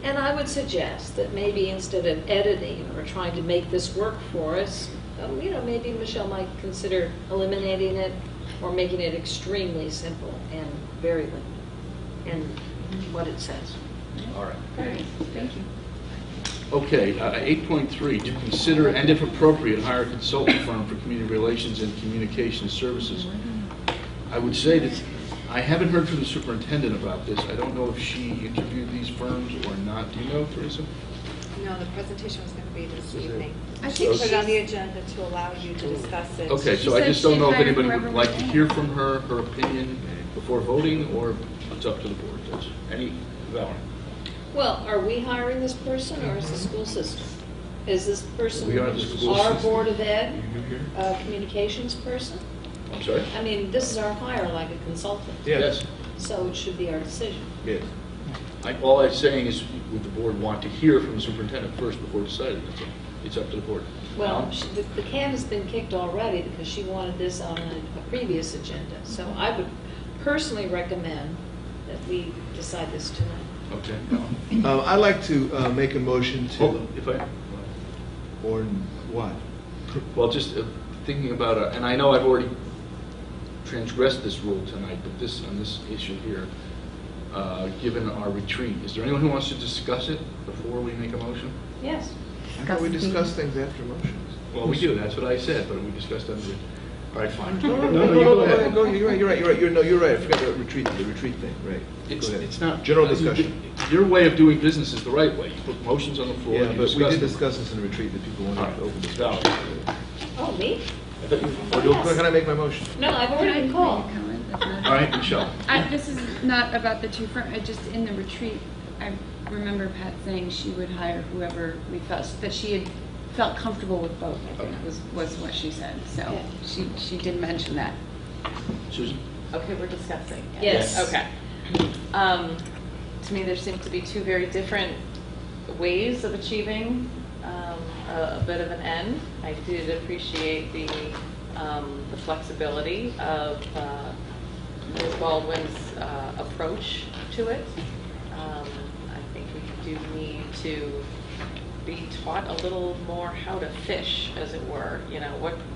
And I would suggest that maybe instead of editing or trying to make this work for us, you know, maybe Michelle might consider eliminating it or making it extremely simple and very limited in what it says. All right. Great, thank you. Okay, 8.3, to consider and if appropriate, hire a consulting firm for community relations and communication services. I would say that I haven't heard from the superintendent about this. I don't know if she interviewed these firms or not. Do you know, Teresa? No, the presentation was going to be this evening. I She think put it on she's- the agenda to allow you to discuss it. Okay, She so I said just don't she'd know if hire anybody whoever would we like to can. hear from her opinion before voting, or it's up to the board. Any, Valerie? Well, are we hiring this person or is the school system? Is this person We are the school our system. Board of Ed communications person? I'm sorry? I mean, this is our hire like a consultant. Yes. So it should be our decision. Yes. All I'm saying is, would the board want to hear from the superintendent first before deciding? That's all. It's up to the board. Well, the can has been kicked already because she wanted this on a previous agenda. So I would personally recommend that we decide this tonight. Okay. I'd like to make a motion to. Hold on, if I, Or what? well, just thinking about, and I know I've already transgressed this rule tonight, but on this issue here, given our retreat, is there anyone who wants to discuss it before we make a motion? Yes. I thought we discussed things after motions. Well, we do, that's what I said, but we discussed under it. All right, fine. No, you go ahead. You're right. You're right. I forgot the retreat thing, right. It's, Go ahead. it's not. General discussion. Your way of doing business is the right way. You put motions on the floor. Yeah, and you but we did them. discuss this in a retreat that people wanted to open discussion. Oh, me? Can I make my motion? No, I've already been called. All right, Michelle. This is not about the two firms, I just, in the retreat, I remember Pat saying she would hire whoever we felt, that she had felt comfortable with both, I think, was what she said. So Yeah. she did mention that. Susan? Okay, we're discussing. Yes. Okay. To me, there seem to be two very different ways of achieving a bit of an end. I did appreciate the flexibility of Ms. Baldwin's approach to it. I think we do need to be taught a little more how to fish, as it were. You know,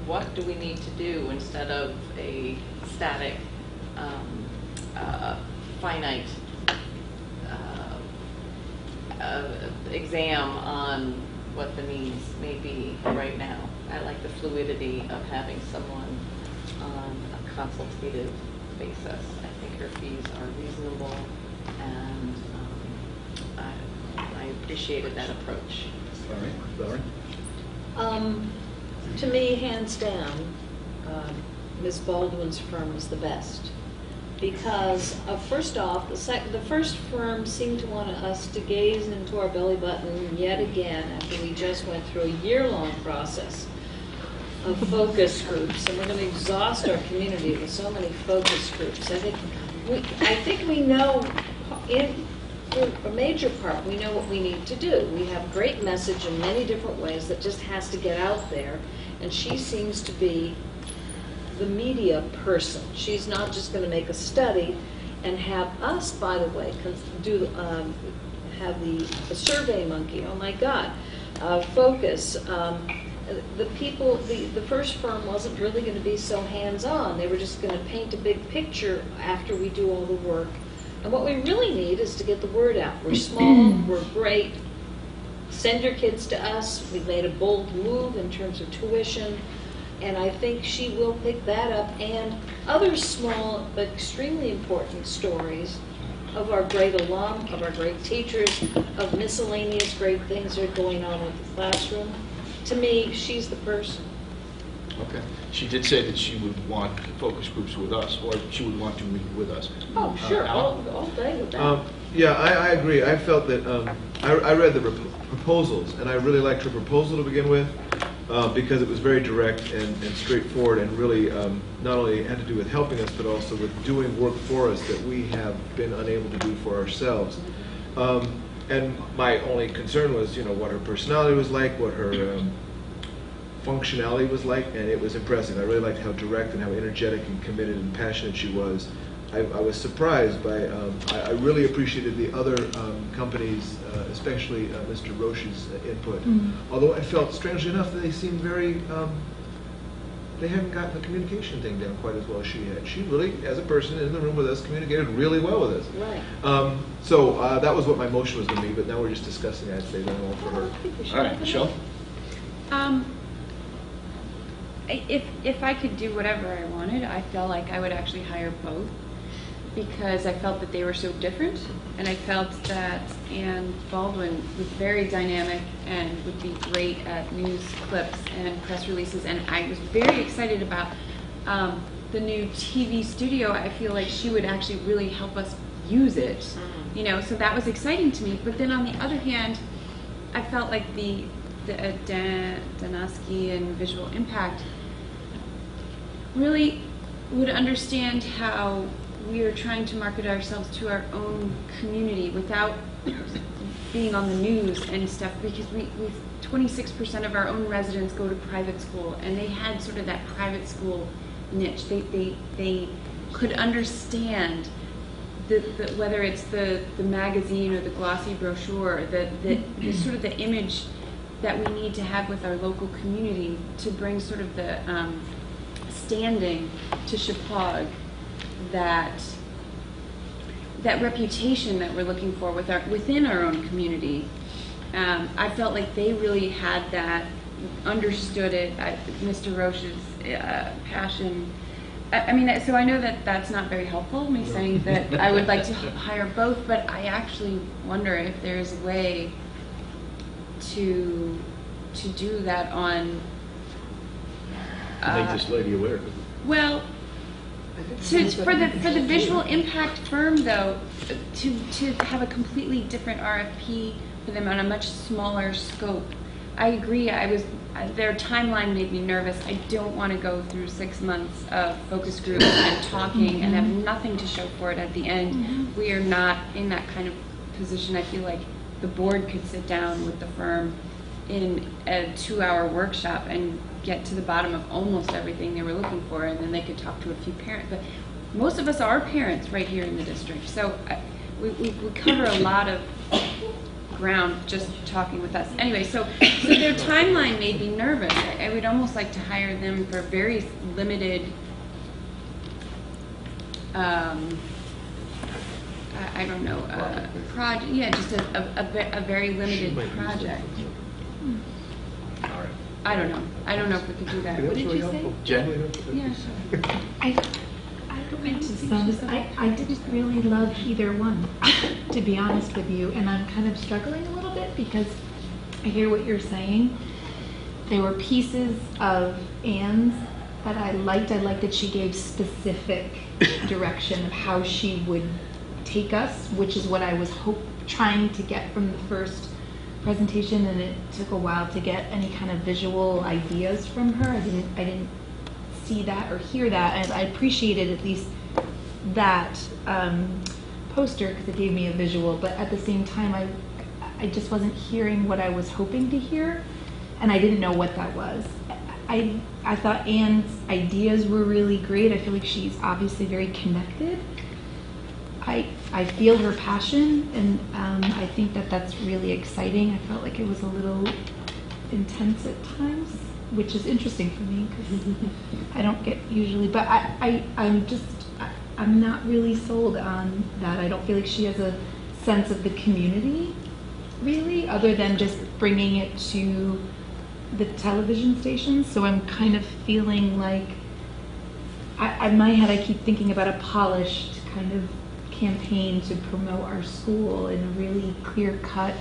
what do we need to do instead of a static, finite exam on what the needs may be right now. I like the fluidity of having someone on a consultative basis. I think her fees are reasonable, and I appreciated that approach. All right, Valerie? To me, hands down, Ms. Baldwin's firm is the best. Because first off, the first firm seemed to want us to gaze into our belly button yet again after we just went through a year-long process of focus groups, and we're going to exhaust our community with so many focus groups. I think we know, in a major part, we know what we need to do. We have a great message in many different ways that just has to get out there, and she seems to be the media person. She's not just going to make a study and have us, by the way, have the Survey Monkey. Oh my God, focus. The people, the first firm wasn't really going to be so hands-on. They were just going to paint a big picture after we do all the work. And what we really need is to get the word out. We're small, we're great. Send your kids to us. We've made a bold move in terms of tuition. And I think she will pick that up, and other small but extremely important stories of our great alum, of our great teachers, of miscellaneous great things that are going on with the classroom. To me, she's the person. Okay. She did say that she would want focus groups with us, or she would want to meet with us. Oh, sure, all day with that. Yeah, I agree. I felt that, I read the proposals, and I really liked her proposal to begin with, because it was very direct and straightforward, and really not only had to do with helping us, but also with doing work for us that we have been unable to do for ourselves. And my only concern was, what her personality was like, what her functionality was like, and it was impressive. I really liked how direct and how energetic and committed and passionate she was. I was surprised by, I really appreciated the other companies, especially Mr. Roche's input. Although I felt, strangely enough, that they seemed very, they haven't gotten the communication thing down quite as well as she had. She really, as a person in the room with us, communicated really well with us. Right. So that was what my motion was going to be, but now we're just discussing, I'd say, then all for her. All right, Michelle? If I could do whatever I wanted, I felt like I would actually hire both, because I felt that they were so different, and I felt that Anne Baldwin was very dynamic and would be great at news clips and press releases, and I was very excited about the new TV studio. I feel like she would actually really help us use it, so that was exciting to me. But then on the other hand, I felt like the Danaski and Visual Impact really would understand how we are trying to market ourselves to our own community without being on the news and stuff, because we 26% of our own residents go to private school, and they had sort of that private school niche. They could understand whether it's the magazine or the glossy brochure, the sort of the image that we need to have with our local community to bring sort of the standing to Chippewa, that reputation that we're looking for within our own community. I felt like they really had that, understood it, Mr. Roche's passion. I mean, so I know that that's not very helpful, me saying that I would like to hire both, but I actually wonder if there's a way to do that on... Make this lady aware of it. Well, for the visual impact firm, though, to have a completely different RFP for them on a much smaller scope, I agree. Their timeline made me nervous. I don't want to go through 6 months of focus groups and talking and have nothing to show for it at the end. We are not in that kind of position. I feel like the board could sit down with the firm in a 2-hour workshop and get to the bottom of almost everything they were looking for, and then they could talk to a few parents. But most of us are parents right here in the district, so we cover a lot of ground just talking with us. Anyway, so their timeline made me nervous. I would almost like to hire them for very limited, I don't know, project. Yeah, just a very limited project. I don't know. I don't know if we could do that. What did you say? Jen? Yeah, sure. I didn't really love either one, to be honest with you, and I'm kind of struggling a little bit because I hear what you're saying. There were pieces of Anne's that I liked. I liked that she gave specific direction of how she would take us, which is what I was trying to get from the first presentation, and it took a while to get any kind of visual ideas from her. I didn't see that or hear that, and I appreciated at least that poster because it gave me a visual, but at the same time I just wasn't hearing what I was hoping to hear, and I didn't know what that was. I thought Anne's ideas were really great. I feel like she's obviously very connected. I feel her passion, and I think that that's really exciting. I felt like it was a little intense at times, which is interesting for me because I don't get usually, but I'm not really sold on that. I don't feel like she has a sense of the community, really, other than just bringing it to the television stations. So I'm kind of feeling like, in my head, I keep thinking about a polished kind of campaign to promote our school in a really clear-cut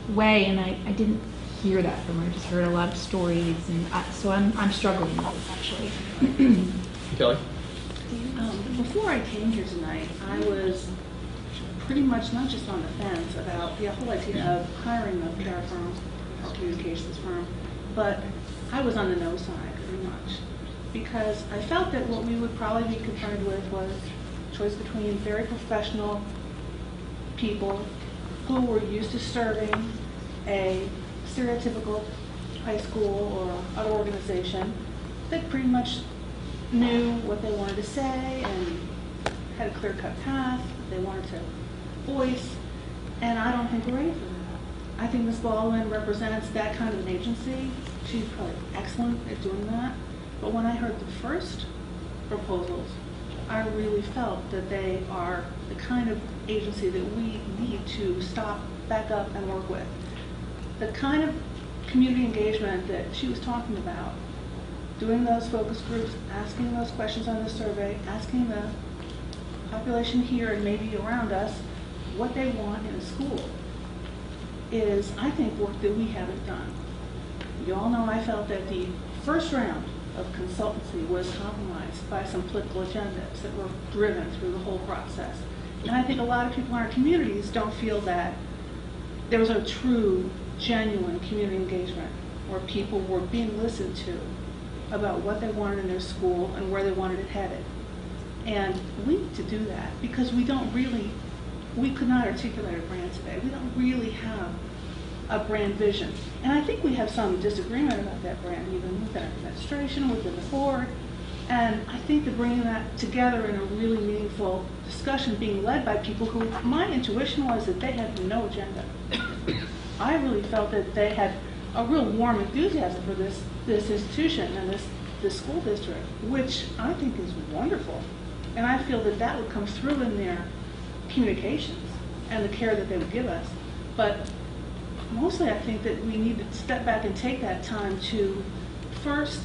way, and I didn't hear that from her. I just heard a lot of stories, and so I'm struggling with this, actually. Kelly? Before I came here tonight, I was pretty much not just on the fence about the whole idea of hiring a PR firm or communications firm, but I was on the no side pretty much, because I felt that what we would probably be confronted with was a choice between very professional people who were used to serving a stereotypical high school or other organization that pretty much knew what they wanted to say and had a clear-cut path they wanted to voice, and I don't think we're ready for that. I think Ms. Baldwin represents that kind of an agency. She's probably excellent at doing that, but when I heard the first proposals, I really felt that they are the kind of agency that we need to stop, back up, and work with. The kind of community engagement that she was talking about, doing those focus groups, asking those questions on the survey, asking the population here and maybe around us what they want in a school, is, I think, work that we haven't done. You all know I felt that the first round of consultancy was compromised by some political agendas that were driven through the whole process. And I think a lot of people in our communities don't feel that there was a true, genuine community engagement where people were being listened to about what they wanted in their school and where they wanted it headed. And we need to do that because we could not articulate a brand today. We don't really have a brand vision. And I think we have some disagreement about that brand, even within our administration, within the board. And I think that bringing that together in a really meaningful discussion being led by people who, my intuition was that they had no agenda. I really felt that they had a real warm enthusiasm for this institution and this school district, which I think is wonderful. And I feel that that would come through in their communications and the care that they would give us. But mostly I think that we need to step back and take that time to first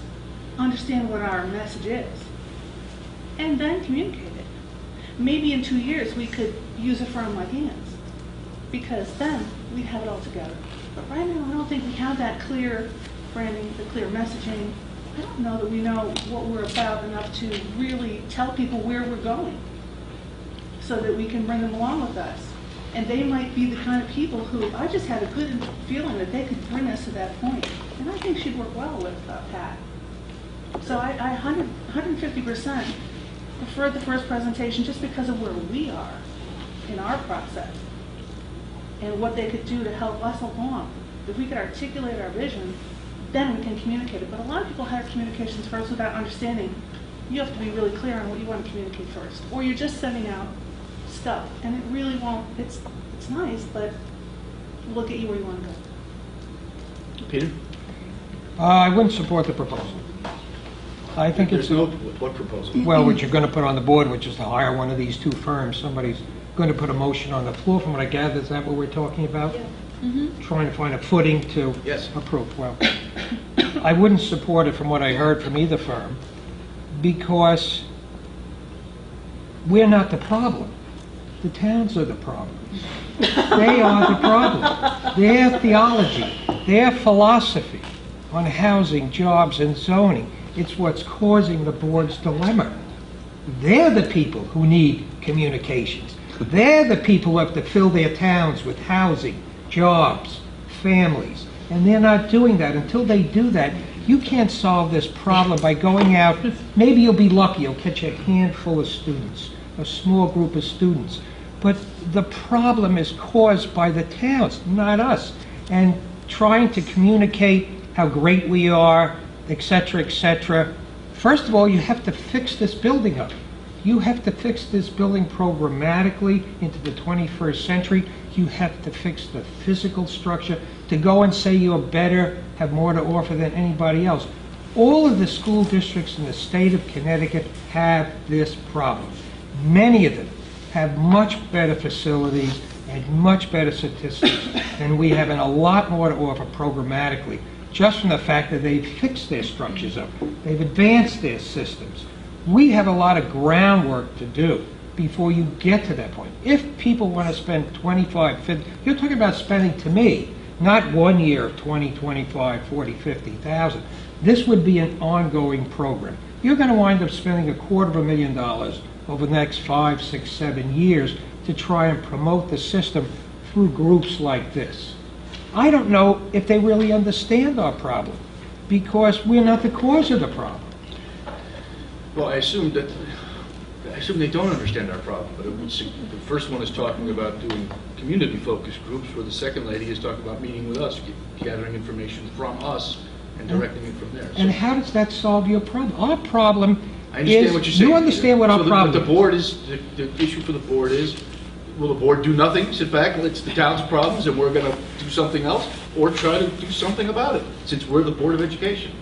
understand what our message is and then communicate it. Maybe in 2 years we could use a firm like Ian's, because then we'd have it all together. But right now I don't think we have that clear branding, the clear messaging. I don't know that we know what we're about enough to really tell people where we're going so that we can bring them along with us. And they might be the kind of people who, I just had a good feeling that they could bring us to that point. And I think she'd work well with Pat. So I 150% preferred the first presentation just because of where we are in our process and what they could do to help us along. If we could articulate our vision, then we can communicate it. But a lot of people hire communications first without understanding. You have to be really clear on what you want to communicate first. Or you're just sending out stuff, and it really won't, it's nice, but we'll get you where you want to go. Peter? I wouldn't support the proposal. I think it's... There's no, what proposal? Well, what you're going to put on the board, which is to hire one of these two firms, somebody's going to put a motion on the floor, from what I gather. Is that what we're talking about? Yeah. Mm-hmm. Trying to find a footing to approve. Well, I wouldn't support it from what I heard from either firm, because we're not the problem. The towns are the problem. They are the problem. Their theology, their philosophy on housing, jobs, and zoning, it's what's causing the board's dilemma. They're the people who need communications. They're the people who have to fill their towns with housing, jobs, families, and they're not doing that. Until they do that, you can't solve this problem by going out. Maybe you'll be lucky, you'll catch a handful of students, a small group of students. But the problem is caused by the towns, not us. And trying to communicate how great we are, et cetera, et cetera. First of all, you have to fix this building up. You have to fix this building programmatically into the 21st century. You have to fix the physical structure. To go and say you're better, have more to offer than anybody else. All of the school districts in the state of Connecticut have this problem. Many of them have much better facilities and much better statistics than we have, and a lot more to offer programmatically, just from the fact that they've fixed their structures up. They've advanced their systems. We have a lot of groundwork to do before you get to that point. If people want to spend 25, 50, you're talking about spending, to me, not 1 year of 20, 25, 40, 50,000. This would be an ongoing program. You're going to wind up spending $250,000 over the next 5, 6, 7 years to try and promote the system through groups like this. I don't know if they really understand our problem, because we're not the cause of the problem. Well, I assume they don't understand our problem, but the first one is talking about doing community-focused groups, where the second lady is talking about meeting with us, gathering information from us and directing it from there. And how does that solve your problem? Our problem I understand is, what you're saying. you understand what our problem But the board is, the issue for the board is, will the board do nothing, sit back, and it's the town's problems, and we're going to do something else, or try to do something about it, since we're the Board of Education?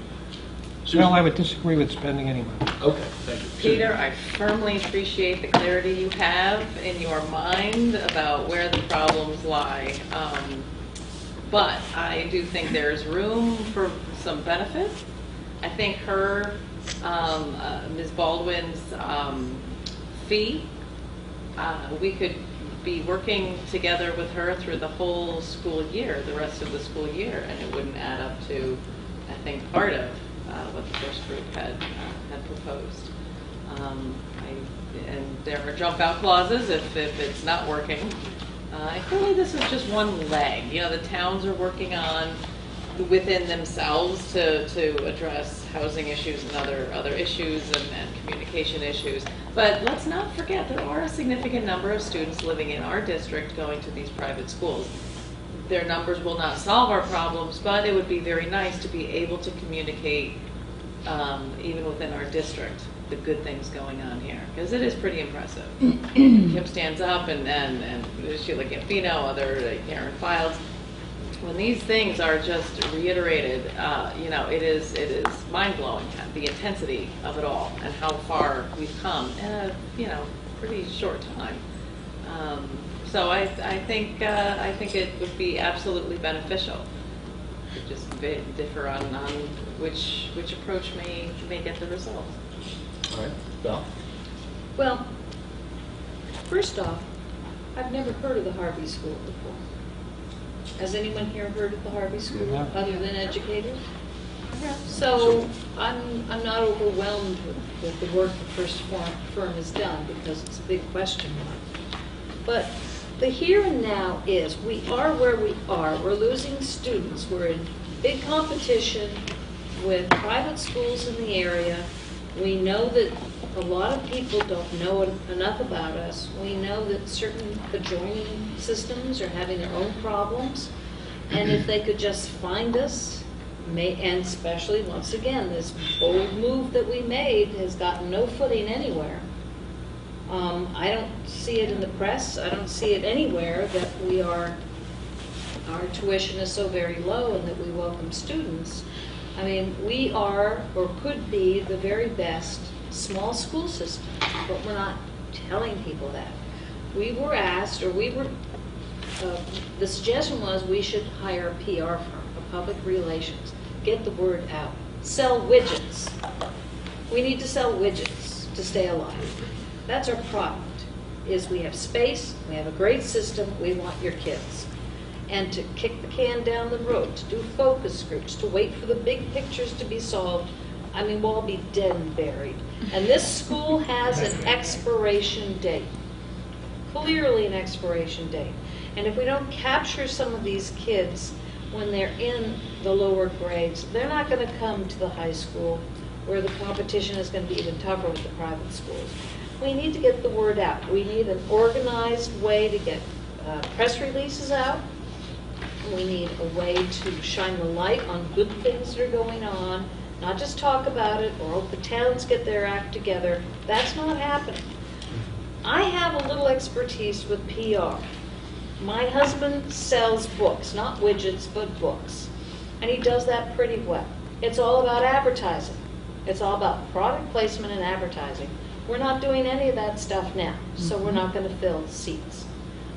Susan? Well, I would disagree with spending any money. Okay, thank you. Peter, I firmly appreciate the clarity you have in your mind about where the problems lie. But I do think there's room for some benefit. I think her, Ms. Baldwin's fee, we could be working together with her through the whole school year, the rest of the school year, and it wouldn't add up to, I think, part of what the first group had proposed. And there are jump out clauses if it's not working. Clearly this is just one leg. You know, the towns are working on within themselves to address housing issues and other issues and communication issues. But let's not forget there are a significant number of students living in our district going to these private schools. Their numbers will not solve our problems, but it would be very nice to be able to communicate even within our district the good things going on here, because it is pretty impressive. Kim stands up and Sheila Gambino, other Karen Files. When these things are just reiterated, you know, it is mind-blowing, the intensity of it all and how far we've come in a, you know, pretty short time. So I think it would be absolutely beneficial. We just differ on which approach may get the result. All right, Val? Well, first off, I've never heard of the Harvey School before. Has anyone here heard of the Harvey School, No. other than educators? So I'm not overwhelmed with the work the first firm has done, because it's a big question mark. But the here and now is, we are where we are. We're losing students. We're in big competition with private schools in the area. We know that a lot of people don't know enough about us. We know that certain adjoining systems are having their own problems. And if they could just find us, and especially, once again, this bold move that we made has gotten no footing anywhere. I don't see it in the press. I don't see it anywhere that our tuition is so very low and that we welcome students. I mean, we are, or could be, the very best small school system, but we're not telling people that. We were asked, or the suggestion was we should hire a PR firm, a public relations, get the word out, sell widgets. We need to sell widgets to stay alive. That's our product, is we have space, we have a great system, we want your kids. And to kick the can down the road, to do focus groups, to wait for the big pictures to be solved, I mean, we'll all be dead and buried. And this school has an expiration date, clearly an expiration date. And if we don't capture some of these kids when they're in the lower grades, they're not going to come to the high school where the competition is going to be even tougher with the private schools. We need to get the word out. We need an organized way to get press releases out. We need a way to shine the light on good things that are going on, not just talk about it or hope the towns get their act together. That's not happening. I have a little expertise with PR. My husband sells books, not widgets, but books. And he does that pretty well. It's all about advertising. It's all about product placement and advertising. We're not doing any of that stuff now, so we're not going to fill seats.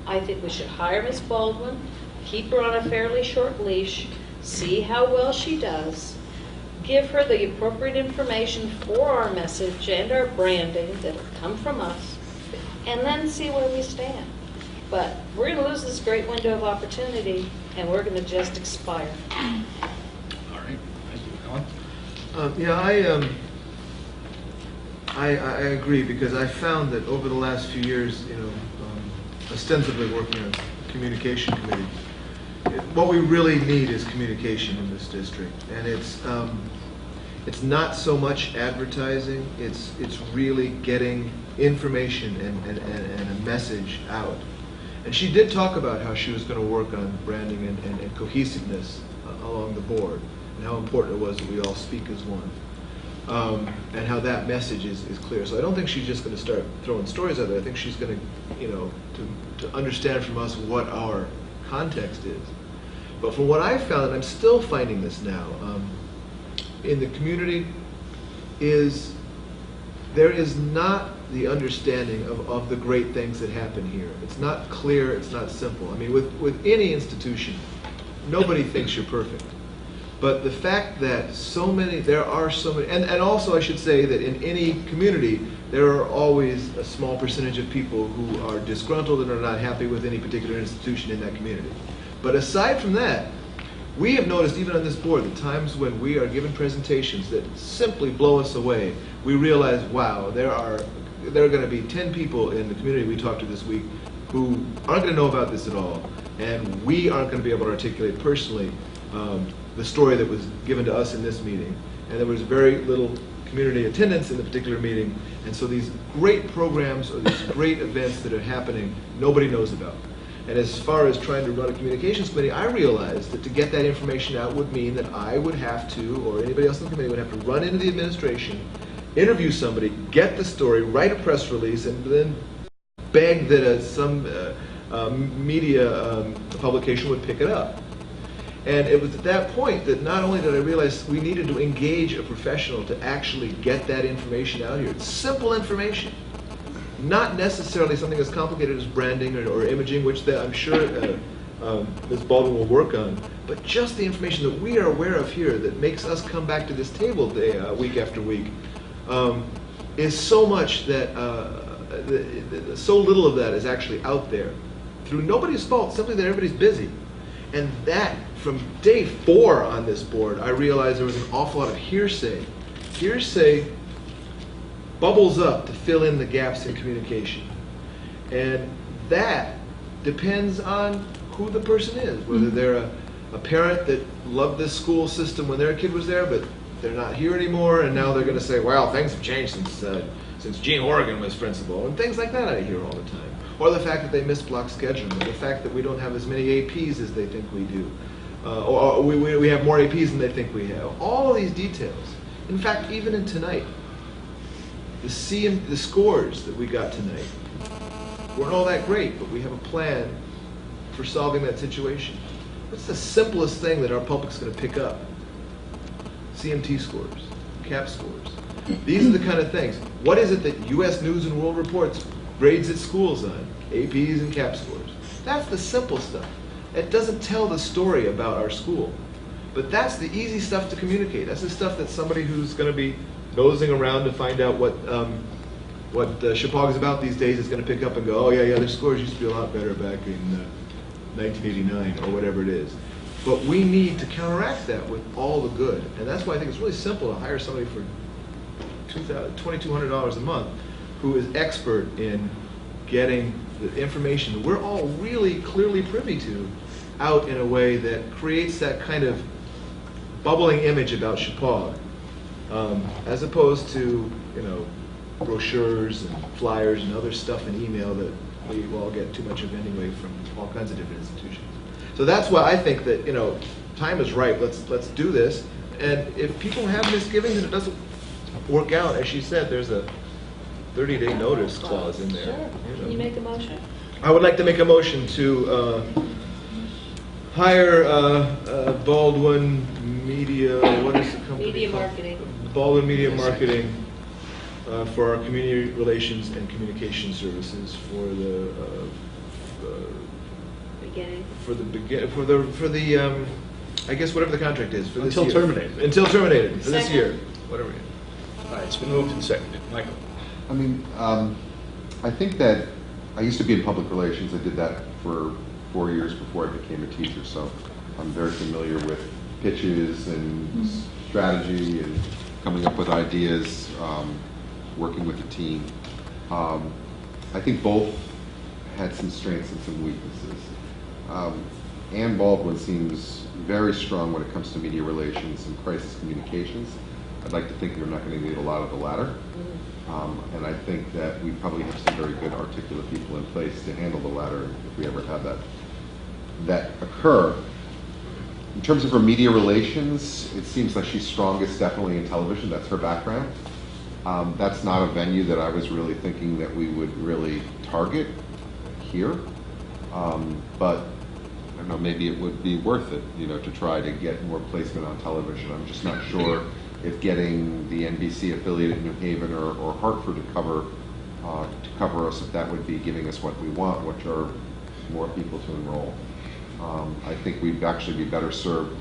I think we should hire Ms. Baldwin, keep her on a fairly short leash, see how well she does, give her the appropriate information for our message and our branding that'll come from us, and then see where we stand. But we're going to lose this great window of opportunity, and we're going to just expire. All right, thank you. Alan? Yeah, I agree, because I found that over the last few years, ostensibly working on the communication committee, what we really need is communication in this district, and it's not so much advertising. It's really getting information and a message out. And she did talk about how she was going to work on branding and cohesiveness along the board, and how important it was that we all speak as one, and how that message is clear. So I don't think she's just going to start throwing stories out there. I think she's going to understand from us what our context is. But from what I've found, and I'm still finding this now, in the community, there is not the understanding of the great things that happen here. It's not clear, it's not simple. I mean, with any institution, nobody thinks you're perfect. But the fact that there are so many, and also I should say that in any community, there are always a small percentage of people who are disgruntled and are not happy with any particular institution in that community. But aside from that, we have noticed, even on this board, the times when we are given presentations that simply blow us away, we realize, wow, there are going to be 10 people in the community we talked to this week who aren't going to know about this at all, and we aren't going to be able to articulate personally the story that was given to us in this meeting. And there was very little community attendance in the particular meeting, and so these great programs or these great events that are happening, nobody knows about. And as far as trying to run a communications committee, I realized that to get that information out would mean that I would have to, or anybody else in the committee would have to run into the administration, interview somebody, get the story, write a press release, and then beg that some media publication would pick it up. And it was at that point that not only did I realize we needed to engage a professional to actually get that information out here. It's simple information. not necessarily something as complicated as branding or imaging, which I'm sure Ms. Baldwin will work on, but just the information that we are aware of here that makes us come back to this table week after week is so much that so little of that is actually out there through nobody's fault, simply that everybody's busy. And that, from day 4 on this board, I realized there was an awful lot of hearsay. Hearsay bubbles up to fill in the gaps in communication. And that depends on who the person is, whether they're a parent that loved this school system when their kid was there, but they're not here anymore, and now they're going to say, well, things have changed since Gene Horrigan was principal, and things like that I hear all the time. Or the fact that they miss block scheduling, or the fact that we don't have as many APs as they think we do, or we have more APs than they think we have. All of these details. In fact, even in tonight, the scores that we got tonight weren't all that great, but we have a plan for solving that situation. What's the simplest thing that our public's going to pick up? CMT scores, CAP scores. These are the kind of things. What is it that U.S. News and World Reports grades its schools on? APs and CAP scores. That's the simple stuff. It doesn't tell the story about our school. But that's the easy stuff to communicate. That's the stuff that somebody who's going to be nosing around to find out what Chippewa is about these days is going to pick up and go, oh yeah, their scores used to be a lot better back in 1989 or whatever it is. But we need to counteract that with all the good. And that's why I think it's really simple to hire somebody for $2,200 a month who is expert in getting the information that we're all really clearly privy to out in a way that creates that kind of bubbling image about Chippewa, as opposed to, brochures and flyers and other stuff in email that we all get too much of anyway from all kinds of different institutions. So that's why I think that, time is right. Let's do this. And if people have misgivings and it doesn't work out, as she said, there's a 30-day notice clause in there. Sure. Can you make a motion? I would like to make a motion to hire Baldwin Media, what is the company Media called? Marketing. Baldwin Media Marketing for our community relations and communication services for the Beginning. I guess whatever the contract is for this Until year. terminated. Until terminated for this Second. year, whatever. All right, it's been moved and seconded. Michael? I mean, I think that I used to be in public relations. I did that for 4 years before I became a teacher, so I'm very familiar with pitches and strategy and coming up with ideas, working with a team. I think both had some strengths and some weaknesses. Ann Baldwin seems very strong when it comes to media relations and crisis communications. I'd like to think we're not going to need a lot of the latter. And I think that we probably have some very good articulate people in place to handle the latter if we ever have that occur. In terms of her media relations, it seems like she's strongest definitely in television. That's her background. That's not a venue that I was really thinking that we would really target here. But I don't know, maybe it would be worth it, to try to get more placement on television. I'm just not sure if getting the NBC affiliate in New Haven or Hartford to cover us, if that would be giving us what we want, which are more people to enroll. I think we'd actually be better served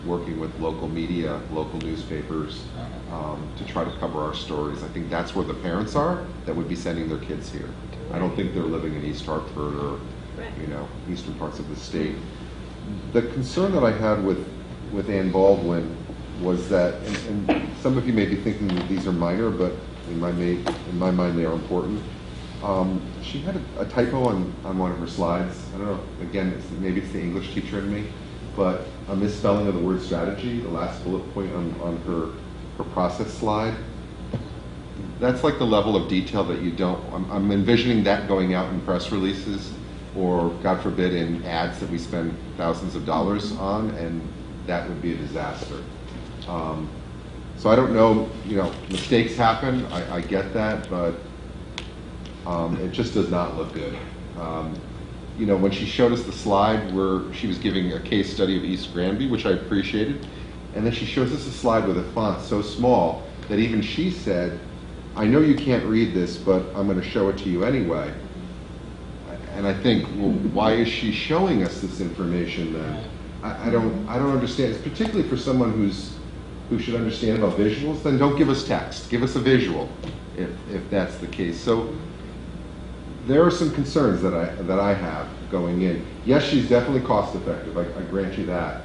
working with local media, local newspapers, to try to cover our stories. I think that's where the parents are that would be sending their kids here. I don't think they're living in East Hartford or, eastern parts of the state. The concern that I had with Ann Baldwin was that, and some of you may be thinking that these are minor, but in my mind they are important. She had a typo on one of her slides. I don't know, again, maybe it's the English teacher in me, but a misspelling of the word strategy, the last bullet point on her process slide. That's like the level of detail that you don't, I'm envisioning that going out in press releases or, God forbid, in ads that we spend thousands of dollars on, and that would be a disaster. So I don't know, mistakes happen, I get that, but it just does not look good. When she showed us the slide where she was giving a case study of East Granby, which I appreciated, and then she shows us a slide with a font so small that even she said, I know you can't read this, but I'm going to show it to you anyway. And I think, well, why is she showing us this information then? I don't understand. It's particularly for someone who should understand about visuals. Then don't give us text. Give us a visual, if that's the case. So there are some concerns that I have going in. Yes, she's definitely cost effective. I grant you that.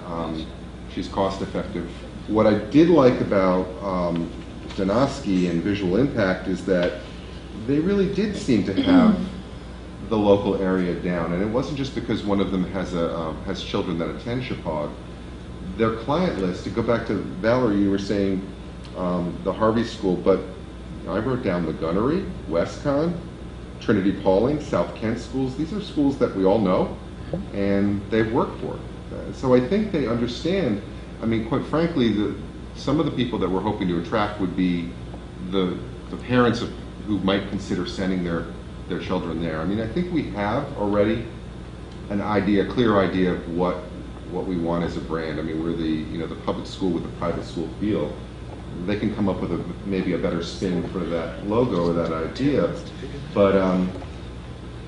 She's cost effective. What I did like about Donosky and Visual Impact is that they really did seem to have the local area down, and it wasn't just because one of them has children that attend Chapag. Their client list, to go back to Valerie, you were saying the Harvey School, but I wrote down the Gunnery, Westcon, Trinity Pauling, South Kent schools. These are schools that we all know and they've worked for. So I think they understand. I mean, quite frankly, some of the people that we're hoping to attract would be the parents who might consider sending their children there. I mean, I think we have already a clear idea of what we want as a brand. I mean, we're the public school with the private school feel. They can come up with maybe a better spin for that logo or that idea. But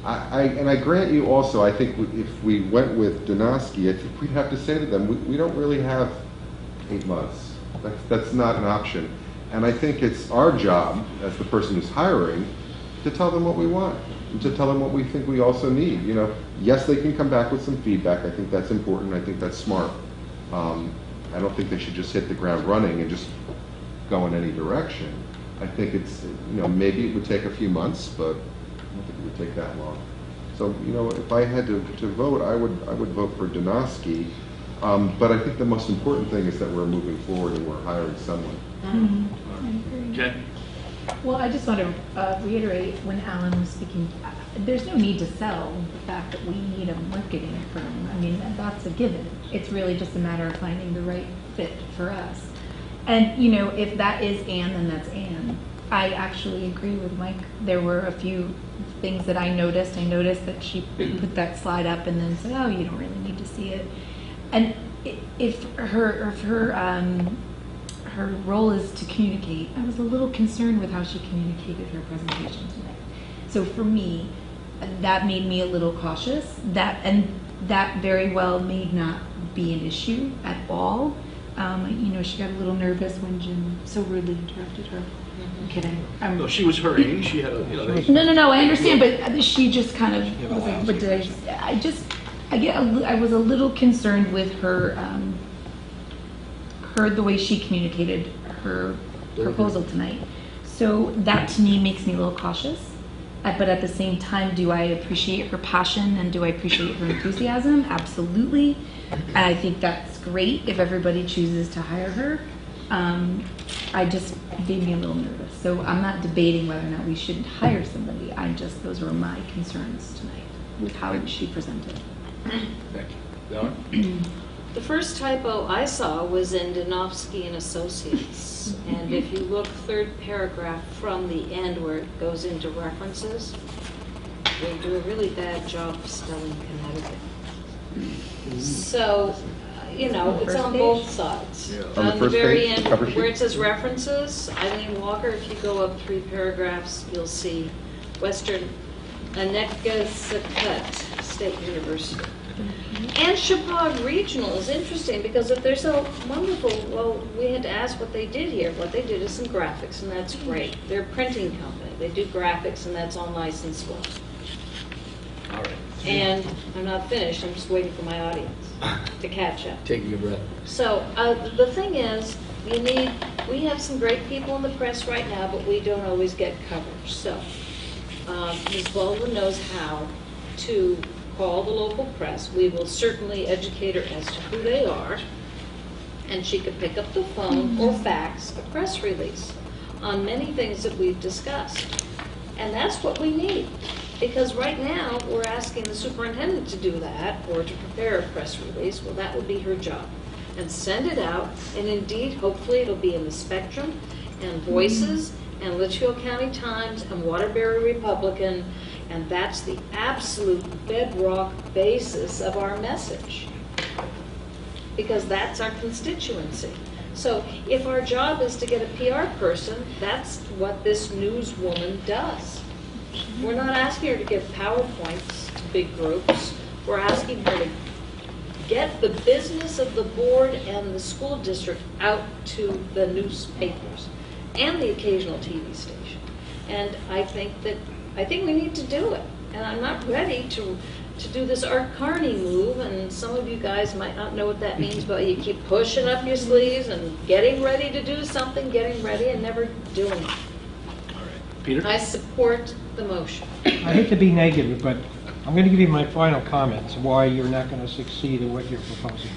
I grant you also, I think if we went with Donosky, I think we'd have to say to them, we don't really have 8 months. That's not an option. And I think it's our job, as the person who's hiring, to tell them what we want, and to tell them what we think we also need. Yes, they can come back with some feedback. I think that's important. I think that's smart. I don't think they should just hit the ground running and just go in any direction. I think it's, maybe it would take a few months, but I don't think it would take that long. So, if I had to vote, I would vote for Donosky. But I think the most important thing is that we're moving forward and we're hiring someone. Jen? Well, I just want to reiterate when Alan was speaking, there's no need to sell the fact that we need a marketing firm. I mean, that's a given. It's really just a matter of finding the right fit for us. And, if that is Anne, then that's Anne. I actually agree with Mike. There were a few things that I noticed. I noticed that she put that slide up and then said, oh, you don't really need to see it. And if her role is to communicate, I was a little concerned with how she communicated her presentation tonight. So for me, that made me a little cautious. That very well may not be an issue at all. She got a little nervous when Jim so rudely interrupted her. I'm kidding. No, she was hurrying. She had a. No, I understand, but she just kind of was like, "What did I was a little concerned with her, the way she communicated her proposal tonight. So that to me makes me a little cautious. But at the same time, do I appreciate her passion and do I appreciate her enthusiasm? Absolutely. And I think that's great if everybody chooses to hire her. I just made me a little nervous. So I'm not debating whether or not we should hire somebody. Those were my concerns tonight with how she presented. Thank you. Valerie? The first typo I saw was in Donofsky and Associates. And if you look third paragraph from the end where it goes into references, they do a really bad job of spelling Connecticut. So, it's on both sides. Yeah. On the very end, where it says references, Eileen Walker, if you go up 3 paragraphs, you'll see Western Aneckasaket State University. And Chapag Regional is interesting because if they're so wonderful, well, we had to ask what they did here. What they did is some graphics, and that's great. They're a printing company. They do graphics, and that's all nice and swell. All right. And I'm not finished. I'm just waiting for my audience to catch up. Taking a breath. So the thing is, we have some great people in the press right now, but we don't always get coverage. So Ms. Baldwin knows how to call the local press. We will certainly educate her as to who they are, and she could pick up the phone or fax a press release on many things that we've discussed. And that's what we need, because right now we're asking the superintendent to do that or to prepare a press release. Well, that would be her job. And send it out, and indeed, hopefully it'll be in the Spectrum and Voices and Litchfield County Times and Waterbury Republican. And that's the absolute bedrock basis of our message, because that's our constituency. So if our job is to get a PR person, that's what this newswoman does. We're not asking her to give PowerPoints to big groups. We're asking her to get the business of the board and the school district out to the newspapers and the occasional TV station. And I think we need to do it. And I'm not ready to do this Art Carney move, and some of you guys might not know what that means, but you keep pushing up your sleeves and getting ready to do something, getting ready and never doing it. Peter? I support the motion. I hate to be negative, but I'm going to give you my final comments why you're not going to succeed in what you're proposing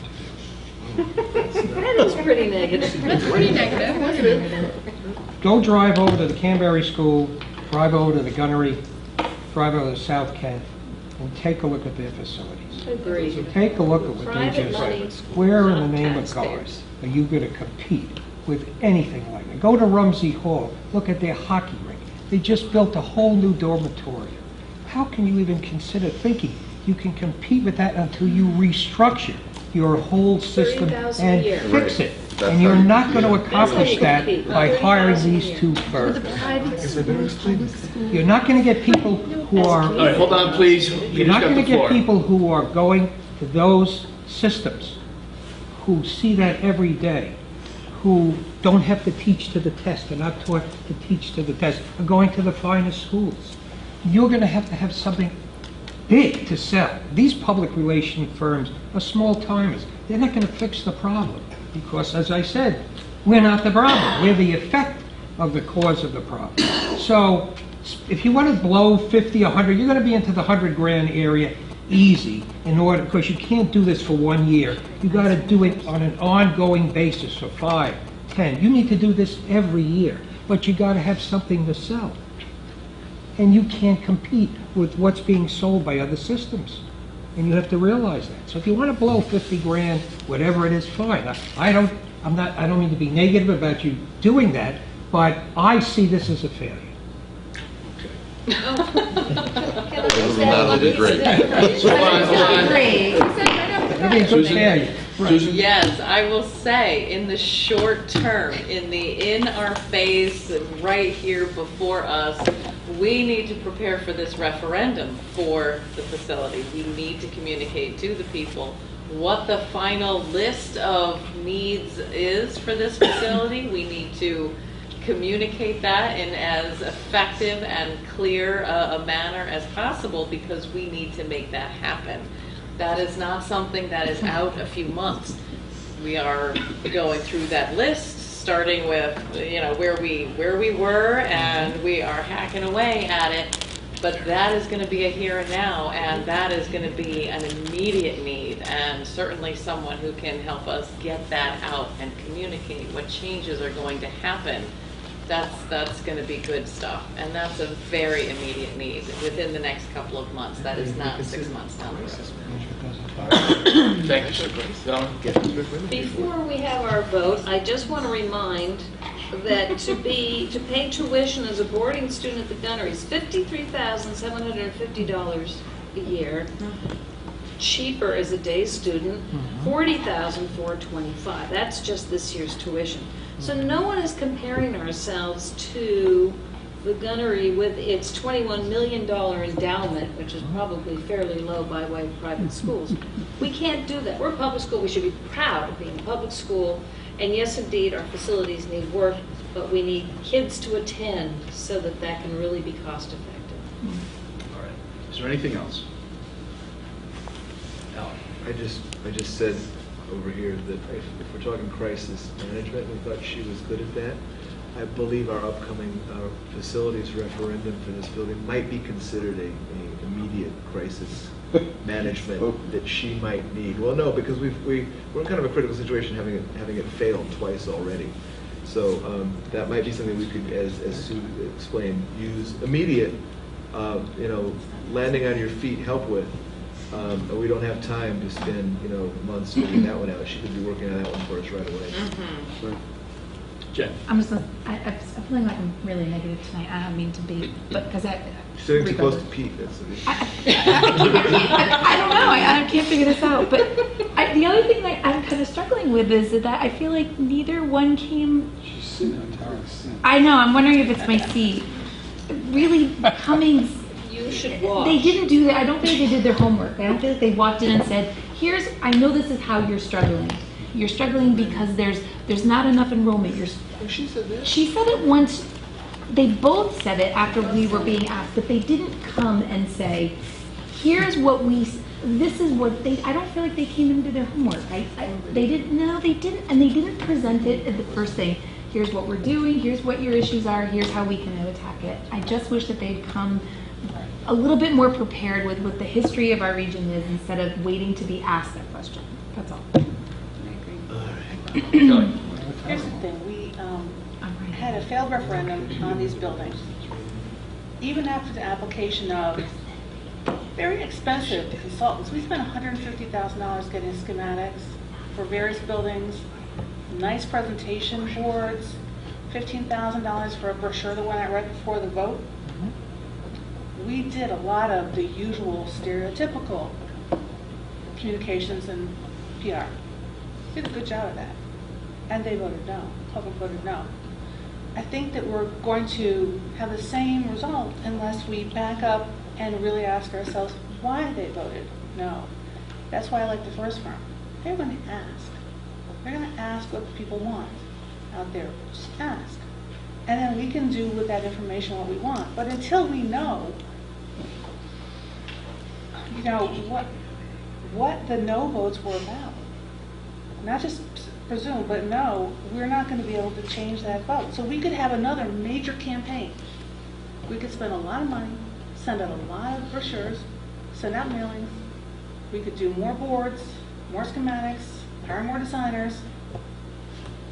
to do. That is pretty negative. That's pretty negative. Go drive over to the Canterbury School, drive over to the Gunnery, drive over to South Kent, and take a look at their facilities. Agreed. Take a look at what Private they just money, said. Where in the not name of God taxpayers. are you going to compete with anything like that? Go to Rumsey Hall, look at their hockey rink. They just built a whole new dormitory. How can you even consider thinking you can compete with that until you restructure your whole system $30,000 a and year. fix it? That's And you're how you not going to compete. accomplish that compete. by hiring these two The firms. private schools, public schools. You're not going to get people who are... All right, hold on, please. You're Peter's not got going to the get floor. people who are going to those systems, who see that every day, who don't have to teach to the test, they're not taught to teach to the test, are going to the finest schools. You're going to have something big to sell. These public relation firms are small timers. They're not going to fix the problem because, as I said, we're not the problem. We're the effect of the cause of the problem. So if you want to blow 50, 100, you're going to be into the 100 grand area easy in order, because you can't do this for 1 year. You got to do it on an ongoing basis for 5, 10. You need to do this every year, but you got to have something to sell. And you can't compete with what's being sold by other systems. And you have to realize that. So if you want to blow 50 grand, whatever it is, fine. I don't mean to be negative about you doing that, but I see this as a failure. That'll be great. Hold on. It'll be a good Susan? failure. Right. Susan? Yes, I will say, in the short term, in our face, right here before us, we need to prepare for this referendum for the facility. We need to communicate to the people what the final list of needs is for this facility. We need to communicate that in as effective and clear a manner as possible, because we need to make that happen. That is not something that is out a few months. We are going through that list, starting with, where we were, and we are hacking away at it. But that is going to be a here and now, and that is going to be an immediate need, and certainly someone who can help us get that out and communicate what changes are going to happen. That's going to be good stuff, and that's a very immediate need within the next couple of months. That is not 6 months down the road. Thank you, sir. Donna? Before we have our vote, I just want to remind that to pay tuition as a boarding student at the Gunnery is $53,750 a year. Cheaper as a day student, $40,425. That's just this year's tuition. So no one is comparing ourselves to the Gunnery with its $21 million endowment, which is probably fairly low by way of private schools. We can't do that. We're a public school. We should be proud of being a public school. And yes, indeed, our facilities need work, but we need kids to attend so that that can really be cost effective. All right. Is there anything else? Alan? I just said over here that if we're talking crisis management, we thought she was good at that. I believe our upcoming facilities referendum for this building might be considered a immediate crisis management that she might need. Well, no, because we're in kind of a critical situation, having it failed twice already. So that might be something we could, as Sue explained, use immediate, landing on your feet help with. We don't have time to spend, months figuring that one out. She could be working on that one for us right away. Jen? I'm just, I'm feeling like I'm really negative tonight. I don't mean to be, but because Sitting too close to Pete, that's the issue. I don't know. I can't figure this out. But the other thing that I'm kind of struggling with is that I feel like neither one came. She's sitting on Tara's seat. I know. I'm wondering if it's my seat. Really, Cummings. You should watch. They didn't do that. I don't think they did their homework. I don't think they walked in and said, "Here's. I know this is how you're struggling. You're struggling because there's not enough enrollment. She said that. She said it once. They both said it after we were being asked, but they didn't come and say, "Here's what this is what they." I don't feel like they came into their homework. They didn't. No, they didn't, and they didn't present it at the first thing. Here's what we're doing. Here's what your issues are. Here's how we can attack it. I just wish that they'd come a little bit more prepared with what the history of our region is instead of waiting to be asked that question. That's all. Here's the thing, we had a failed referendum on these buildings. Even after the application of very expensive consultants, we spent $150,000 getting schematics for various buildings, nice presentation boards, $15,000 for a brochure that went out right before the vote. We did a lot of the usual stereotypical communications and PR. Did a good job of that. And they voted no. Public voted no. I think that we're going to have the same result unless we back up and really ask ourselves why they voted no. That's why I like the first firm. They're going to ask. They're going to ask what the people want out there. Just ask. And then we can do with that information what we want. But until we know, what the no votes were about, not just presume, but no, we're not going to be able to change that vote. So we could have another major campaign. We could spend a lot of money, send out a lot of brochures, send out mailings. We could do more boards, more schematics, hire more designers.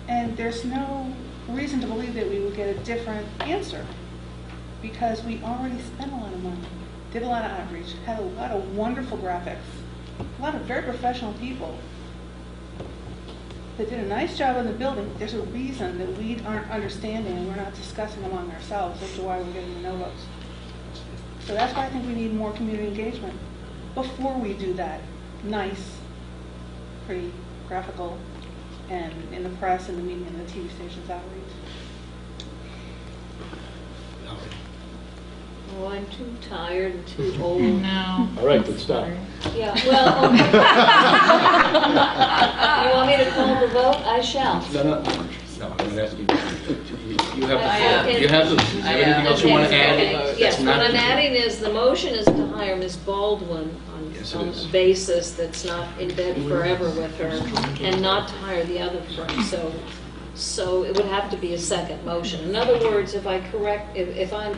And there's no reason to believe that we would get a different answer because we already spent a lot of money, did a lot of outreach, had a lot of wonderful graphics, a lot of very professional people. They did a nice job in the building. There's a reason that we aren't understanding and we're not discussing among ourselves as to why we're getting the no votes. So that's why I think we need more community engagement before we do that nice, pretty graphical, and in the press and the media and the TV stations outreach. Oh, I'm too tired and too old. No. All right, let's stop. Yeah, well, you want me to call the vote? I shall. No, I'm asking you have I the floor. Is there anything else you want to add? Okay. Yes, That's what not- I'm adding is the motion is to hire Ms. Baldwin Yes, it on is. a basis that's not in bed forever with her, and not to hire the other firm. So it would have to be a second motion. In other words, if I'm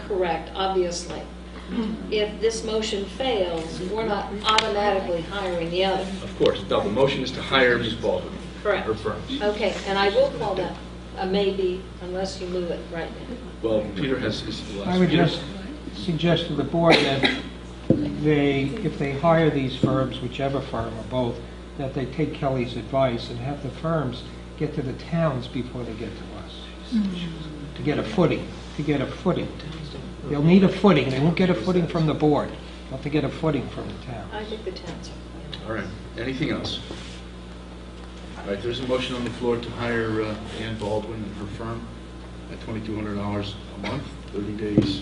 correct, obviously, if this motion fails, we're not automatically hiring the other. Of course, no, the motion is to hire Ms. Baldwin. Correct. Her firm. Okay, and I will call that a maybe unless you move it right now. Well, Peter has his last. I would Peter? just suggest to the board that if they hire these firms, whichever firm or both, that they take Kelly's advice and have the firms get to the towns before they get to us, to get a footing, They'll need a footing. They won't get a footing from the board. They'll have to get a footing from the town. I think the towns are. All right, anything else? All right, there's a motion on the floor to hire Ann Baldwin and her firm at $2,200 a month, 30 days,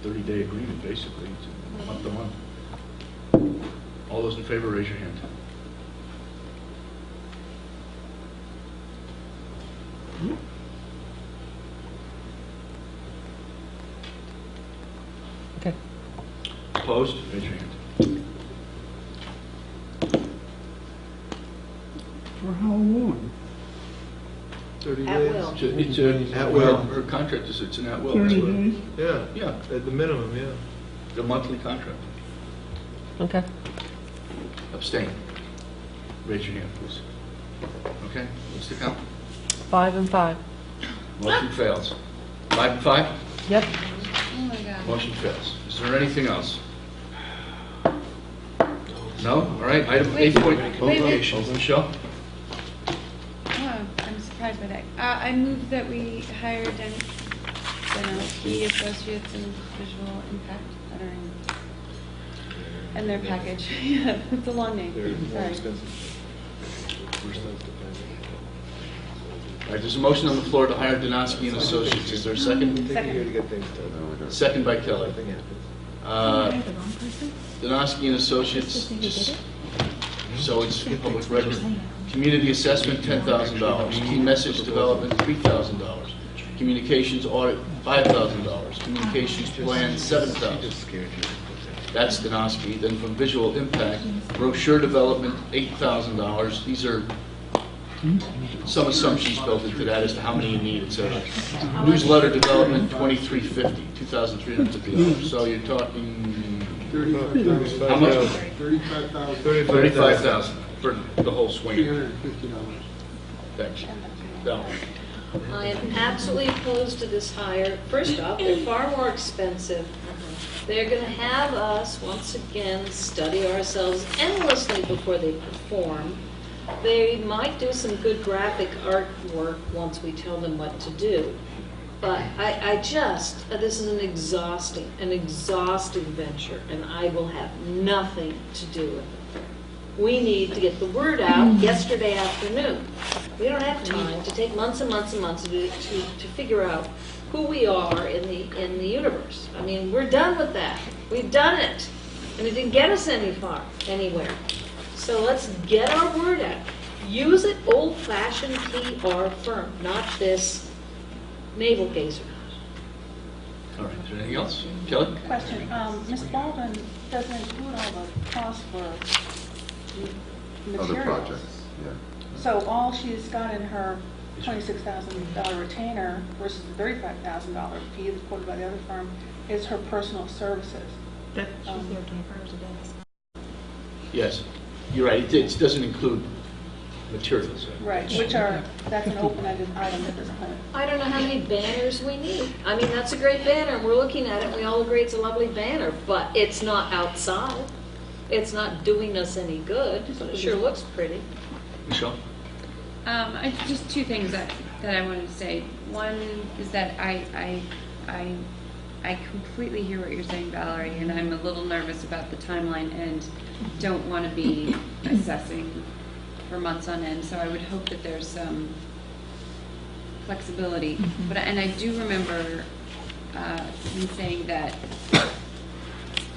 30-day agreement, basically, it's month to month. All those in favor, raise your hand. Okay. Opposed? Raise your hand. For how long? 30 At days? will. It's a, At will. Her contract is, it's an at will. 30 That's what- days? Yeah, Yeah, at the minimum, yeah. the monthly contract. Okay. Abstain. Raise your hand, please. Okay, what's the count? 5 and 5. Motion fails. 5 and 5? Yep. Oh my God. Motion fails. Is there anything else? No? All right, item Wait, 8. wait, wait. Michelle? I'm surprised surprised by that. I move that we hire Denowski Associates in Visual Impact. I don't know. And their package. Yeah, it's a long name. They're more Sorry. expensive. All right, there's a motion on the floor to hire Donosky and Associates. Is there a second? Take it here to get things done. Second by Kelly. Nothing happens. The wrong person? Donosky and Associates, Just think you did it? so it's public record. Community assessment, $10,000. Key message development, $3,000. Communications audit, $5,000. Communications plan, $7,000. That's Donosky. Then from visual impact, brochure development, $8,000. These are some assumptions built into that as to how many you need, et cetera. Newsletter development, $2,350, $2,350. So you're talking, how much? $35,000. $35,000 for the whole swing. $350. Thanks. No. I am absolutely opposed to this hire. First off, they're far more expensive. They're going to have us, once again, study ourselves endlessly before they perform. They might do some good graphic artwork once we tell them what to do. But this is an exhausting venture, and I will have nothing to do with it. We need to get the word out yesterday afternoon. We don't have time to take months and months and months to figure out who we are in the universe. I mean, we're done with that. We've done it, and it didn't get us anywhere. So let's get our word out. Use an old-fashioned PR firm, not this navel-gazer. All right, is there anything else? Kelly? Question, Ms. Baldwin doesn't include all the costs for materials. Other projects, yeah. So all she's got in her $26,000 retainer versus the $35,000 fee that's quoted by the other firm is her personal services. She's there 24 hours a day. Yes, you're right. It doesn't include materials. Right, that's an open-ended item at this point. I don't know how many banners we need. I mean, that's a great banner. We're looking at it, and we all agree it's a lovely banner, but it's not outside. It's not doing us any good, but it sure looks pretty. Michelle? Just two things that I wanted to say. One is that I completely hear what you're saying, Valerie, and I'm a little nervous about the timeline and don't want to be assessing for months on end. So I would hope that there's some flexibility. And I do remember you saying that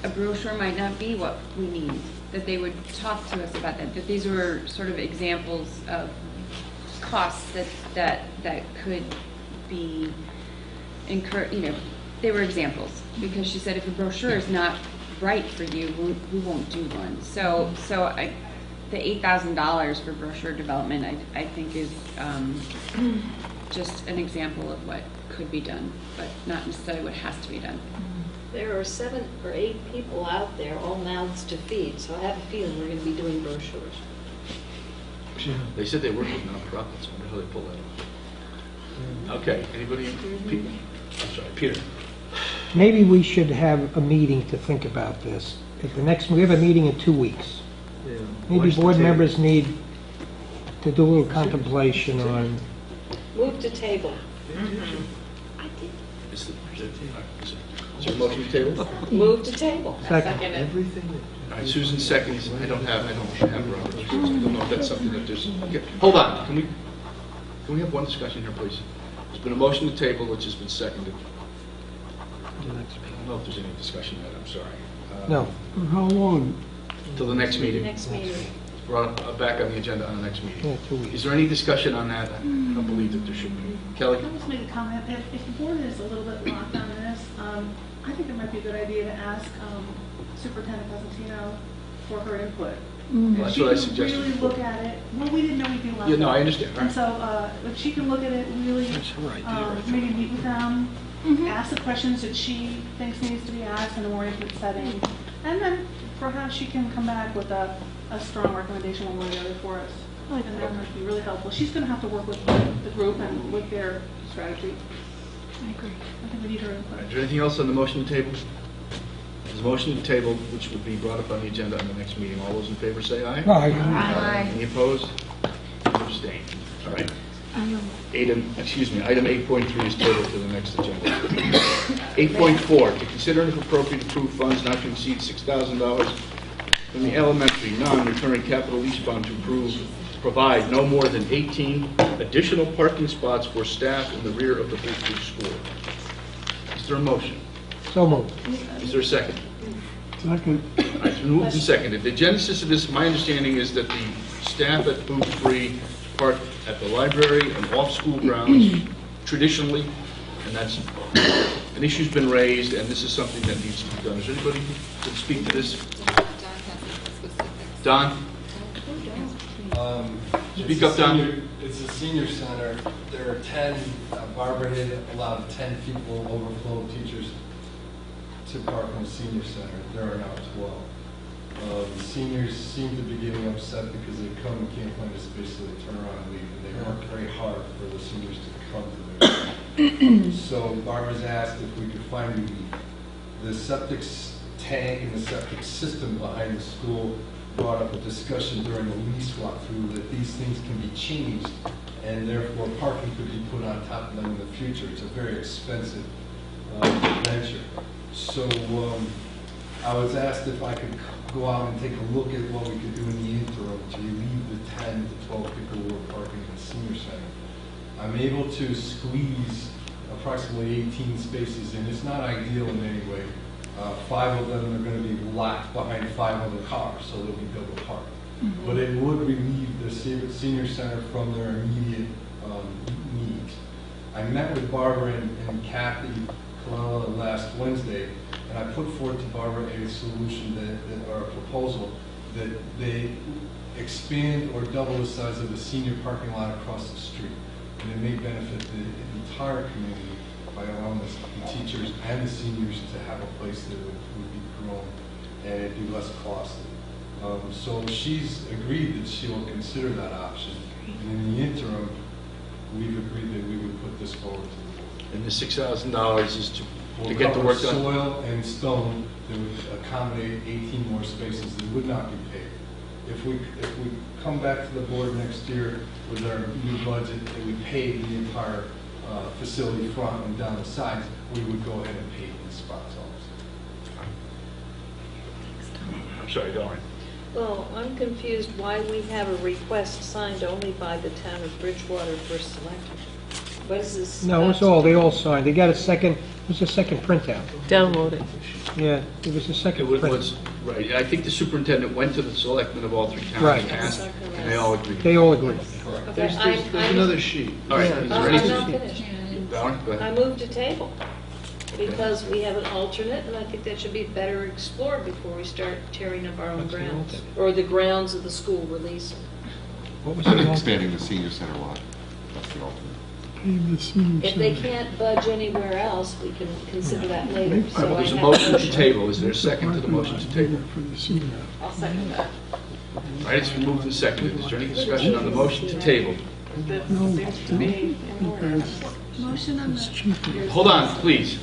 a brochure might not be what we need, that they would talk to us about that these were sort of examples of costs that could be incurred, they were examples, because she said if a brochure is not right for you, we won't do one. So the $8,000 for brochure development, I think is just an example of what could be done, but not necessarily what has to be done. There are 7 or 8 people out there, all mouths to feed, so I have a feeling we're going to be doing brochures. They said they work with nonprofits. I wonder how they pull that off. Okay, anybody? I'm sorry, Peter. Maybe we should have a meeting to think about this. We have a meeting in 2 weeks. Yeah. Maybe Watch the board tape. members need to do a little contemplation on, Move to table. Is there a motion to table? Move to table. Second. Everything All right, Susan seconds. I don't have Robert's rules. I don't know if that's something that there's, okay, hold on. Can we have one discussion here, please? There's been a motion to table, which has been seconded. I don't know if there's any discussion yet, I'm sorry. no. How long? Till the next meeting. Next meeting. Brought back on the agenda on the next meeting. Yeah, 2 weeks. Is there any discussion on that? I don't believe that there should be. Kelly? I'll just make a comment. If the board is a little bit locked on this, I think it might be a good idea to ask Superintendent Cosentino for her input. Well, If that's she what I can suggested really before. look at it, well, we didn't know we'd be allowed. Yeah, no, to. I understand. All And so if she can look at it, really maybe meet with them, ask the questions that she thinks needs to be asked in a more intimate setting, and then perhaps she can come back with a strong recommendation one way or the other for us. And that might be really helpful. She's going to have to work with the group and with their strategy. I agree. I think we need her input. Is there anything else on the motion to table? There's a motion to table, which would be brought up on the agenda on the next meeting. All those in favor say aye. Aye. Any opposed? Abstained. All right. Item 8.3 is tabled to the next agenda. 8.4, to consider and if appropriate approve funds not to exceed $6,000 from the elementary non-recurring capital lease fund to provide no more than 18 additional parking spots for staff in the rear of the Bridgebridge School. Is there a motion? So moved. Is there a second? Second. It's been moved and seconded. The genesis of this, my understanding is that the staff at Booth Free park at the library and off school grounds traditionally, and that's, an issue's been raised, and this is something that needs to be done. Is there anybody who can speak to this? Don? Speak up, Don. It's a senior center. There are 10, Barbara had allowed 10 people overflow teachers to park in the senior center. There are now 12. The seniors seem to be getting upset because they come and can't find a space, so they turn around and leave. And they work very hard for the seniors to come to their So Barbara's asked if we could find relief. The septic tank and the septic system behind the school brought up a discussion during the lease walkthrough that these things can be changed and therefore parking could be put on top of them in the future. It's a very expensive venture. So I was asked if I could go out and take a look at what we could do in the interim to relieve the 10 to 12 people who are parking in the senior center. I'm able to squeeze approximately 18 spaces in. It's not ideal in any way. 5 of them are going to be locked behind 5 other cars, so they'll be double parked. But it would relieve the senior center from their immediate needs. I met with Barbara and Kathy Colella last Wednesday, and I put forward to Barbara a solution or a proposal that they expand or double the size of the senior parking lot across the street. And it may benefit the entire community by allowing the teachers and the seniors to have a place that would be grown and it'd be less costly. So she's agreed that she will consider that option. And in the interim, we've agreed that we would put this forward to the board. And the $6,000 is to get the work done? Soil and stone that would accommodate 18 more spaces that would not be paid. If we come back to the board next year with our new budget and we pay the entire facility front and down the sides, we would go ahead and pay these spots also. I'm sorry, go on. Well, I'm confused why we have a request signed only by the town of Bridgewater First Selectmen. What is this? No, it's all, they all signed. They got a second, it was a second printout. Download it. Yeah, it was a second It print. was, right, I think the superintendent went to the selectmen of all 3 towns Right. and asked, and they all agreed. They all agreed. Okay, There's another sheet. All right, is there I'm anything? not finished. Valerie, go I ahead. moved to table because we have an alternate, and I think that should be better explored before we start tearing up our own What's the grounds, alternate? or the grounds of the school releasing. What was the Expanding the senior center lot. That's the alternate. If they can't budge anywhere else, we can consider that later. All right, So well, I there's a have motion to table. Is there a second to the motion to table? I'll second that. All right, it's been moved and seconded. Is there any discussion on the motion to table? That seems to be in order. Motion on the. Hold on, please.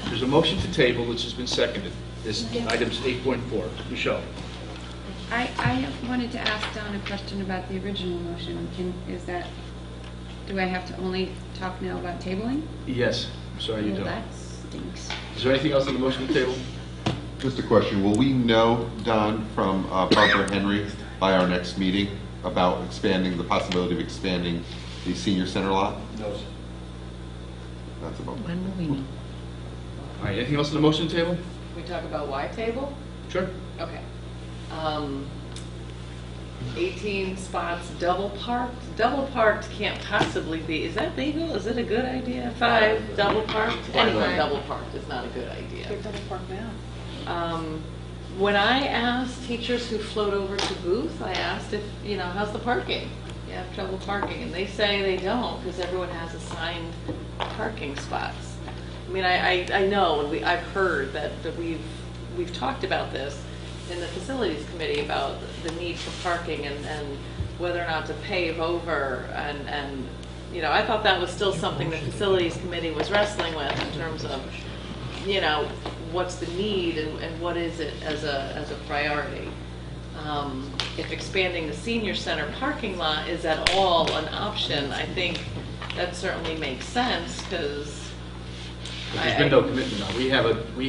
There's a motion to table which has been seconded. This item's 8.4. Michelle. I wanted to ask Don a question about the original motion. Do I have to only talk now about tabling? Yes. I'm sorry you Well, don't. that stinks. Is there anything else on the motion to table? Just a question, will we know, Don, from Barbara Henry by our next meeting about expanding, the possibility of expanding the senior center lot? No, sir. That's about. When will we know? All right, anything else on the motion to table? Can we talk about why table? Sure. Okay. 18 spots double parked. Double parked can't possibly be, is that legal? Is it a good idea? 5 double parked? Anyone double parked is not a good idea. They're double parked now. When I asked teachers who float over to Booth, I asked if, how's the parking? You have trouble parking? And they say they don't because everyone has assigned parking spots. I mean, I know, and I've heard that we've talked about this in the facilities committee about the need for parking and whether or not to pave over and I thought that was still something the facilities committee was wrestling with in terms of what's the need and what is it as a priority. if expanding the senior center parking lot is at all an option, I think that certainly makes sense, because But there's been no commitment now. We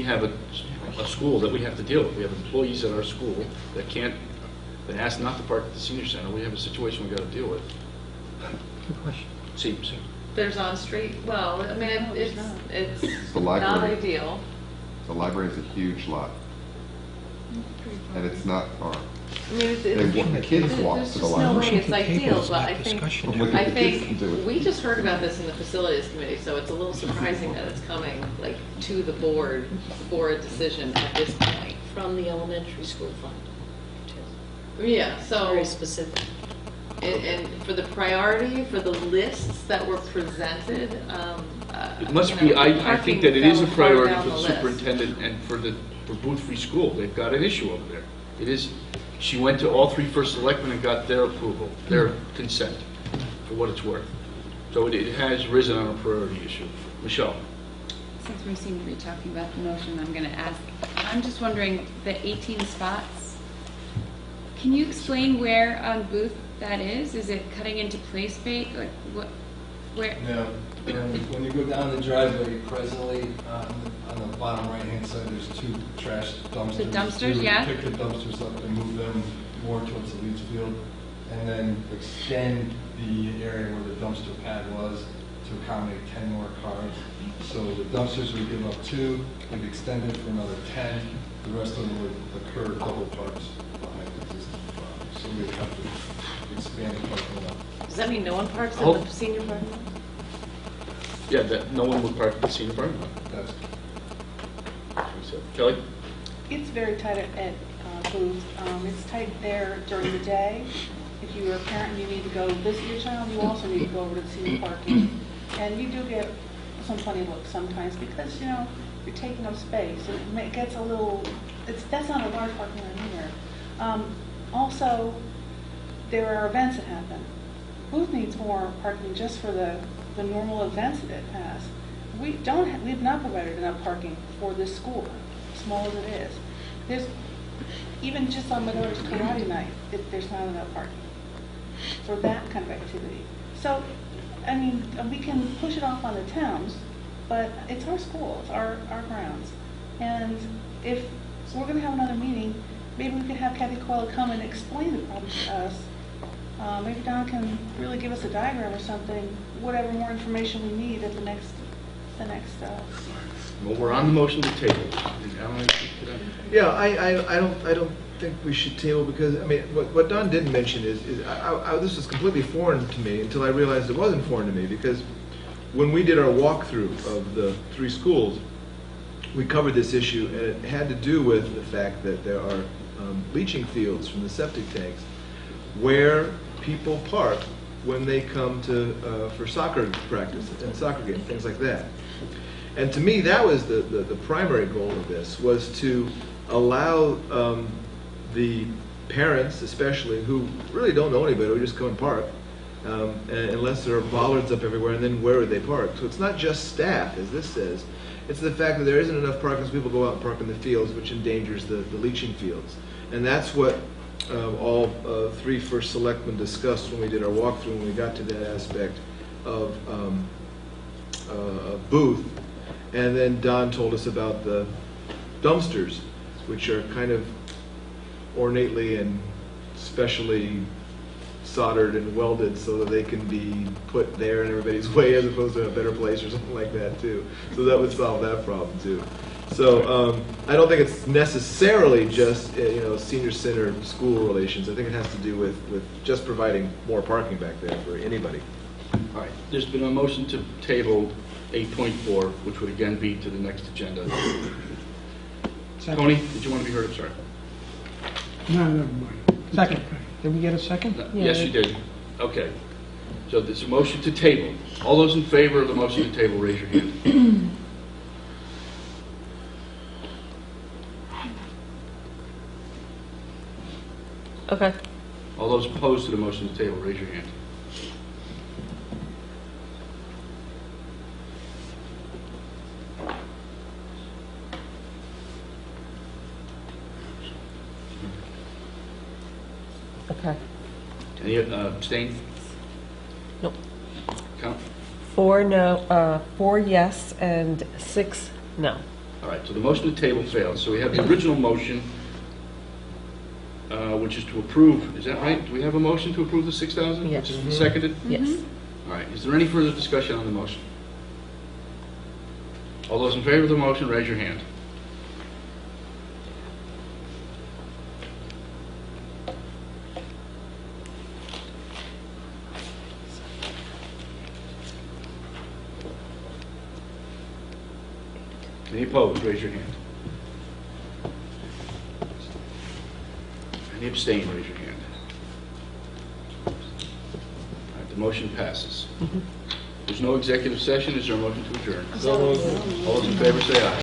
have a school that we have to deal with. We have employees at our school that ask not to park at the senior center. We have a situation we've got to deal with. Good question. Seems. there's on-street, well, I mean, it's The not library. ideal. The library is a huge lot, and it's not far. I mean, it's, The kids walk there's to just the no library. way it's ideal, but I think, Look at I the kids think, can do it. we just heard about this in the facilities committee, so it's a little surprising that it's coming, like, to the board for a decision at this point. From the elementary school fund. Yeah, so. Very specific. And for the priority, for the lists that were presented, It must you be, know, I parking think that it is a fell far priority down for the list. superintendent and for Booth Free School. They've got an issue over there. It is, she went to all 3 first selectmen and got their approval, their consent, for what it's worth. So it has risen on a priority issue. Michelle? Since we seem to be talking about the motion, I'm going to ask, I'm just wondering, the 18 spots, can you explain where on Booth that is? Is it cutting into play space? Like, what, where? No, when you go down the driveway, presently, on the bottom right-hand side, there's 2 trash dumpsters. The dumpsters, You yeah. Pick the dumpsters up and move them more towards the leach field, and then extend the area where the dumpster pad was to accommodate 10 more cars. So the dumpsters would give up 2, we'd extend it for another 10, the rest of them would occur double parks behind the existing car. So we'd have to expand the parking lot. Does that mean no one parks in Oh. the senior parking lot? Yeah, that no one would park at the senior parking lot. That's Kelly? It's very tight at Booth. It's tight there during the day. If you are a parent and you need to go visit your child, you also need to go over to the senior parking. And you do get some funny looks sometimes because, you know, you're taking up space. It gets a little, that's not a large parking lot either. Also, there are events that happen. Booth needs more parking just for the normal events that it has. We've not provided enough parking for this school, small as it is. There's, even just on my daughter's karate night, there's not enough parking for that kind of activity. So, I mean, we can push it off on the towns, but it's our school, it's our grounds. And if we're going to have another meeting, maybe we could have Kathy Coyle come and explain the problem to us. Maybe Don can really give us a diagram or something, whatever more information we need at the next. Well, we're on the motion to table. Alan, could I- Yeah, I don't think we should table because, I mean, what Don didn't mention is this was completely foreign to me until I realized it wasn't foreign to me because when we did our walkthrough of the 3 schools, we covered this issue and it had to do with the fact that there are leaching fields from the septic tanks where people park when they come to for soccer practice and soccer games, things like that. And to me, that was the primary goal of this, was to allow the parents, especially, who really don't know anybody, who just come and park, unless there are bollards up everywhere, and then where would they park? So it's not just staff, as this says. It's the fact that there isn't enough parking, so people go out and park in the fields, which endangers the leaching fields. And that's what all 3 first selectmen discussed when we did our walkthrough, when we got to that aspect of Booth. And then Don told us about the dumpsters, which are kind of ornately and specially soldered and welded so that they can be put there in everybody's way as opposed to a better place or something like that too. So that would solve that problem too. So I don't think it's necessarily just senior center school relations. I think it has to do with just providing more parking back there for anybody. All right, there's been a motion to table 8.4, which would again be to the next agenda. Tony, did you want to be heard? I'm sorry. No, never mind. Second. Did we get a second? Yes, you did. Okay. So there's a motion to table. All those in favor of the motion to table, raise your hand. Okay. All those opposed to the motion to table, raise your hand. Okay. Any abstain? Nope. Count? 4 no, 4 yes and 6 no. All right, so the motion to table failed. So we have the original motion, which is to approve, is that right? Do we have a motion to approve the 6,000? Yes. Which has been seconded? Yes. All right, is there any further discussion on the motion? All those in favor of the motion, raise your hand. Any opposed, raise your hand. Any abstain, raise your hand. All right, the motion passes. There's no executive session, is there a motion to adjourn? So moved. All those in favor say aye.